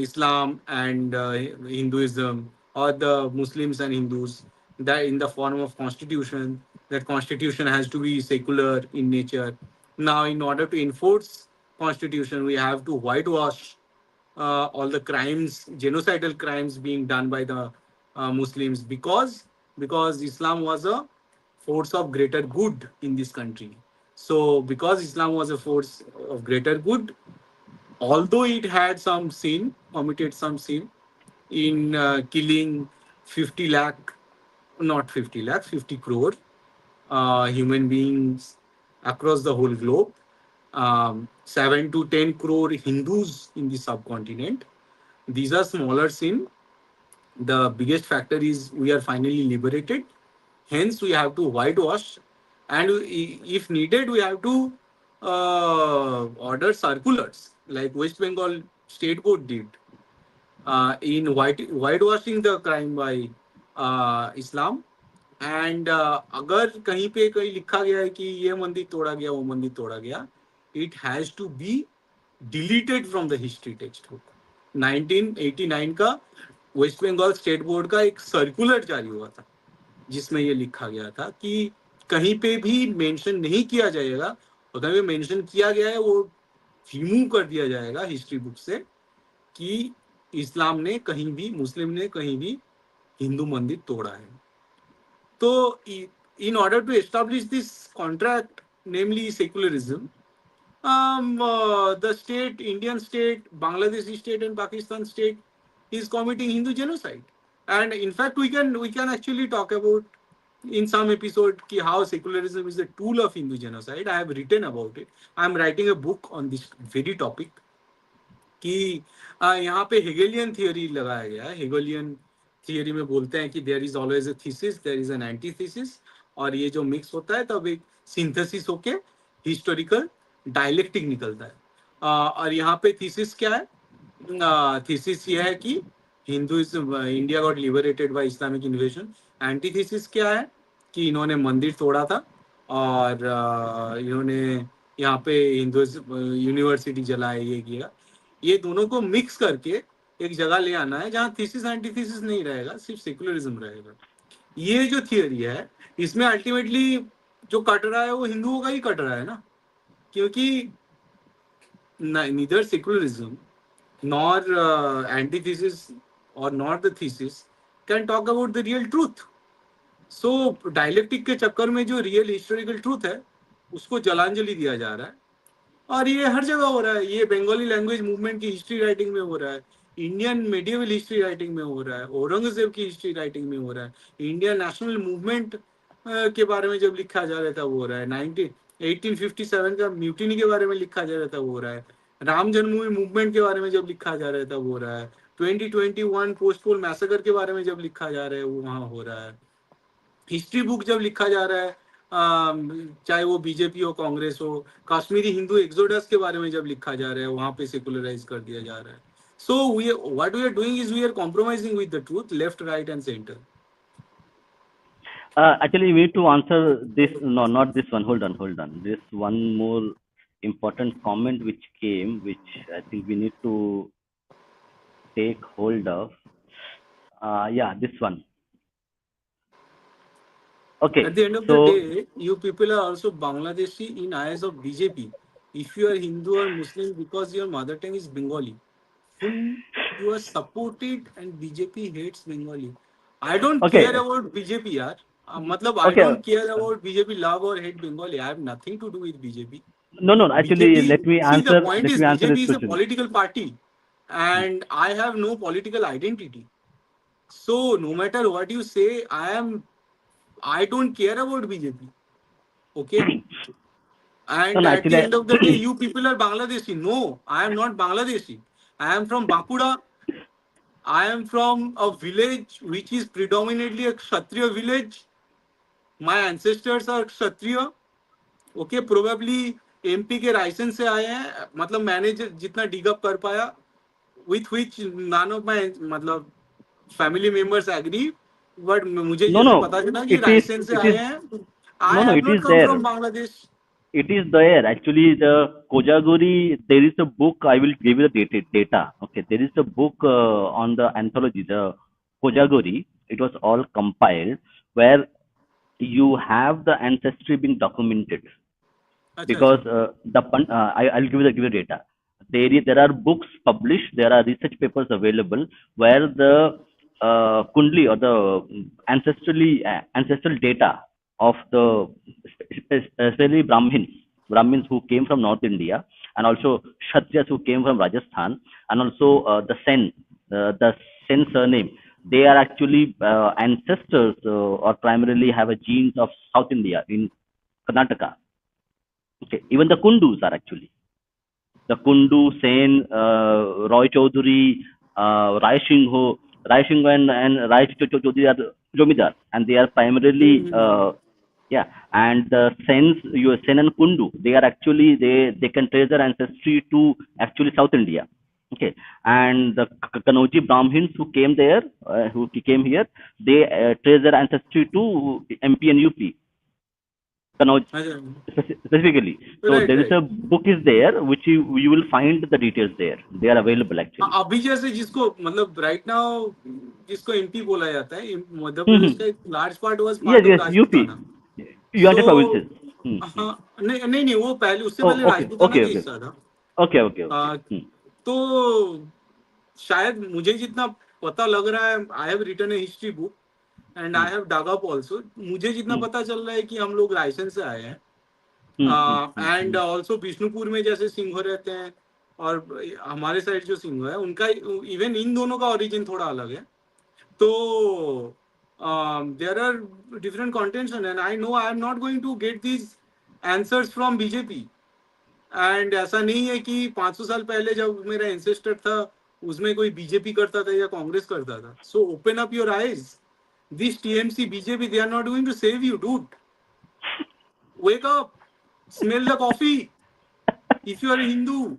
Islam and Hinduism, or the Muslims and Hindus, that in the form of constitution, that constitution has to be secular in nature. Now, in order to enforce constitution, we have to whitewash all the crimes, genocidal crimes being done by the Muslims, because Islam was a force of greater good in this country. So, because Islam was a force of greater good, although it had some sin, committed some sin in killing 50 lakh, not 50 lakh, 50 crore human beings across the whole globe, 7 to 10 crore Hindus in the subcontinent. These are smaller sin. The biggest factor is we are finally liberated. Hence, we have to whitewash, and if needed, we have to order circulars like West Bengal State Board did in whitewashing the crime by Islam. And अगर कहीं पे कहीं लिखा गया है कि ये मंदिर तोड़ा गया, वो मंदिर तोड़ा गया, it has to be deleted from the history text book. 1989 का वेस्ट बंगाल स्टेट बोर्ड का एक सर्कुलर जारी हुआ था, जिसमें ये लिखा गया था कि कहीं पे भी मेंशन नहीं किया जाएगा, और कहीं पे मेंशन किया गया है वो रिमूव कर दिया जाएगा हिस्ट्री बुक से, कि इस्लाम ने कहीं भी, मुस्लिम ने कहीं भी हिंदू मंदिर तोड़ा है. So, in order to establish this contract, namely secularism, the state, Indian state, Bangladeshi state, and Pakistan state is committing Hindu genocide. And in fact, we can actually talk about in some episode ki how secularism is a tool of Hindu genocide. I have written about it. I am writing a book on this very topic. कि यहाँ पे Hegelian theory लगाया गया है, Hegelian theory में बोलते हैं कि there is always a thesis, there is an antithesis, और ये जो मिक्स होता है तब एक सिंथेसिस होके हिस्टोरिकल डायलेक्टिक निकलता है। और यहाँ पे थीसिस क्या है? थीसिस ये है कि Hinduism, India got liberated bye Islamic invasion. Antithesis क्या है? कि इन्होंने मंदिर तोड़ा था और इन्होंने यहाँ पे हिंदुइज्म यूनिवर्सिटी जलाए, ये किया। ये दोनों को मिक्स करके एक जगह ले आना है जहाँ थीसिस एंटीथीसिस नहीं रहेगा, सिर्फ सेकुलरिज्म रहेगा। ये जो थियरी है, इसमें अल्टीमेटली जो कट रहा है वो हिंदुओं का ही कट रहा है ना, क्योंकि neither secularism nor antithesis or not the thesis can talk about the real truth. So dialectic के चक्कर में जो रियल हिस्टोरिकल ट्रूथ है उसको जलांजलि दिया जा रहा है, और ये हर जगह हो रहा है। ये बंगाली लैंग्वेज मूवमेंट की हिस्ट्री राइटिंग में हो रहा है, इंडियन मेडिएवल हिस्ट्री राइटिंग में हो रहा है, औरंगजेब की हिस्ट्री राइटिंग में हो रहा है, इंडियन नेशनल मूवमेंट के बारे में जब लिखा जा रहा था वो हो रहा है, 1857 का म्यूटिनी के बारे में लिखा जा रहा था वो हो रहा है, राम जन्मभूमि मूवमेंट के बारे में जब लिखा जा रहा था वो हो रहा है, 2021 पोस्ट पोल मैसेकर के बारे में जब लिखा जा रहा है वो वहाँ हो रहा है। हिस्ट्री बुक जब लिखा जा रहा है, चाहे वो बीजेपी हो कांग्रेस हो, कश्मीरी हिंदू एक्सोडस के बारे में जब लिखा जा रहा है वहां पे सेकुलराइज कर दिया जा रहा है। So we what we are doing is we are compromising with the truth, left right and centre. Actually, we need to answer this. No, not this one. Hold on. This one more important comment which came, which I think we need to take hold of. Yeah, this one. At Okay, the end of the so day, you people are also Bangladeshi in eyes of BJP. If you are Hindu or Muslim because your mother tongue is Bengali, full you are supported, and BJP hates Bengali. I don't care okay, about BJP, yaar. मतलब I okay. don't care about BJP love or hate Bengali. I have nothing to do with BJP. No, no. Actually, BJP, let me see, the answer. point Let is me answer this BJP is a question. political party, and I have no political identity. So no matter what you say, I don't care about BJP. Okay? No, And no. at the Actually, end of the day, you people are Bangladeshi. No, I am not Bangladeshi. I am from Bankura. I am from a village which is predominantly a Kshatriya village. My ancestors are Kshatriya. Okay, probably MP के रायसेन से आए हैं, मतलब मैंने जितना डिगअप कर पाया, with which none of my मतलब फैमिली मेंबर्स एग्री, बट मुझे no, जैसे no. पता चला कि It is. रायसेन से It आए is. हैं, आई No, no. Have It not is come from there. Bangladesh. It is there. Actually, the Kojaguri, there is a book, I will give you the data. Okay, there is a book on the anthology, the Kojaguri. It was all compiled where you have the ancestry being documented अच्छा because अच्छा। I'll give you the data. There are books published, there are research papers available where the kundli or the ancestral data of the especially Brahmins who came from North India, and also Kshatriyas who came from Rajasthan, and also the Sen surname. They are actually ancestors or primarily have a genes of South India in Karnataka. Okay, even the Kundus are actually the Kundu, Sen, Roy Chaudhary, Rai Singho, and Rai Chaudhary are Jomidar, and they are primarily yeah, and the Sens, your Sen and Kundu, they are actually they can trace their ancestry to actually South India. Okay, and the Kanoji Brahmins who came there, who came here, they trace their ancestry to MP and UP. Kanauj अच्छा, specifically. So right there is right. a book is there which you will find the details there. They are available actually. अभी जैसे जिसको मतलब right now जिसको MP बोला जाता है, Madhya Pradesh Hmm. का एक large part was Yes, part of yes, UP. Rajputana. So United Provinces. हाँ, नहीं नहीं नहीं, वो पहले, उससे Oh, पहले okay, राजपूताना okay, का okay, हिस्सा था। okay, okay, okay. आ, तो शायद मुझे जितना पता लग रहा है, I have written a history book and Hmm. I have dug up also, मुझे जितना Hmm. पता चल रहा है कि हम लोग रायसेन से आए हैं, Hmm. Hmm. And Hmm. Also Bishnupur में जैसे सिंह रहते हैं, और हमारे साइड जो सिंह है उनका, इवन इन दोनों का ओरिजिन थोड़ा अलग है। तो there are different contention, and I know I am not going to get these answers from BJP. And ऐसा नहीं है कि 500 साल पहले जब मेरा एंसेस्टर था उसमें कोई बीजेपी करता था या कांग्रेस करता था. So open up your eyes. This TMC, BJP, they are not going to save you, dude. Wake up. Smell the coffee. If you are a Hindu.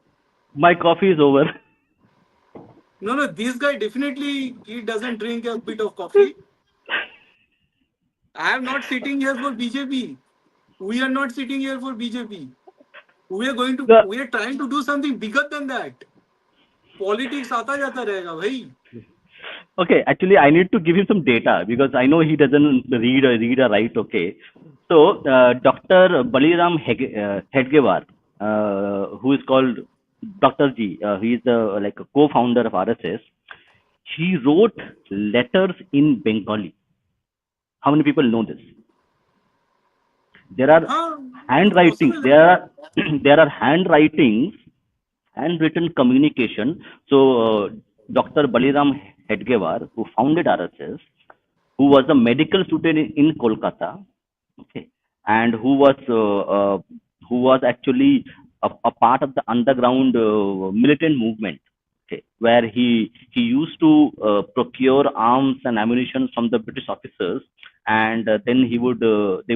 My coffee is over. No, no, this guy definitely he doesn't drink a bit of coffee. I am not sitting here for BJP. We are not sitting here for BJP. The- We are trying to do something bigger than that. Politics आता जाता रहेगा भाई. Okay, actually, I need to give him some data because I know he doesn't read or write. Okay, so Dr. Baliram Hedgewar, who is called Dr. G, he is the like a co-founder of RSS. He wrote letters in Bengali. How many people know this? There are हाँ, ये तो handwritings. possible है. There are there are handwritings, handwritten communication. So Dr. Baliram Hedgewar, who founded RSS, who was a medical student in Kolkata, okay, and who was actually a part of the underground militant movement, okay, where he used to procure arms and ammunition from the British officers, and then they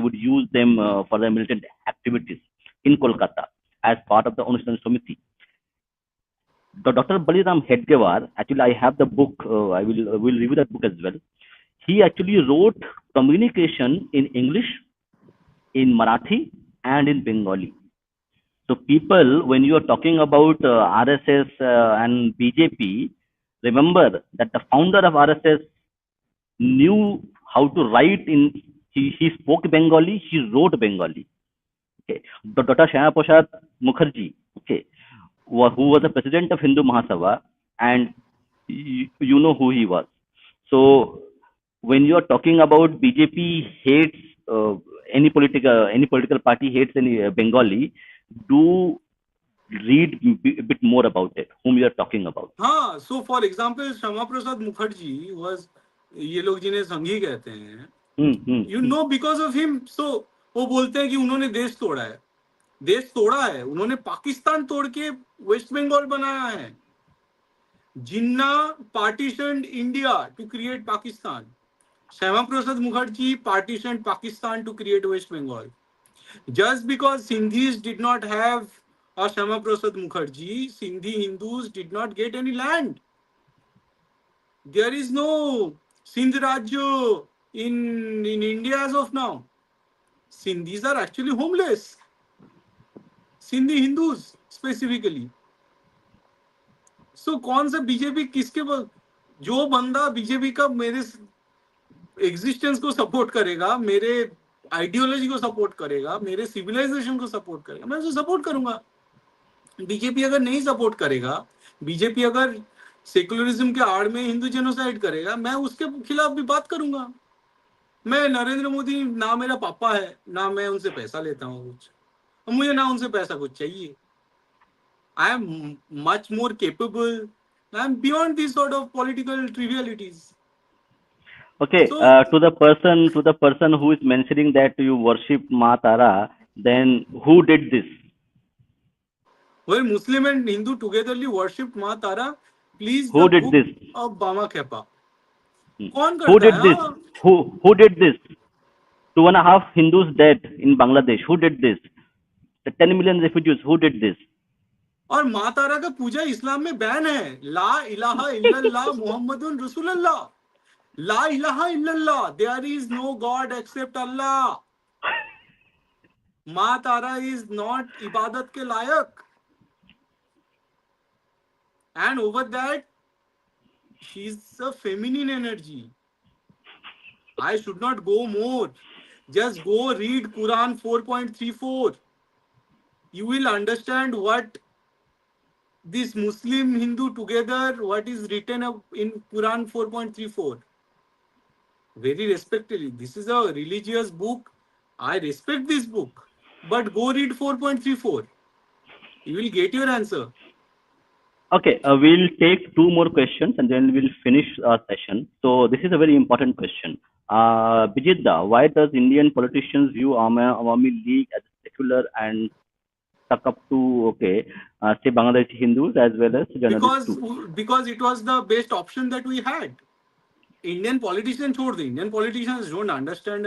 would use them for their militant activities in Kolkata as part of the Onushan Samiti. Dr. Baliram Hedgewar, actually, I have the book. I will review that book as well. He actually wrote communication in English, in Marathi, and in Bengali. So, people, when you are talking about RSS and BJP, remember that the founder of RSS knew how to write in. He spoke Bengali. He wrote Bengali. Okay, Dr. Shyama Prasad Mukherjee. Okay, who was the president of Hindu Mahasabha, and you know who he was. So when you are talking about BJP hates any political party hates any Bengali, do read a bit more about it. Whom you are talking about? हाँ, so for example, Shyama Prasad Mukherjee was, ये लोग जिन्हें संघी कहते हैं, Hmm, hmm, you know, because of him. So वो बोलते हैं कि उन्होंने देश तोड़ा है. देश तोड़ा है, उन्होंने पाकिस्तान तोड़ के वेस्ट बंगाल बनाया है. जिन्ना partitioned India to create Pakistan. Shyama Prasad Mukherjee partitioned Pakistan to create West Bengal. Just because Sindhis did not have a Shyama Prasad Mukherjee, Sindhi Hindus did not get any land. There is no Sindh Rajya in India as of now. Sindhis are actually homeless. Sindhi Hindus specifically. So कौन सा BJP किसके जो बंदा BJP का मेरे existence को support करेगा, मेरे आइडियोलॉजी को सपोर्ट करेगा, मेरे सिविलाइजेशन को सपोर्ट करेगा, मैं उसे सपोर्ट करूंगा. बीजेपी अगर नहीं सपोर्ट करेगा, बीजेपी अगर सेकुलरिज्म के आड़ में हिंदू जेनोसाइड करेगा, मैं उसके खिलाफ भी बात करूंगा. मैं नरेंद्र मोदी ना मेरा पापा है, ना मैं उनसे पैसा लेता हूँ कुछ, और मुझे ना उनसे पैसा कुछ चाहिए. I am much more capable. I am beyond this sort of political trivialities. Okay, So to the person who is mentioning that you worship Ma Tara, then who did this? where Muslim and Hindu togetherly worshipped Ma Tara, please the Who did book this? of Bama Khepa. Hmm. कौन Who करता है? did this? हाँ. Who did this? 2.5 Hindus dead in Bangladesh. Who did this? The 10 million refugees. Who did this? और माँ तारा का पूजा इस्लाम में ban है. ला इलाहा इल्लल्लाह मुहम्मदुन रसूलुल्लाह. ला इलाहा इल्लल्लाह. There is no God except Allah. माँ तारा is not इबादत के लायक. And over that, she's a feminine energy. I should not go more. Just go read Quran 4.34. You will understand what this Muslim Hindu together, what is written up in Quran 4.34. Very respectfully, this is a religious book. I respect this book. But go read 4.34. You will get your answer. Okay, we'll take two more questions and then we'll finish our session. So this is a very important question. Bijeet, why does Indian politicians view Awami League as secular and stuck up to, okay, say Bangladeshi Hindus as well as journalists because too. because it was the best option that we had. Indian politicians छोड़ दे, Indian politicians don't understand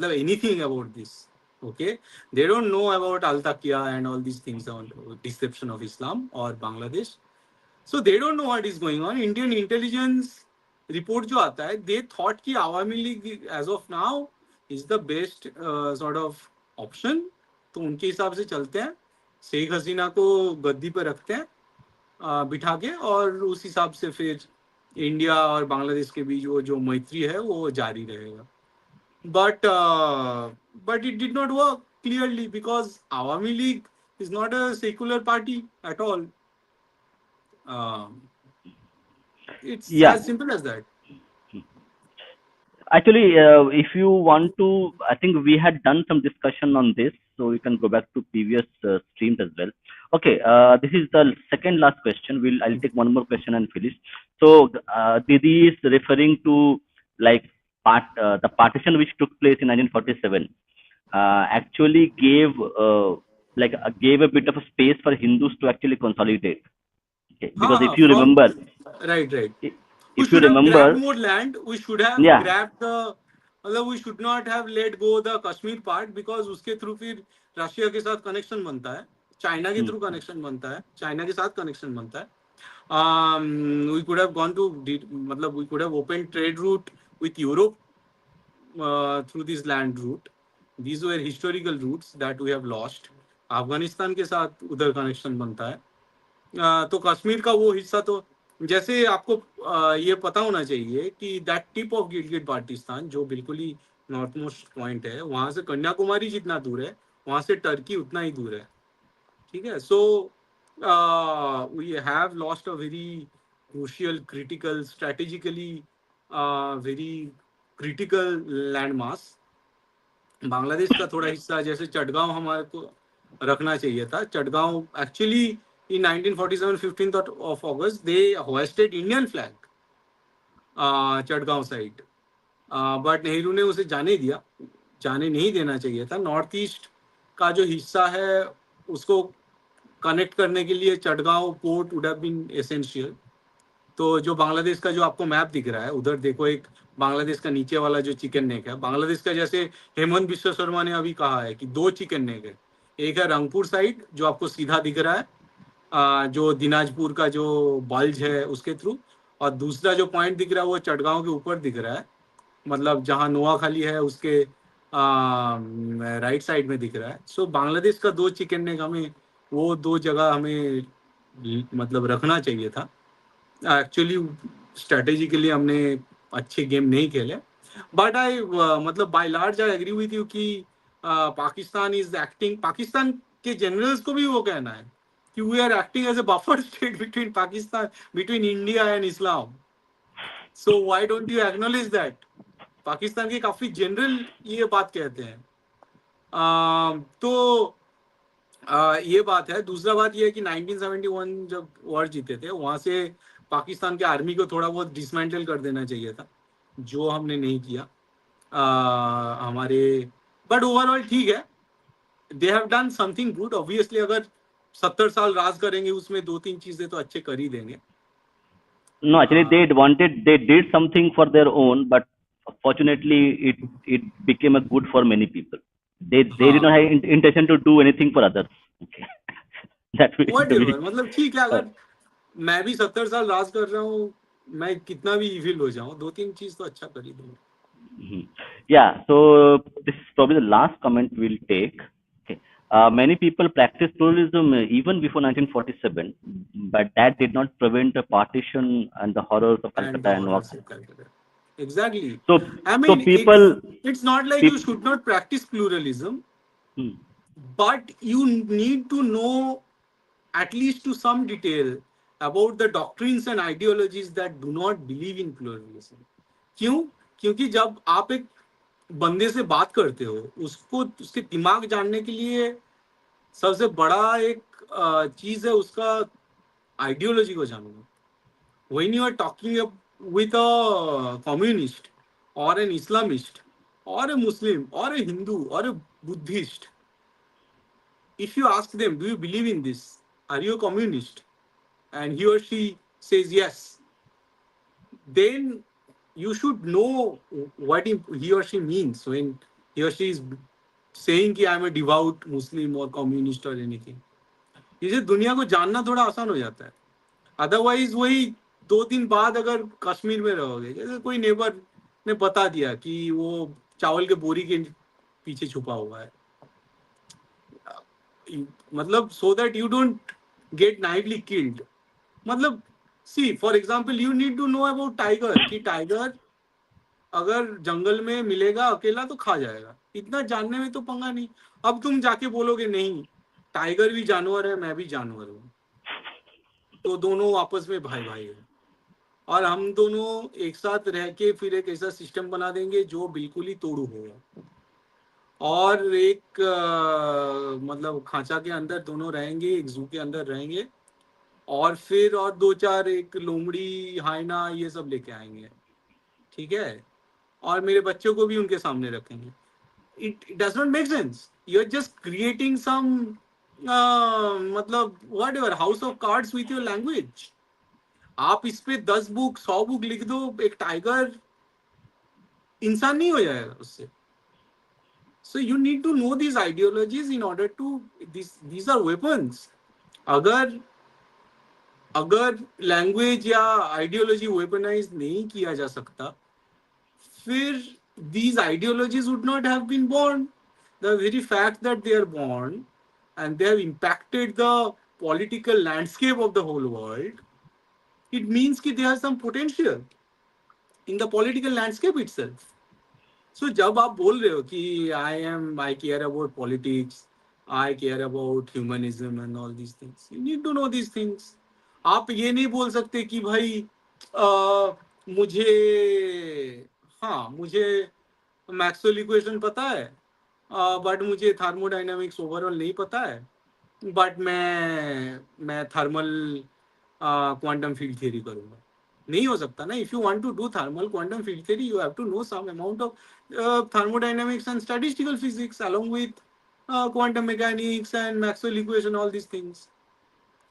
anything about this. Okay, they don't know about Al Taqiyya and all these things on deception of Islam or Bangladesh. So they don't know what is going on. Indian intelligence report जो आता है, they thought कि Awami League as of now is the best sort of option. तो उनके हिसाब से चलते हैं, शेख हसीना को गद्दी पर रखते हैं बिठा के, और उस हिसाब से फिर इंडिया और बांग्लादेश के बीच वो जो मैत्री है वो जारी रहेगा. But it did not work clearly because Awami League is not a secular party at all. It's Yeah, as simple as that. actually, if you want to, I think we had done some discussion on this, so you can go back to previous streams as well. Okay, this is the second last question. I'll take one more question and finish. So, Didi is referring to like the partition which took place in 1947. Actually gave a bit of a space for Hindus to actually consolidate. Okay? Because हाँ, from right. We if you should have grabbed remember, more land. We should have yeah, grabbed the, मतलब we should not have let go the Kashmir part because उसके through फिर Russia के साथ connection बनता है, China के hmm, through connection बनता है, चाइना के साथ कनेक्शन बनता है. We could have gone to, मतलब we could have opened trade route with Europe through this land route. These were historical routes that we have lost. Afghanistan के साथ उधर कनेक्शन बनता है. तो कश्मीर का वो हिस्सा तो जैसे आपको ये पता होना चाहिए कि that tip of Gilgit Baltistan जो बिल्कुल ही नॉर्थ मोस्ट पॉइंट है, वहां से कन्याकुमारी जितना दूर है, वहां से टर्की उतना ही दूर है. ठीक है. So we have lost a very crucial critical strategically very critical land mass. Bangladesh का थोड़ा हिस्सा जैसे चटगांव हमारे को रखना चाहिए था. Chittagong actually in 1947 15th of August they hoisted Indian flag Chittagong side, but Nehru ने उसे जाने नहीं देना चाहिए था. नॉर्थ ईस्ट का जो हिस्सा है उसको कनेक्ट करने के लिए Chittagong port would have been essential. तो जो बांग्लादेश का जो आपको मैप दिख रहा है उधर देखो, एक बांग्लादेश का नीचे वाला जो चिकन नेक है, बांग्लादेश का जैसे हेमंत बिश्व शर्मा ने अभी कहा है कि 2 चिकन नेक है. एक है रंगपुर साइड जो आपको सीधा दिख रहा है, जो दिनाजपुर का जो बल्ज है उसके थ्रू, और दूसरा जो पॉइंट दिख रहा है वो चटगांव के ऊपर दिख रहा है, मतलब जहां नोआखाली है उसके राइट साइड में दिख रहा है. सो बांग्लादेश का 2 चिकन नेक हमें, वो 2 जगह हमें मतलब रखना चाहिए था. एक्चुअली स्ट्रेटेजिकली हमने अच्छे गेम नहीं खेले. बट आई मतलब by large I agree with you कि पाकिस्तान इज एक्टिंग, पाकिस्तान के जनरल्स को भी वो कहना है कि we are acting as a buffer state between Pakistan, between India and Islam. So why don't you acknowledge that. Pakistan के काफी जनरल ये बात कहते हैं. तो ये बात है. दूसरा बात ये है कि 1971 जब वॉर जीते थे वहां से पाकिस्तान के आर्मी को थोड़ा बहुत डिसमेंटल कर देना चाहिए था, जो हमने नहीं किया. हमारे बट ओवरऑल ठीक है, they have done something good. Obviously अगर 70 साल राज करेंगे उसमें 2-3 चीजें तो अच्छे कर ही देंगे. no, actually they did something for their own, but fortunately it became a good for many people. They did not हाँ, have intention to do anything for others. Okay. that we, what we ever, मतलब ठीक है. uh, अगर मैं भी 70 साल राज कर रहा हूँ, मैं कितना भी इविल हो जाऊं, 2-3 चीज तो अच्छा कर ही दूंगा. mhm. Yeah, so this is probably the last comment we'll take. Okay. Many people practiced pluralism even before 1947, but that did not prevent the partition and the horrors of And the Calcutta and horrors Noakhali. of Calcutta. Exactly. So, I so mean, people, it's not like you should not practice pluralism, hmm, but you need to know at least to some detail about the doctrines and ideologies that do not believe in pluralism. क्यों? क्योंकि जब आप एक बंदे से बात करते हो, उसको उसके दिमाग जानने के लिए सबसे बड़ा एक चीज है उसका आइडियोलॉजी को जानना. When you are talking with a communist or an Islamist or a Muslim or a Hindu or a Buddhist, if you ask them, do you believe in this? Are you a communist? And he or she says yes, then you should know what he or she means when he or she is saying कि I'm a devout Muslim or communist or anything. इसे दुनिया को जानना थोड़ा आसान हो जाता है. अदरवाइज वही 2 दिन बाद अगर कश्मीर में रहोगे, जैसे कोई नेबर ने बता दिया कि वो चावल के बोरी के पीछे छुपा हुआ है, मतलब so that you don't get naively killed. मतलब see for example you need to know about tiger कि टाइगर अगर जंगल में मिलेगा अकेला तो खा जाएगा, इतना जानने में तो पंगा नहीं. अब तुम जाके बोलोगे नहीं टाइगर भी जानवर है मैं भी जानवर हूँ, तो दोनों आपस में भाई भाई है और हम दोनों एक साथ रह के फिर एक ऐसा सिस्टम बना देंगे जो बिल्कुल ही तोड़ू होगा. और एक मतलब खांचा के अंदर दोनों रहेंगे, एक जू के अंदर रहेंगे, और फिर और 2-4 एक लोमड़ी हाइना ये सब लेके आएंगे, ठीक है, और मेरे बच्चों को भी उनके सामने रखेंगे. It does not make sense. You are just creating some मतलब whatever house of cards with your language. आप इस पे 10 बुक 100 बुक लिख दो, एक टाइगर इंसान नहीं हो जाएगा उससे. So you need to know this ideologies in order to these are weapons. अगर अगर लैंग्वेज या आइडियोलॉजी वेपनाइज नहीं किया जा सकता, फिर these ideologies would not have been born. The very fact that they are born and they have impacted the political landscape of the whole world, it means that they have some potential in the political landscape itself. So जब आप बोल रहे हो कि I care about politics, I care about humanism and all these things, you need to know these things. आप ये नहीं बोल सकते कि भाई मुझे मैक्सवेल इक्वेशन पता है, बट मुझे थर्मोडाइनमिक्स ओवरऑल नहीं पता है, बट मैं थर्मल क्वांटम फील्ड थ्योरी करूंगा. नहीं हो सकता ना. If you want to do thermal quantum field theory you have to know some amount of thermodynamics and statistical physics along with quantum mechanics and Maxwell equation, all these things.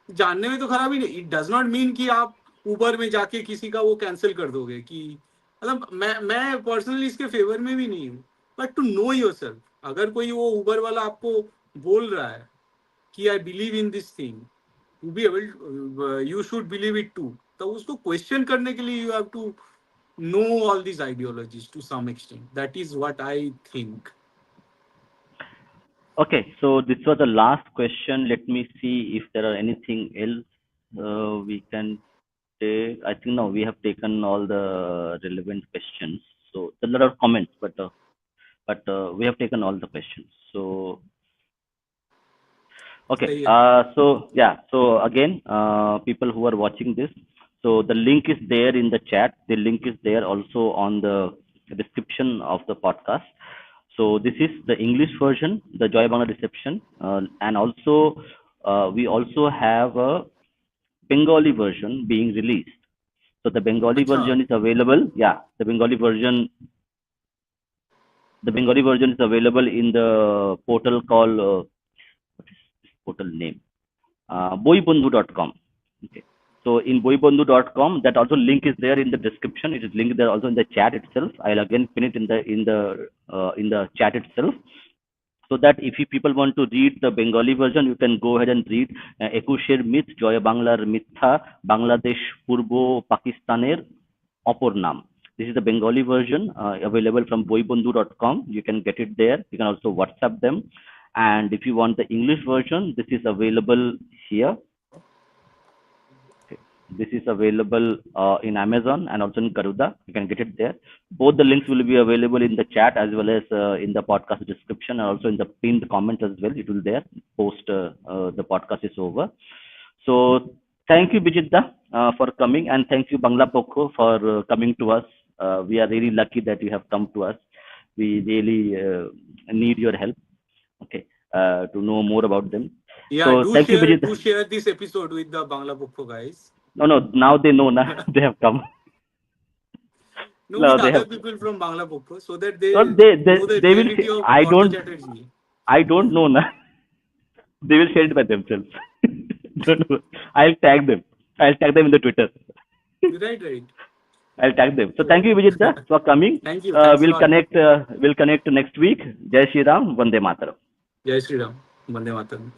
जानने में तो खराब ही नहीं. इट डज नॉट मीन कि आप Uber में जाके किसी का वो कैंसिल कर दोगे कि मतलब मैं पर्सनली इसके फेवर में भी नहीं हूँ, बट टू नो योरसेल्फ. अगर कोई वो ऊबर वाला आपको बोल रहा है कि I believe in this thing, you be able you should believe it too, तो उसको क्वेश्चन करने के लिए you have to know all these ideologies to some extent. That is what I think. Okay, so this was the last question. Let me see if there are anything else we can take. I think no, we have taken all the relevant questions. So there are a lot of comments, but we have taken all the questions. So okay, सही है. so yeah, so again, people who are watching this, so the link is there in the chat. The link is there also on the description of the podcast. So this is the English version, the Joy Bangla Reception, and also we also have a Bengali version being released. So the Bengali अच्छा. version is available. Yeah, the Bengali version is available in the portal called what is this portal name? Boybandhu.com. Okay. So in boybandhu.com, that also link is there in the description. It is linked there also in the chat itself. I'll again pin it in the chat itself. So that if you people want to read the Bengali version, you can go ahead and read Ekusher Myth, Joy Banglar Mitha, Bangladesh Purbo Pakistaner Opor Nam. This is the Bengali version available from boybandhu.com. You can get it there. You can also WhatsApp them. And if you want the English version, this is available here. This is available in Amazon and also in Garuda. You can get it there. Both the links will be available in the chat as well as in the podcast description and also in the pinned comment as well. It will there post the podcast is over. So thank you, Bijeet for coming, and thank you, Bangla Pokho, for coming to us. We are really lucky that you have come to us. We really need your help. Okay, to know more about them. Yeah, so thank you, Bijeet. do share this episode with the Bangla Pokho guys. No, now they know, na. They have come. No, with other people from Bangla Pokho, so that they No, know the they will reality say, of Gordha Chatterjee. I don't know, na. They will share it by themselves. Don't worry. I'll tag them. I'll tag them in the Twitter. Right, right. I'll tag them. So thank So you, Vijit, for coming. thank you. Thanks a We'll lot. connect. We'll connect next week. Jai Shri Ram. Vande Mataram. Jai Shri Ram. Vande Mataram.